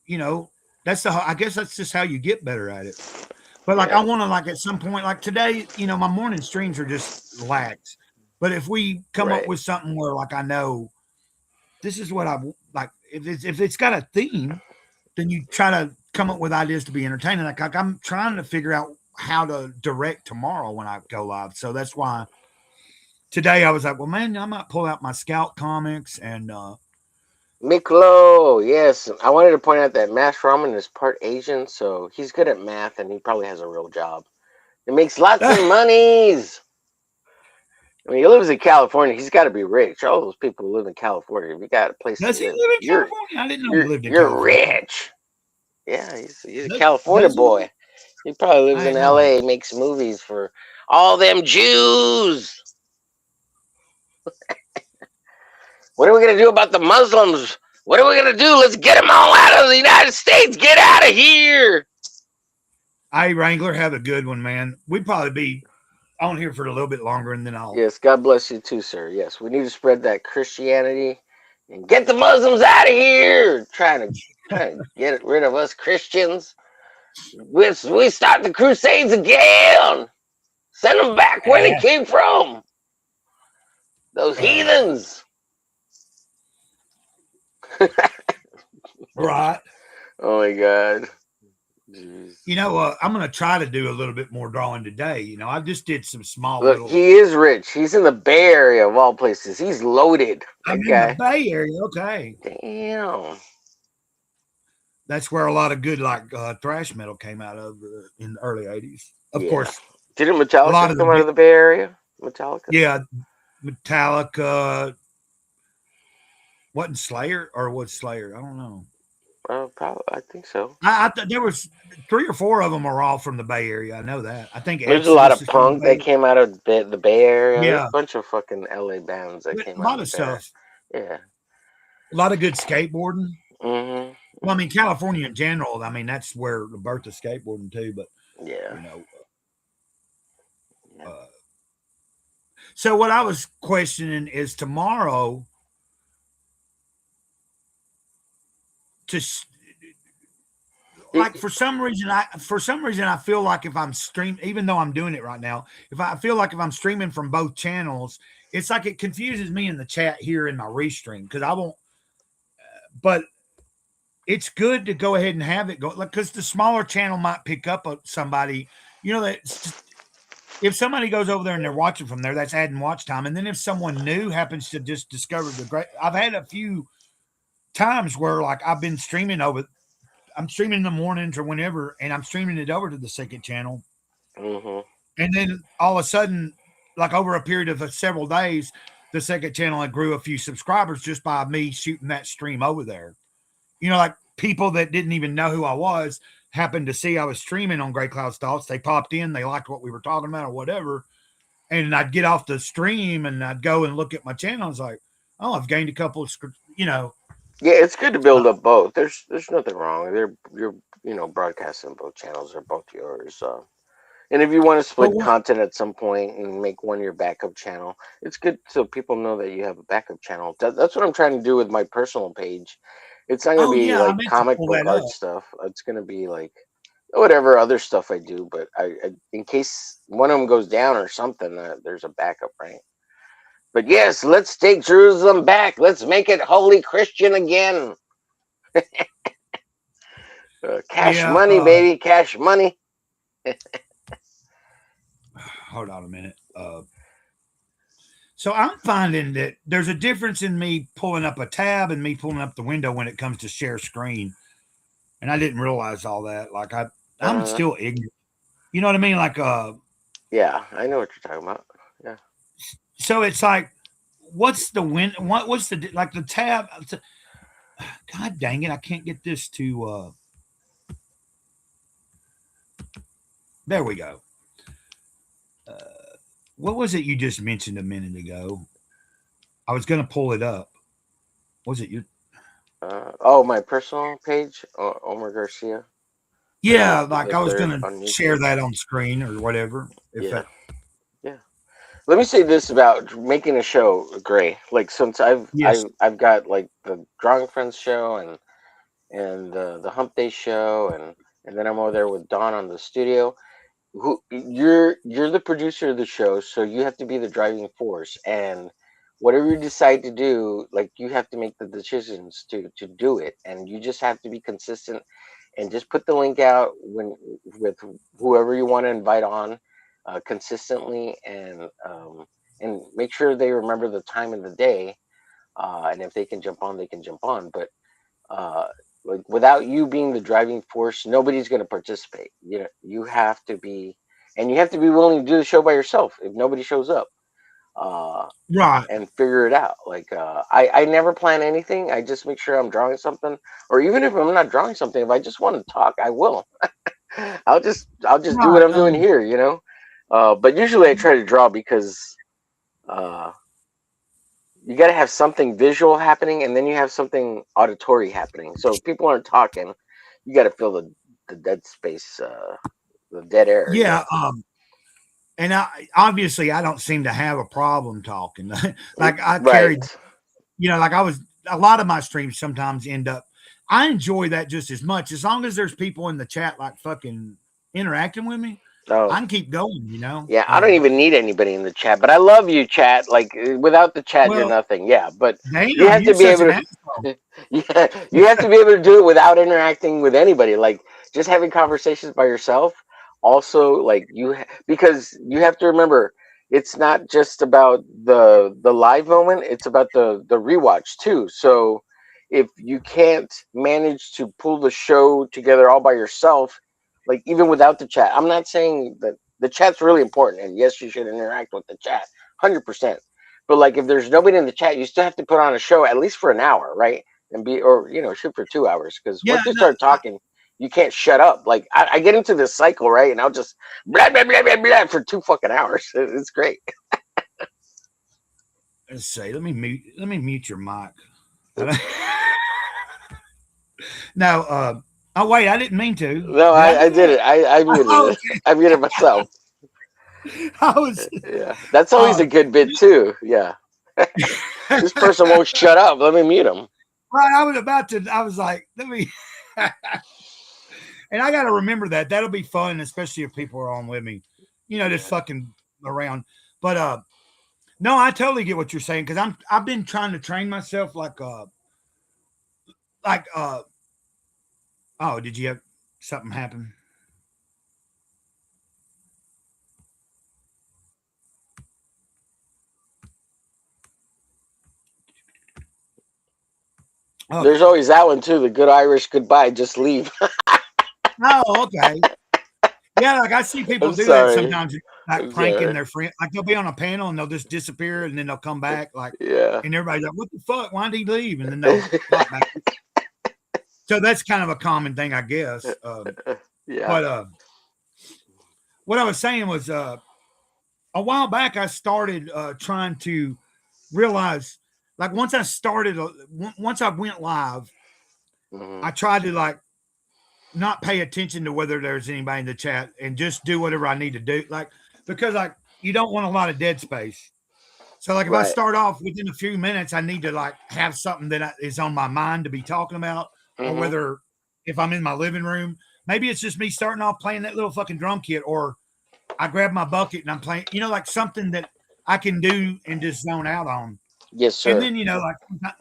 Speaker 2: you know, I guess that's just how you get better at it. But like I want to like at some point, like today, you know, my morning streams are just lax. But if we come up with something where like I know this is what I like, if it's got a theme, then you try to come up with ideas to be entertaining. Like I'm trying to figure out how to direct tomorrow when I go live. So that's why today I was like, well, man, I might pull out my Scout comics and
Speaker 10: Miklo, yes. I wanted to point out that Mass Ramen is part Asian, so he's good at math and he probably has a real job. He makes lots of monies. I mean, he lives in California. He's got to be rich. All those people who live in California, if you got a place
Speaker 2: Does he live in California? I didn't know he lived in
Speaker 10: You're
Speaker 2: California.
Speaker 10: rich. Yeah, he's a California boy. He probably lives
Speaker 2: I
Speaker 10: in
Speaker 2: know.
Speaker 10: L.A. Makes movies for all them Jews. What are we gonna do about the Muslims? What are we gonna do? Let's get them all out of the United States. Get out of here.
Speaker 2: Hey, Wrangler, have a good one, man. We'd probably be on here for a little bit longer, and then I'll.
Speaker 10: Yes, God bless you too, sir. Yes, we need to spread that Christianity and get the Muslims out of here. Trying to get rid of us Christians. We start the Crusades again. Send them back where they came from. Those heathens.
Speaker 2: Right.
Speaker 10: Oh my God. Jeez.
Speaker 2: You know, I'm going to try to do a little bit more drawing today. You know, I just did some small
Speaker 10: Look,
Speaker 2: little.
Speaker 10: he is rich. He's in the Bay Area of all places. He's loaded.
Speaker 2: I'm in
Speaker 10: Okay.
Speaker 2: the Bay Area. Okay.
Speaker 10: Damn.
Speaker 2: That's where a lot of good, like, thrash metal came out of in the early 80s. Of
Speaker 10: Yeah.
Speaker 2: course.
Speaker 10: Didn't
Speaker 2: a lot
Speaker 10: Metallica
Speaker 2: of
Speaker 10: come out of the Bay Area? Metallica?
Speaker 2: Yeah. Metallica. Wasn't Slayer or was Slayer? I don't know.
Speaker 10: Probably. I think so.
Speaker 2: There was 3 or 4 of them are all from the Bay Area. I know that. I think
Speaker 10: There's a lot of
Speaker 2: Exodus is from the
Speaker 10: punk
Speaker 2: Bay-
Speaker 10: that came out of the Bay Area. There's
Speaker 2: Yeah.
Speaker 10: a bunch of fucking LA bands that came
Speaker 2: a
Speaker 10: out
Speaker 2: lot
Speaker 10: of
Speaker 2: of
Speaker 10: the Bay Area.
Speaker 2: stuff.
Speaker 10: Yeah.
Speaker 2: A lot of good skateboarding.
Speaker 10: Mm-hmm.
Speaker 2: Well, I mean, California in general. I mean, that's where the birth of skateboarding too. But
Speaker 10: Yeah.
Speaker 2: you know, so what I was questioning is tomorrow to like for some reason I feel like if I'm streaming, even though I'm doing it right now, if I'm streaming from both channels, it's like it confuses me in the chat here in my restream because I won't. But it's good to go ahead and have it go, like, because the smaller channel might pick up somebody, you know, that if somebody goes over there and they're watching from there, that's adding watch time. And then if someone new happens to just discover I've had a few times where like I'm streaming in the mornings or whenever, and I'm streaming it over to the second channel.
Speaker 10: Mm-hmm.
Speaker 2: And then all of a sudden, like over a period of several days, the second channel had grew a few subscribers just by me shooting that stream over there. You know, like people that didn't even know who I was happened to see I was streaming on Gray Cloud Thoughts. They popped in, they liked what we were talking about or whatever. And I'd get off the stream and I'd go and look at my channel. I was like, oh, I've gained a couple of, you know.
Speaker 10: Yeah, it's good to build up both. There's nothing wrong. You're broadcasting both channels. They're both yours. And if you want to split content at some point and make one your backup channel, it's good so people know that you have a backup channel. That's what I'm trying to do with my personal page. It's not going to be like comic book art stuff. It's going to be like whatever other stuff I do. But I in case one of them goes down or something, there's a backup, right? But yes, let's take Jerusalem back. Let's make it holy Christian again. Cash money, baby. Cash money.
Speaker 2: Hold on a minute. So I'm finding that there's a difference in me pulling up a tab and me pulling up the window when it comes to share screen. And I didn't realize all that. Like I'm still ignorant. You know what I mean? Like
Speaker 10: yeah, I know what you're talking about. Yeah.
Speaker 2: So it's like, what's the what's the like the tab? God dang it! I can't get this to. There we go. What was it you just mentioned a minute ago? I was going to pull it up. Was it you?
Speaker 10: My personal page, Omar Garcia.
Speaker 2: Yeah, like I was going to share that on screen or whatever.
Speaker 10: Yeah. Let me say this about making a show, Gray. Like since I've got like the Drawing Friends show and the Hump Day show and then I'm over there with Don on the studio. You're the producer of the show, so you have to be the driving force, and whatever you decide to do, like you have to make the decisions to do it, and you just have to be consistent and just put the link out with whoever you want to invite on consistently, and make sure they remember the time of the day, and if they can jump on, they can jump on, but like without you being the driving force, nobody's going to participate. You know, you have to be, and you have to be willing to do the show by yourself if nobody shows up,
Speaker 2: right?
Speaker 10: And figure it out. Like I never plan anything. I just make sure I'm drawing something, or even if I'm not drawing something, if I just want to talk, I will. I'll just do what I'm doing here, you know. But usually I try to draw because you got to have something visual happening, and then you have something auditory happening. So if people aren't talking, you got to fill the dead space, the dead air.
Speaker 2: Yeah. And obviously I don't seem to have a problem talking. Like I carried, like I was, a lot of my streams sometimes end up, I enjoy that just as much, as long as there's people in the chat, like fucking interacting with me. I can keep going,
Speaker 10: Yeah, I don't even need anybody in the chat, but I love you, chat. Like without the chat, you're nothing. Yeah, but you have to be able to. Yeah, you have to be able to do it without interacting with anybody. Like just having conversations by yourself. Also, like because you have to remember, it's not just about the live moment. It's about the rewatch too. So if you can't manage to pull the show together all by yourself, like even without the chat, I'm not saying that the chat's really important, and yes, you should interact with the chat 100%. But like if there's nobody in the chat, you still have to put on a show at least for an hour, right? And shoot for 2 hours, because once you start talking, you can't shut up. Like I get into this cycle, right? And I'll just blah blah blah blah blah for 2 fucking hours. It's great.
Speaker 2: Let's see. Let me mute your mic. No, oh wait, I didn't mean to.
Speaker 10: No, I did it. I muted it. I muted myself. Yeah, that's always a good bit too. Yeah, this person won't shut up. Let me mute him.
Speaker 2: Right, I was like, let me. And I got to remember that. That'll be fun, especially if people are on with me. Just fucking around. But no, I totally get what you're saying, because I've been trying to train myself oh, did you have something happen?
Speaker 10: There's always that one too. The good Irish goodbye. Just leave.
Speaker 2: Oh, okay. Yeah, like I see people do that sometimes, like pranking their friend. Like they'll be on a panel and they'll just disappear, and then they'll come back. Like, and everybody's like, "What the fuck? Why did he leave?" And then they'll pop back. So that's kind of a common thing, I guess.
Speaker 10: Yeah.
Speaker 2: But what I was saying was, a while back I started trying to realize, like once I went live, I tried to not pay attention to whether there's anybody in the chat and just do whatever I need to do. Like, because you don't want a lot of dead space. So if I start off within a few minutes, I need to have something that is on my mind to be talking about, or whether if I'm in my living room, maybe it's just me starting off playing that little fucking drum kit, or I grab my bucket and I'm playing, like something that I can do and just zone out on.
Speaker 10: Yes, sir.
Speaker 2: And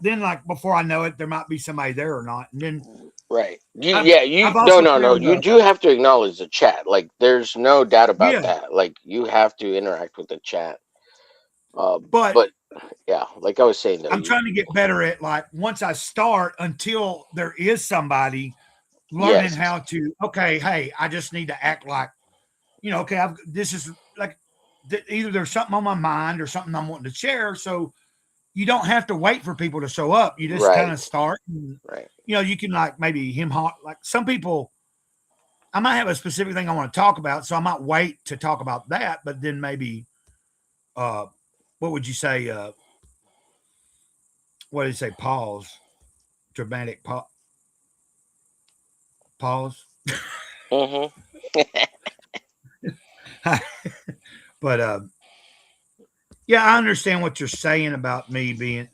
Speaker 2: then, before I know it, there might be somebody there or not. And then,
Speaker 10: right. No. You do have to acknowledge the chat. Like, there's no doubt about that. Like, you have to interact with the chat. But yeah, like I was saying,
Speaker 2: I'm trying to get better at once I start, until there is somebody learning how to. Okay, hey, I just need to act like, okay, this is like either there's something on my mind or something I'm wanting to share. So you don't have to wait for people to show up. You just kind of start. And, you can maybe some people. I might have a specific thing I want to talk about, so I might wait to talk about that. But then maybe, what would you say? What did you say? Pause. Dramatic pause. But yeah, I understand what you're saying about me being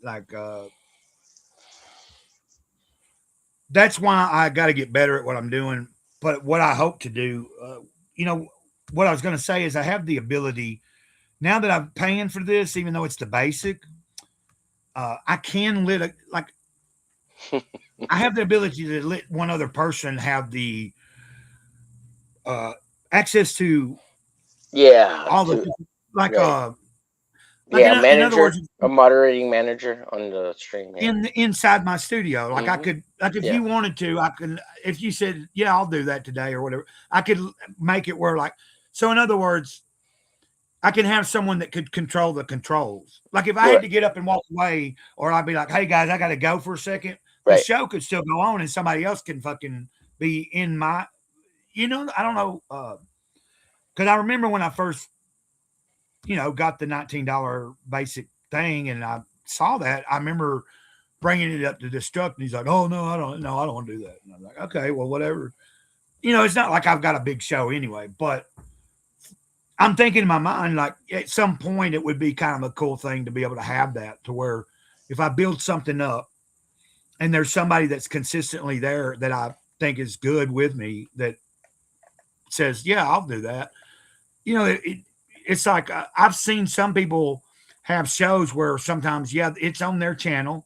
Speaker 2: that's why I got to get better at what I'm doing. But what I hope to do, what I was going to say is I have the ability, now that I'm paying for this, even though it's the basic, I can I have the ability to let one other person have the access to all the
Speaker 10: manager, words, a moderating manager on the stream
Speaker 2: inside my studio. I could, if you wanted to, I can. If you said, "Yeah, I'll do that today" or whatever, I could make it where So, in other words, I can have someone that could control the controls. Like if I had to get up and walk away, or I'd be like, "Hey guys, I got to go for a second." The show could still go on, and somebody else can fucking be in my, I don't know, because I remember when I first, got the $19 basic thing, and I saw that. I remember bringing it up to Destruct, and he's like, "Oh no, I don't want to do that." And I'm like, "Okay, well, whatever." It's not like I've got a big show anyway, but I'm thinking in my mind, like at some point it would be kind of a cool thing to be able to have that, to where if I build something up and there's somebody that's consistently there that I think is good with me that says, yeah, I'll do that. It's like I've seen some people have shows where sometimes, yeah, it's on their channel,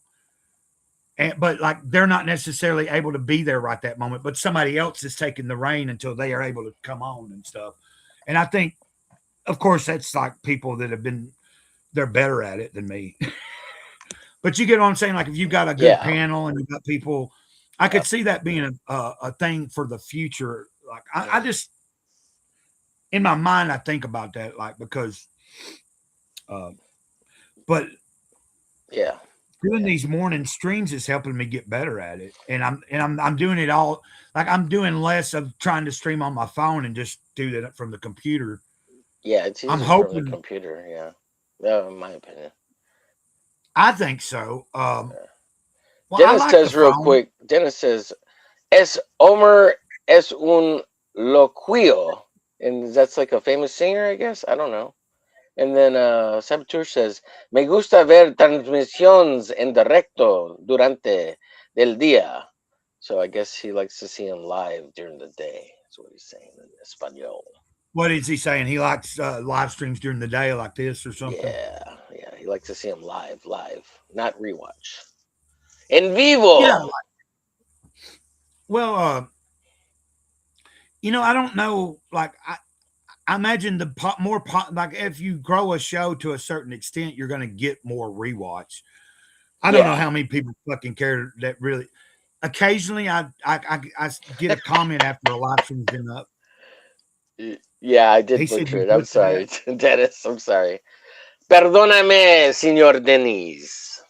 Speaker 2: but like they're not necessarily able to be there right that moment, but somebody else is taking the reign until they are able to come on and stuff. And I think, of course, that's like people that they're better at it than me. But you get what I'm saying? Like if you've got a good panel and you've got people, I could see that being a thing for the future. Like I just, in my mind, I think about that, like, because, but
Speaker 10: yeah,
Speaker 2: doing these morning streams is helping me get better at it. And I'm doing it all. Like I'm doing less of trying to stream on my phone and just do that from the computer.
Speaker 10: Yeah, it's easier from the computer. Yeah, in my opinion.
Speaker 2: I think so. Well,
Speaker 10: Dennis says real quick. Dennis says, "Es Omer es un loquio," and that's like a famous singer, I guess. I don't know. And then Saboteur says, "Me gusta ver transmisiones en directo durante del día." So I guess he likes to see him live during the day. That's what he's saying in Espanol.
Speaker 2: What is he saying? He likes live streams during the day like this or something?
Speaker 10: Yeah. He likes to see him live, not rewatch. En vivo.
Speaker 2: Yeah. Well, I don't know. Like, I imagine like if you grow a show to a certain extent, you're going to get more rewatch. I don't know how many people fucking care that really. Occasionally, I get a comment after a live stream's been up.
Speaker 10: Yeah, I did butcher it. I'm sorry, Dennis. I'm sorry. Perdóname, señor Denis.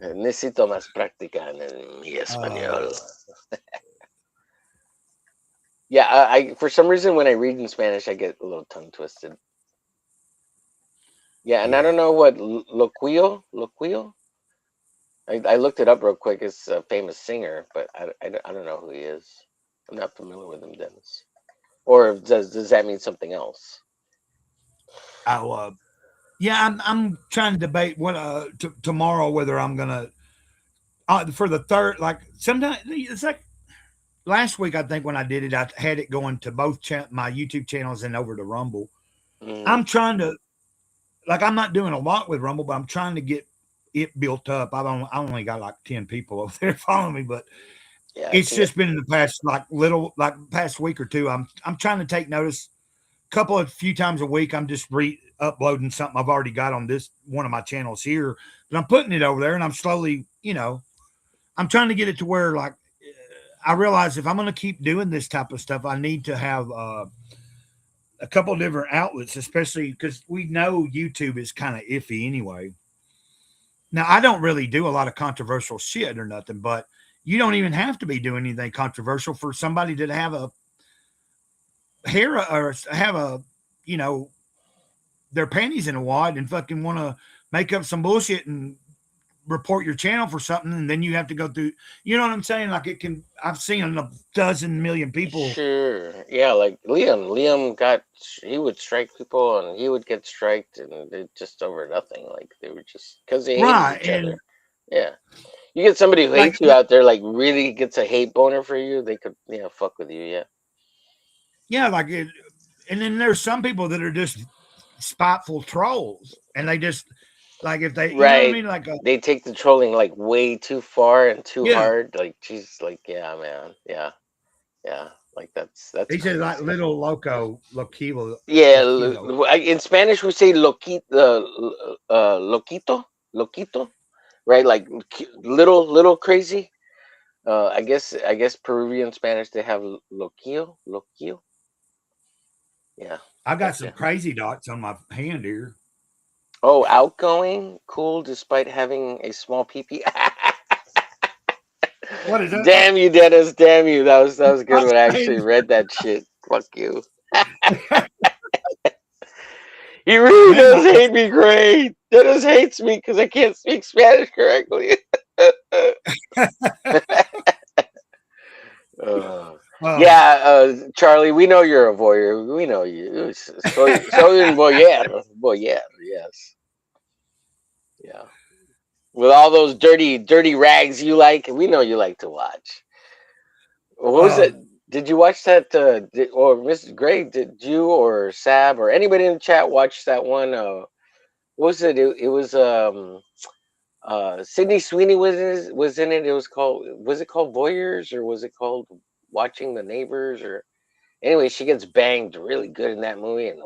Speaker 10: Necesito más práctica en mi español. Yeah, I for some reason when I read in Spanish, I get a little tongue twisted. Yeah, and I don't know what loquio. I looked it up real quick. It's a famous singer, but I don't know who he is. I'm not familiar with him, Dennis. Or does that mean something else?
Speaker 2: I'm trying to debate what tomorrow whether I'm gonna for the third. Like sometimes it's like last week. I think when I did it, I had it going to both my YouTube channels and over to Rumble. I'm trying to, like, I'm not doing a lot with Rumble, but I'm trying to get it built up. I only got like 10 people over there following me, but it's just been in the past past week or two. I'm trying to take notice. Few times a week, I'm just uploading something I've already got on this one of my channels here, but I'm putting it over there, and I'm slowly, I'm trying to get it to where, like, I realize if I'm going to keep doing this type of stuff, I need to have a couple of different outlets, especially because we know YouTube is kind of iffy anyway. Now, I don't really do a lot of controversial shit or nothing, but you don't even have to be doing anything controversial for somebody to have a hair or have their panties in a wad and fucking want to make up some bullshit and report your channel for something, and then you have to go through, you know what I'm saying? Like I've seen a dozen million people.
Speaker 10: Sure. Yeah, like Liam he would strike people and he would get striked, and it just over nothing. Like they were just because they hated each other. Yeah. You get somebody who hates you out there, like really gets a hate boner for you, they could fuck with you, yeah.
Speaker 2: Yeah, like it, and then there's some people that are just spiteful trolls, and they just like if they, you know what I mean, like
Speaker 10: they take the trolling like way too far and too hard. Like Jesus, like man, yeah, like that's.
Speaker 2: He said like little loquito.
Speaker 10: Yeah, in Spanish we say loquito, right? Like little crazy. I guess Peruvian Spanish they have loquio. Yeah.
Speaker 2: I got some crazy dots on my hand here.
Speaker 10: Oh, outgoing, cool, despite having a small pee-pee.
Speaker 2: What is that?
Speaker 10: Damn you, Dennis. Damn you. That was good when I actually read that shit. Fuck you. He really does hate me, Gray. Dennis hates me because I can't speak Spanish correctly. Charlie, we know you're a voyeur. We know you. So in voyeur. Voyeur, yes. Yeah. With all those dirty rags you like, we know you like to watch. What was it? Did you watch that? Or Mrs. Gray, did you or Sab or anybody in the chat watch that one? What was it? It was Sydney Sweeney was in it. Was it called Voyeurs, or was it called Watching the Neighbors? Or anyway, she gets banged really good in that movie, and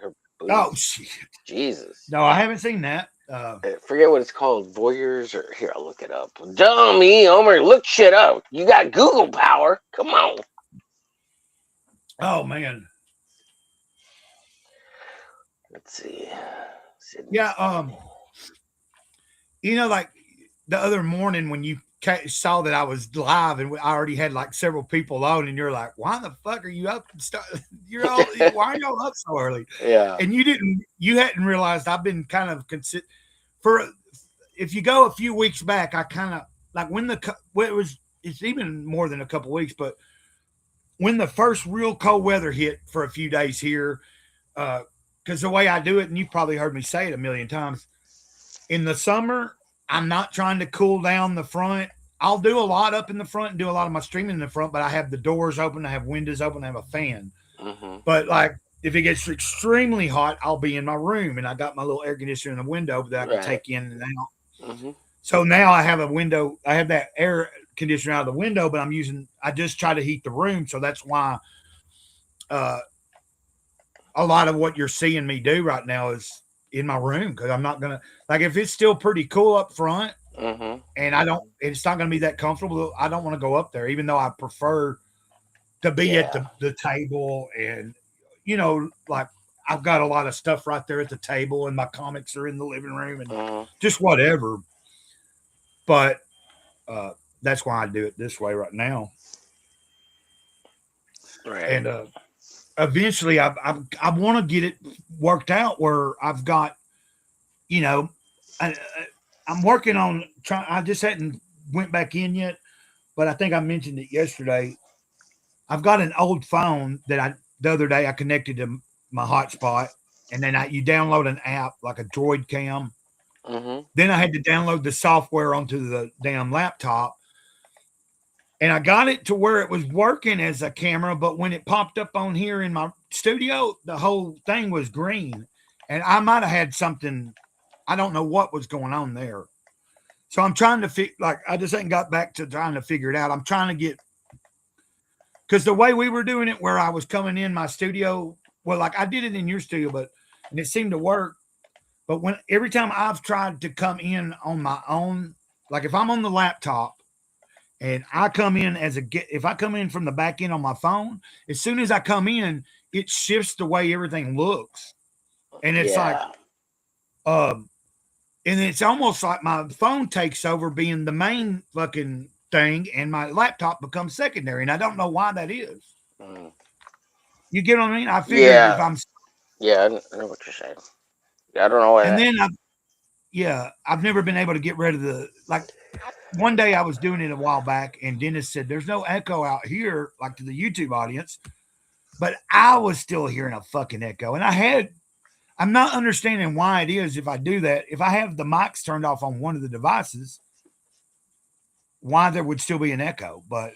Speaker 10: her boobs.
Speaker 2: Shit.
Speaker 10: Jesus.
Speaker 2: No, I haven't seen that.
Speaker 10: I forget what it's called, Voyeurs, or here, I'll look it up. Dummy, Homer, look shit up. You got Google power. Come on.
Speaker 2: Oh man.
Speaker 10: Let's see.
Speaker 2: Yeah. Like the other morning when you saw that I was live and I already had like several people on, and you're like, "Why the fuck are you up? Why are y'all up so early?"
Speaker 10: Yeah.
Speaker 2: And you hadn't realized I've been kind of if you go a few weeks back, I kind of like when it's even more than a couple weeks, but when the first real cold weather hit for a few days here, because the way I do it, and you've probably heard me say it a million times, in the summer, I'm not trying to cool down the front. I'll do a lot up in the front and do a lot of my streaming in the front, but I have the doors open, I have windows open, I have a fan.
Speaker 10: Mm-hmm.
Speaker 2: But like if it gets extremely hot, I'll be in my room, and I got my little air conditioner in the window that I can take in and out.
Speaker 10: Mm-hmm.
Speaker 2: So now I have a window. I have that air conditioner out of the window, but I just try to heat the room. So that's why a lot of what you're seeing me do right now is in my room, because I'm not gonna, like, if it's still pretty cool up front,
Speaker 10: mm-hmm.
Speaker 2: and it's not gonna be that comfortable, I don't want to go up there, even though I prefer to be at the table, and like I've got a lot of stuff right there at the table, and my comics are in the living room, and just whatever. But that's why I do it this way right now.
Speaker 10: Right.
Speaker 2: And eventually I want to get it worked out where I've got, I'm working on trying. I just hadn't went back in yet, but I think I mentioned it yesterday. I've got an old phone that the other day I connected to my hotspot, and then you download an app like a Droid Cam.
Speaker 10: Mm-hmm.
Speaker 2: Then I had to download the software onto the damn laptop, and I got it to where it was working as a camera, but when it popped up on here in my studio, the whole thing was green, and I might have had something. I don't know what was going on there. So I'm trying to I just ain't got back to trying to figure it out. I'm trying to get, because the way we were doing it, where I was coming in my studio, well, like I did it in your studio, and it seemed to work. But every time I've tried to come in on my own, like if I'm on the laptop and I come in if I come in from the back end on my phone, as soon as I come in, it shifts the way everything looks. And it's and it's almost like my phone takes over being the main fucking thing, and my laptop becomes secondary. And I don't know why that is.
Speaker 10: Mm.
Speaker 2: You get what I mean? I figured if I'm.
Speaker 10: Yeah, I know what you're saying. I don't know why.
Speaker 2: And then I've never been able to get rid of one day I was doing it a while back, and Dennis said, "There's no echo out here," like to the YouTube audience, but I was still hearing a fucking echo. And I'm not understanding why it is. If I do that, if I have the mics turned off on one of the devices, why there would still be an echo. But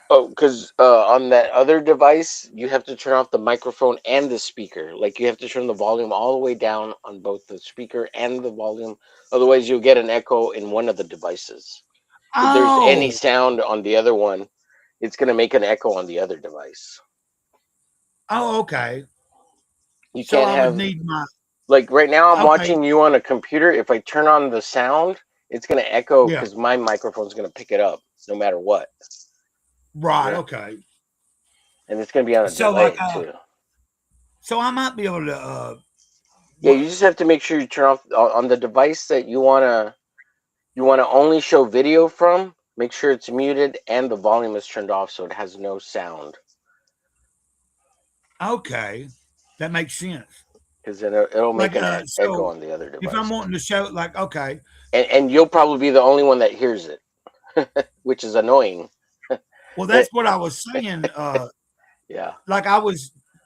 Speaker 10: because on that other device, you have to turn off the microphone and the speaker. Like you have to turn the volume all the way down on both the speaker and the volume. Otherwise, you'll get an echo in one of the devices. If there's any sound on the other one, it's going to make an echo on the other device.
Speaker 2: Oh, okay.
Speaker 10: You can't
Speaker 2: need my.
Speaker 10: Like right now, I'm watching you on a computer. If I turn on the sound, it's going to echo because my microphone's going to pick it up no matter what.
Speaker 2: Right. Yeah. Okay.
Speaker 10: And it's going to be on a delay too.
Speaker 2: So I might be able to.
Speaker 10: Yeah, you just have to make sure you turn off on the device that you want to only show video from. make sure it's muted and the volume is turned off so it has no sound.
Speaker 2: Okay, that makes sense.
Speaker 10: Because then it'll make
Speaker 2: Like,
Speaker 10: an
Speaker 2: so
Speaker 10: echo on the other device.
Speaker 2: If I'm wanting to show, like, okay,
Speaker 10: and you'll probably be the only one that hears it, which is annoying.
Speaker 2: well, that's what I was saying.
Speaker 10: Yeah.
Speaker 2: Like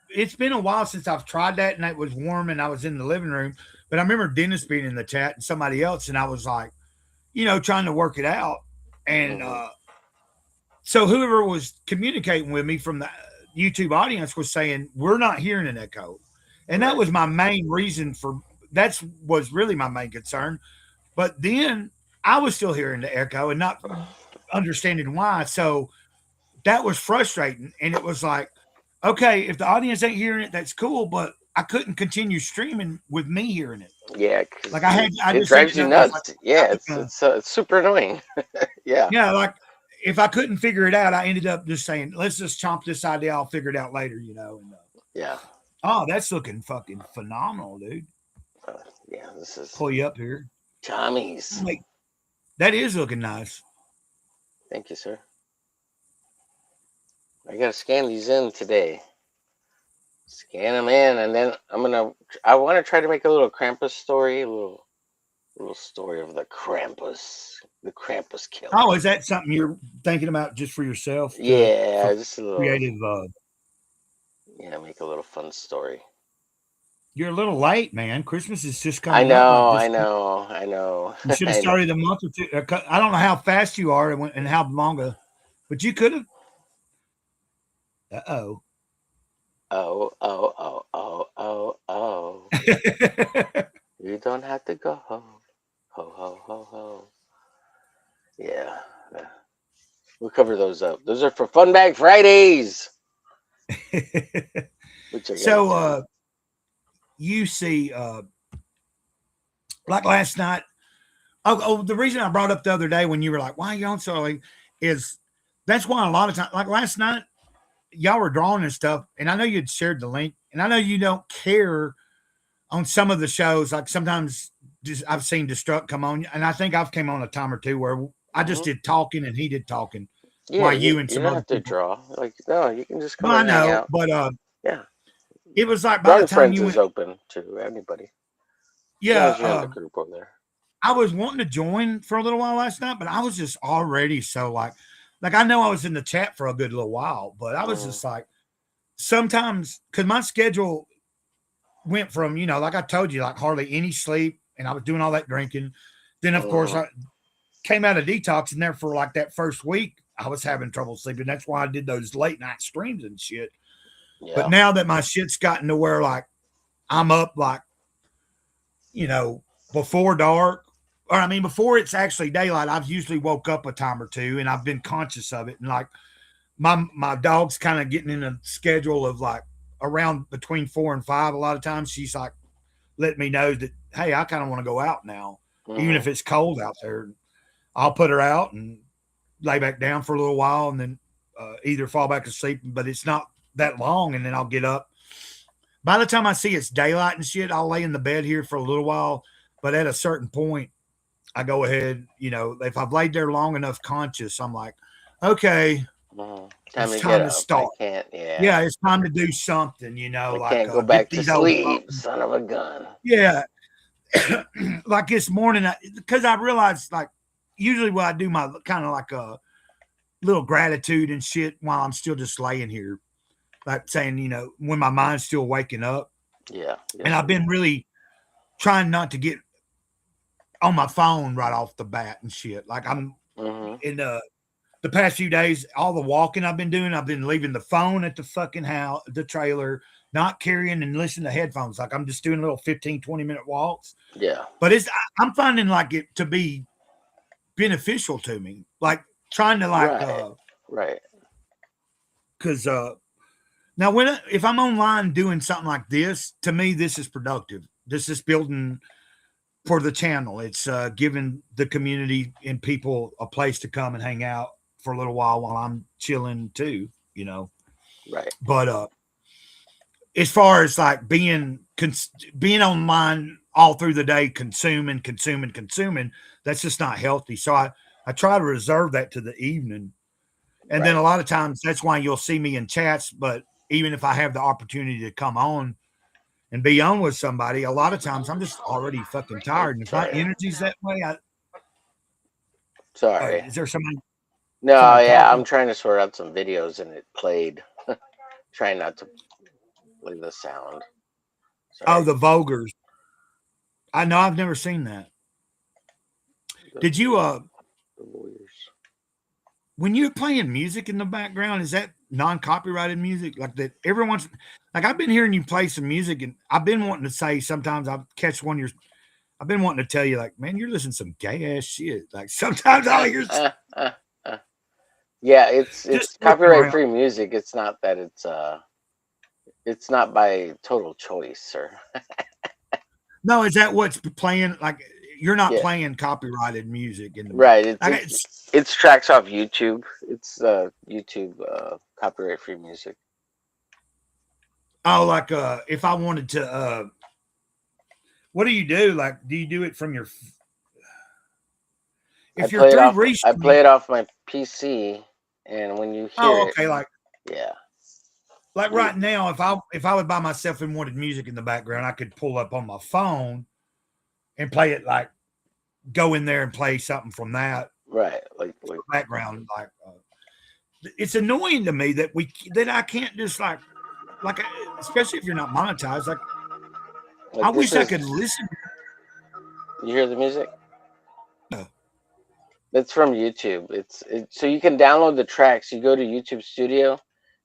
Speaker 2: it's been a while since I've tried that, and it was warm, and I was in the living room. But I remember Dennis being in the chat and somebody else, and I was like, trying to work it out. And so whoever was communicating with me from the YouTube audience was saying, we're not hearing an echo. And that was my main reason was really my main concern. But then I was still hearing the echo and not understanding why. So that was frustrating. And it was like, okay, if the audience ain't hearing it, that's cool. But I couldn't continue streaming with me hearing it.
Speaker 10: Yeah.
Speaker 2: Like
Speaker 10: it drives you nuts. Yeah. It's super annoying. Yeah.
Speaker 2: Yeah. Like if I couldn't figure it out, I ended up just saying, let's just chomp this idea. I'll figure it out later, And,
Speaker 10: yeah.
Speaker 2: Oh, that's looking fucking phenomenal, dude.
Speaker 10: Yeah, this is
Speaker 2: pull you up here.
Speaker 10: Tommy's.
Speaker 2: Like, that is looking nice.
Speaker 10: Thank you, sir. I gotta scan these in today. Scan them in, and then I want to try to make a little Krampus story, a little story of the Krampus killer.
Speaker 2: Oh, is that something you're thinking about just for yourself?
Speaker 10: Yeah, just a little
Speaker 2: creative.
Speaker 10: Yeah, make a little fun story.
Speaker 2: You're a little late, man. Christmas is just coming.
Speaker 10: I know.
Speaker 2: You should have started a month or two. I don't know how fast you are and how long, but you could have. Oh.
Speaker 10: You don't have to go home. Ho, ho, ho, ho. Yeah. We'll cover those up. Those are for Fun Bag Fridays.
Speaker 2: So, you see, like last night. The reason I brought up the other day when you were like, "Why are you on so early?" is that's why a lot of times, like last night, y'all were drawing and stuff, and I know you'd shared the link, and I know you don't care on some of the shows. Like sometimes, I've seen Destruct come on, and I think I've came on a time or two where I just did talking and he did talking.
Speaker 10: Yeah,
Speaker 2: while you and
Speaker 10: you
Speaker 2: some
Speaker 10: don't
Speaker 2: other
Speaker 10: have to
Speaker 2: people.
Speaker 10: draw. Like, no, you can just come.
Speaker 2: Well, I
Speaker 10: and hang
Speaker 2: know,
Speaker 10: out.
Speaker 2: but
Speaker 10: yeah,
Speaker 2: it was like by the time
Speaker 10: Friends
Speaker 2: you
Speaker 10: is
Speaker 2: went,
Speaker 10: open to anybody.
Speaker 2: yeah,
Speaker 10: You're in the group over there.
Speaker 2: I was wanting to join for a little while last night, but I was just already so like I know I was in the chat for a good little while, but I was just like sometimes because my schedule went from like I told you, like hardly any sleep, and I was doing all that drinking. Then of course I came out of detox, and there for like that first week I was having trouble sleeping. That's why I did those late night streams and shit.
Speaker 10: Yeah.
Speaker 2: But now that my shit's gotten to where like I'm up like before dark, or I mean before it's actually daylight, I've usually woke up a time or two and I've been conscious of it. And like my dog's kind of getting in a schedule of like around between 4 and 5. A lot of times she's like letting me know that, hey, I kind of want to go out now, even if it's cold out there. I'll put her out and lay back down for a little while and then either fall back asleep, but it's not that long. And then I'll get up. By the time I see it's daylight and shit, I'll lay in the bed here for a little while. But at a certain point, I go ahead, if I've laid there long enough conscious, I'm like, okay, it's time to start. Yeah, it's time to do something,
Speaker 10: I can't go back to sleep, son of a gun.
Speaker 2: Yeah. Like this morning, because I realized, like, usually when I do my kind of like a little gratitude and shit while I'm still just laying here, like saying, when my mind's still waking up.
Speaker 10: Yeah.
Speaker 2: And I've been really trying not to get on my phone right off the bat and shit. Like I'm in the past few days, all the walking I've been doing, I've been leaving the phone at the fucking house, the trailer, not carrying and listening to headphones. Like I'm just doing little 15, 20-minute walks.
Speaker 10: Yeah.
Speaker 2: But I'm finding like it to be beneficial to me. Like trying to like,
Speaker 10: right.
Speaker 2: Cause, now if I'm online doing something like this, to me, this is productive. This is building for the channel. It's giving the community and people a place to come and hang out for a little while I'm chilling too,
Speaker 10: Right.
Speaker 2: But as far as like being online all through the day, consuming, that's just not healthy. So I try to reserve that to the evening. And then a lot of times that's why you'll see me in chats. But even if I have the opportunity to come on and be on with somebody, a lot of times I'm just already fucking tired. And if my energy's that way,
Speaker 10: Sorry.
Speaker 2: Is there somebody?
Speaker 10: No,
Speaker 2: somebody
Speaker 10: yeah,
Speaker 2: talking?
Speaker 10: I'm trying to sort out some videos and it played. Trying not to play the sound.
Speaker 2: Oh, the Vulgars. I know, I've never seen that. Did you
Speaker 10: The Warriors.
Speaker 2: when you're playing music in the background, is that non-copyrighted music? Like that everyone's like I've been hearing you play some music and I've been wanting to say sometimes I'll catch one of your I've been wanting to tell you like, man, you're listening to some gay ass shit. Like sometimes I'll hear
Speaker 10: Yeah, it's
Speaker 2: Just
Speaker 10: copyright free music. It's not that it's not by total choice, sir.
Speaker 2: No, is that what's playing? Like you're not
Speaker 10: Yeah.
Speaker 2: playing copyrighted music in the
Speaker 10: Right.
Speaker 2: like,
Speaker 10: It's tracks off YouTube. It's YouTube copyright free music.
Speaker 2: oh, like if I wanted to what do you do? Like, do you do it from your if you're through
Speaker 10: I
Speaker 2: Restream?
Speaker 10: play it off my PC, and when you hear
Speaker 2: Oh, okay, like
Speaker 10: yeah.
Speaker 2: Like right now, if I was by myself and wanted music in the background, I could pull up on my phone and play it. Like go in there and play something from that
Speaker 10: Right, like
Speaker 2: background. Like it's annoying to me that I can't just like especially if you're not monetized. Like I wish I could listen.
Speaker 10: You hear the music?
Speaker 2: No.
Speaker 10: It's from YouTube. So you can download the tracks. You go to YouTube Studio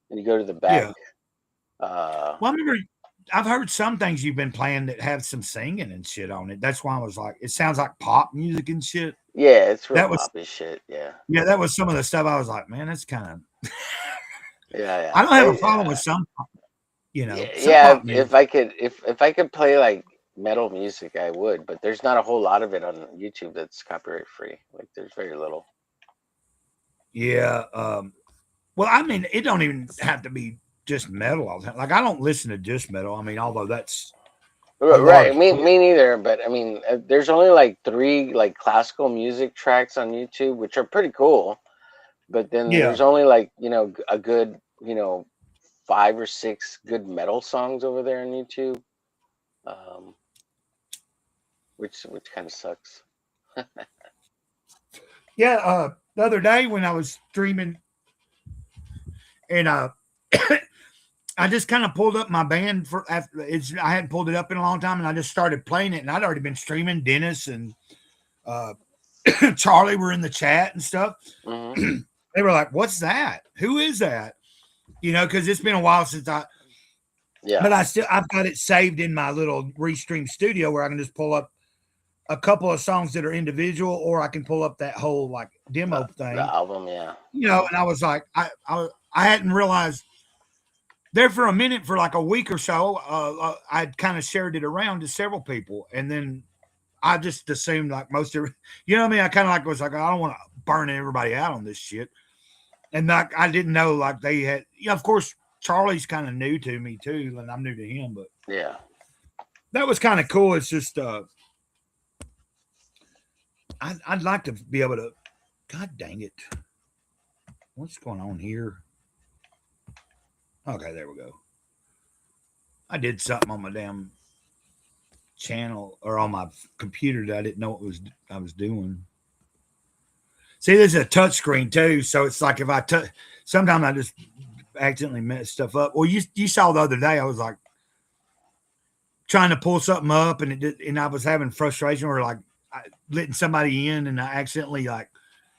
Speaker 10: and you go to the back.
Speaker 2: Yeah. Well, I remember I've heard some things you've been playing that have some singing and shit on it. That's why I was like, it sounds like pop music and shit.
Speaker 10: Yeah, it's real
Speaker 2: That was-
Speaker 10: poppy shit. Yeah.
Speaker 2: Yeah, that was some of the stuff I was like, man, that's kind of.
Speaker 10: Yeah.
Speaker 2: I don't have a problem with some, you know. some
Speaker 10: Yeah,
Speaker 2: pop music.
Speaker 10: if I could play like metal music, I would, but there's not a whole lot of it on YouTube that's copyright free. Like there's very little.
Speaker 2: Yeah. Well, I mean, it don't even have to be just metal all the time. Like I don't listen to just metal. I mean, although that's
Speaker 10: Right, me neither. But I mean, there's only like 3 like classical music tracks on YouTube, which are pretty cool. But then
Speaker 2: Yeah.
Speaker 10: there's only like a good 5 or 6 good metal songs over there on YouTube, which kind of sucks.
Speaker 2: Yeah, the other day when I was streaming and I just kind of pulled up my band I hadn't pulled it up in a long time and I just started playing it and I'd already been streaming. Dennis and Charlie were in the chat and stuff.
Speaker 10: Mm-hmm.
Speaker 2: They were like, what's that? Who is that? Because it's been a while since but I've got it saved in my little Restream Studio where I can just pull up a couple of songs that are individual, or I can pull up that whole like demo thing.
Speaker 10: The album, yeah.
Speaker 2: And I was like, I hadn't realized there for a minute, for like a week or so, I'd kind of shared it around to several people. And then I just assumed like most of, what I mean? I kind of was like, I don't want to burn everybody out on this shit. And like, I didn't know like they had, of course, Charlie's kind of new to me too. And I'm new to him, but
Speaker 10: yeah,
Speaker 2: that was kind of cool. It's just, I'd like to be able to, God dang it. What's going on here? Okay, there we go. I did something on my damn channel or on my computer that I didn't know I was doing. See, this is a touch screen too, so it's like if I touch, sometimes I just accidentally mess stuff up. Well, you saw the other day, I was like trying to pull something up, and I was having frustration where like letting somebody in, and I accidentally like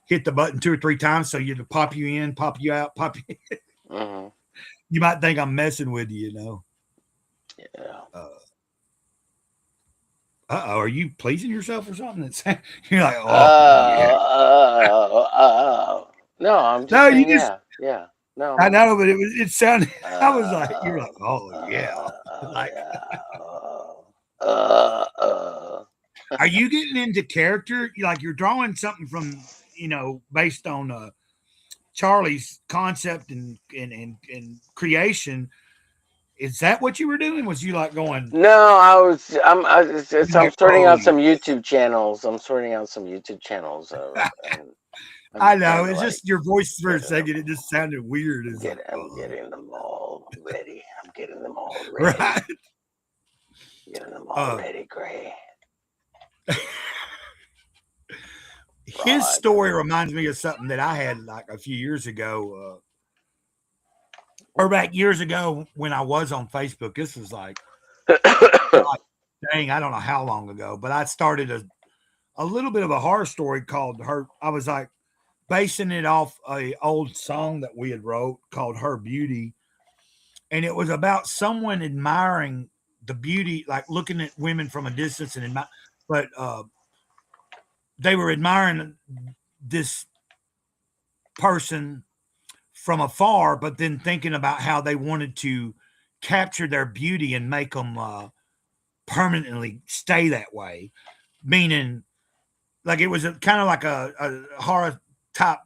Speaker 2: hit the button 2 or 3 times, so you'd pop you in, pop you out, pop you in.
Speaker 10: Mm-hmm.
Speaker 2: You might think I'm messing with you,
Speaker 10: Yeah.
Speaker 2: Are you pleasing yourself or something? You're like,
Speaker 10: no, I'm just
Speaker 2: no,
Speaker 10: saying,
Speaker 2: you just,
Speaker 10: yeah. No,
Speaker 2: I know, but it sounded. I was like, you're like, oh yeah, like. Are you getting into character? Like you're drawing something from, based on Charlie's concept and creation. Is that what you were doing? Was you like going?
Speaker 10: No, I'm sorting out some YouTube channels. And
Speaker 2: I know.
Speaker 10: kinda
Speaker 2: It's
Speaker 10: like
Speaker 2: just your voice for a
Speaker 10: getting them,
Speaker 2: second. It just sounded weird. It's like,
Speaker 10: I'm getting them all ready. I'm getting them all ready.
Speaker 2: right.
Speaker 10: Getting them all ready, Gray.
Speaker 2: His story reminds me of something that I had like a few years ago, or back years ago when I was on Facebook. This was like, dang, I don't know how long ago, but I started a little bit of a horror story called Her. I was like basing it off a old song that we had wrote called Her Beauty. And it was about someone admiring the beauty, like looking at women from a distance and but they were admiring this person from afar, but then thinking about how they wanted to capture their beauty and make them permanently stay that way. Meaning, like it was kind of like a horror type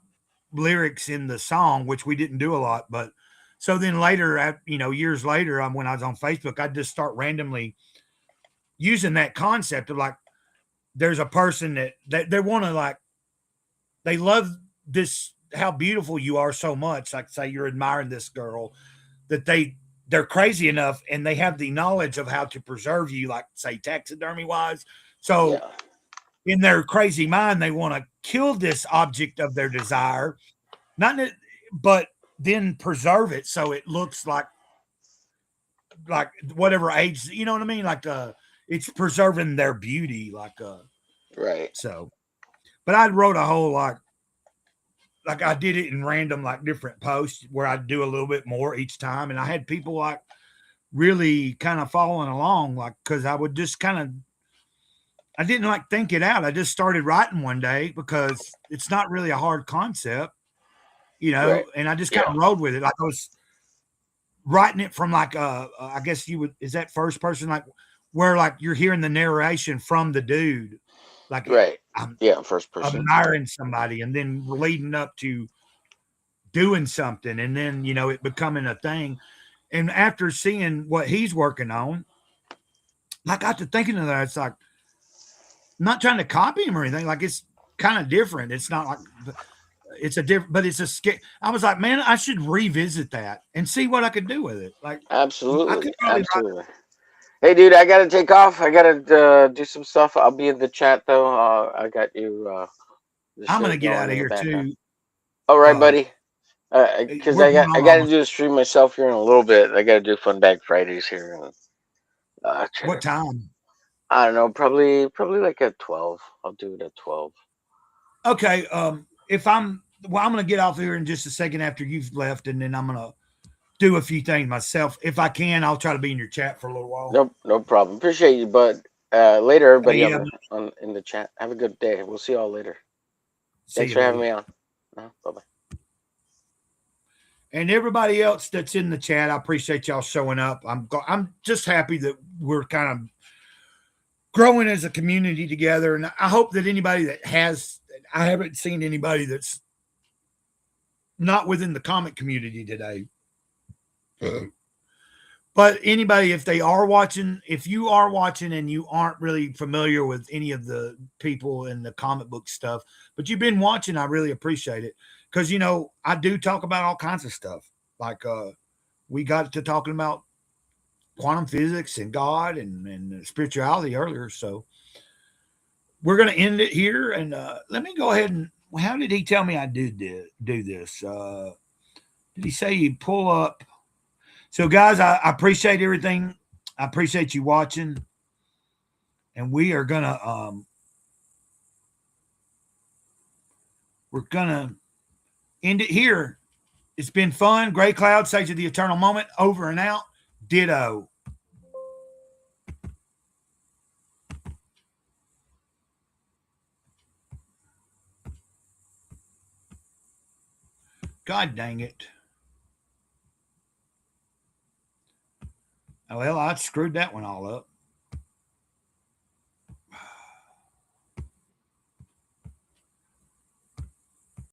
Speaker 2: lyrics in the song, which we didn't do a lot. But so then later, years later, when I was on Facebook, I'd just start randomly using that concept of like, there's a person that they want to like, they love this, how beautiful you are so much. Like say you're admiring this girl that they're crazy enough and they have the knowledge of how to preserve you, like say taxidermy wise. So in their crazy mind, they want to kill this object of their desire, but then preserve it so it looks like whatever age, you know what I mean? Like it's preserving their beauty,
Speaker 10: right.
Speaker 2: So, but I wrote a whole like I did it in random like different posts where I'd do a little bit more each time, and I had people like really kind of following along, like because I would just I didn't like think it out. I just started writing one day because it's not really a hard concept,
Speaker 10: Right.
Speaker 2: and I just kind of rode with it. Like I was writing it from like I guess is that first person, like where like you're hearing the narration from the dude, like
Speaker 10: Right. First person.
Speaker 2: admiring somebody and then leading up to doing something and then it becoming a thing. And after seeing what he's working on, I got to thinking of that. It's like, I'm not trying to copy him or anything. Like it's kind of different. It's not like it's a different, but it's a scale. I was like, man, I should revisit that and see what I could do with it. Like
Speaker 10: absolutely. Hey, dude, I gotta take off. I gotta do some stuff. I'll be in the chat though. I got you.
Speaker 2: I'm gonna get out of here too.
Speaker 10: All right, buddy. Because I gotta do a stream myself here in a little bit. I gotta do Fun Bag Fridays here. And,
Speaker 2: what time?
Speaker 10: I don't know. Probably like at 12. I'll do it at 12.
Speaker 2: Okay. I'm gonna get off here in just a second after you've left, and then I'm gonna do a few things myself. If I can, I'll try to be in your chat for a little while.
Speaker 10: No problem. Appreciate you, bud. Later, everybody in the chat. Have a good day. We'll see y'all later. Thanks for having me on. Bye-bye.
Speaker 2: And everybody else that's in the chat, I appreciate y'all showing up. I'm just happy that we're kind of growing as a community together. And I hope that anybody I haven't seen anybody that's not within the comic community today. But anybody, if you are watching and you aren't really familiar with any of the people in the comic book stuff, but you've been watching, I really appreciate it. Because, I do talk about all kinds of stuff. Like we got to talking about quantum physics and God and spirituality earlier. So we're going to end it here. And let me go ahead and, how did he tell me I do this? Did he say you pull up? So, guys, I appreciate everything. I appreciate you watching. And we are going to we're going to end it here. It's been fun. Gray Cloud, Sage of the Eternal Moment, over and out. Ditto. God dang it. Well, I screwed that one all up.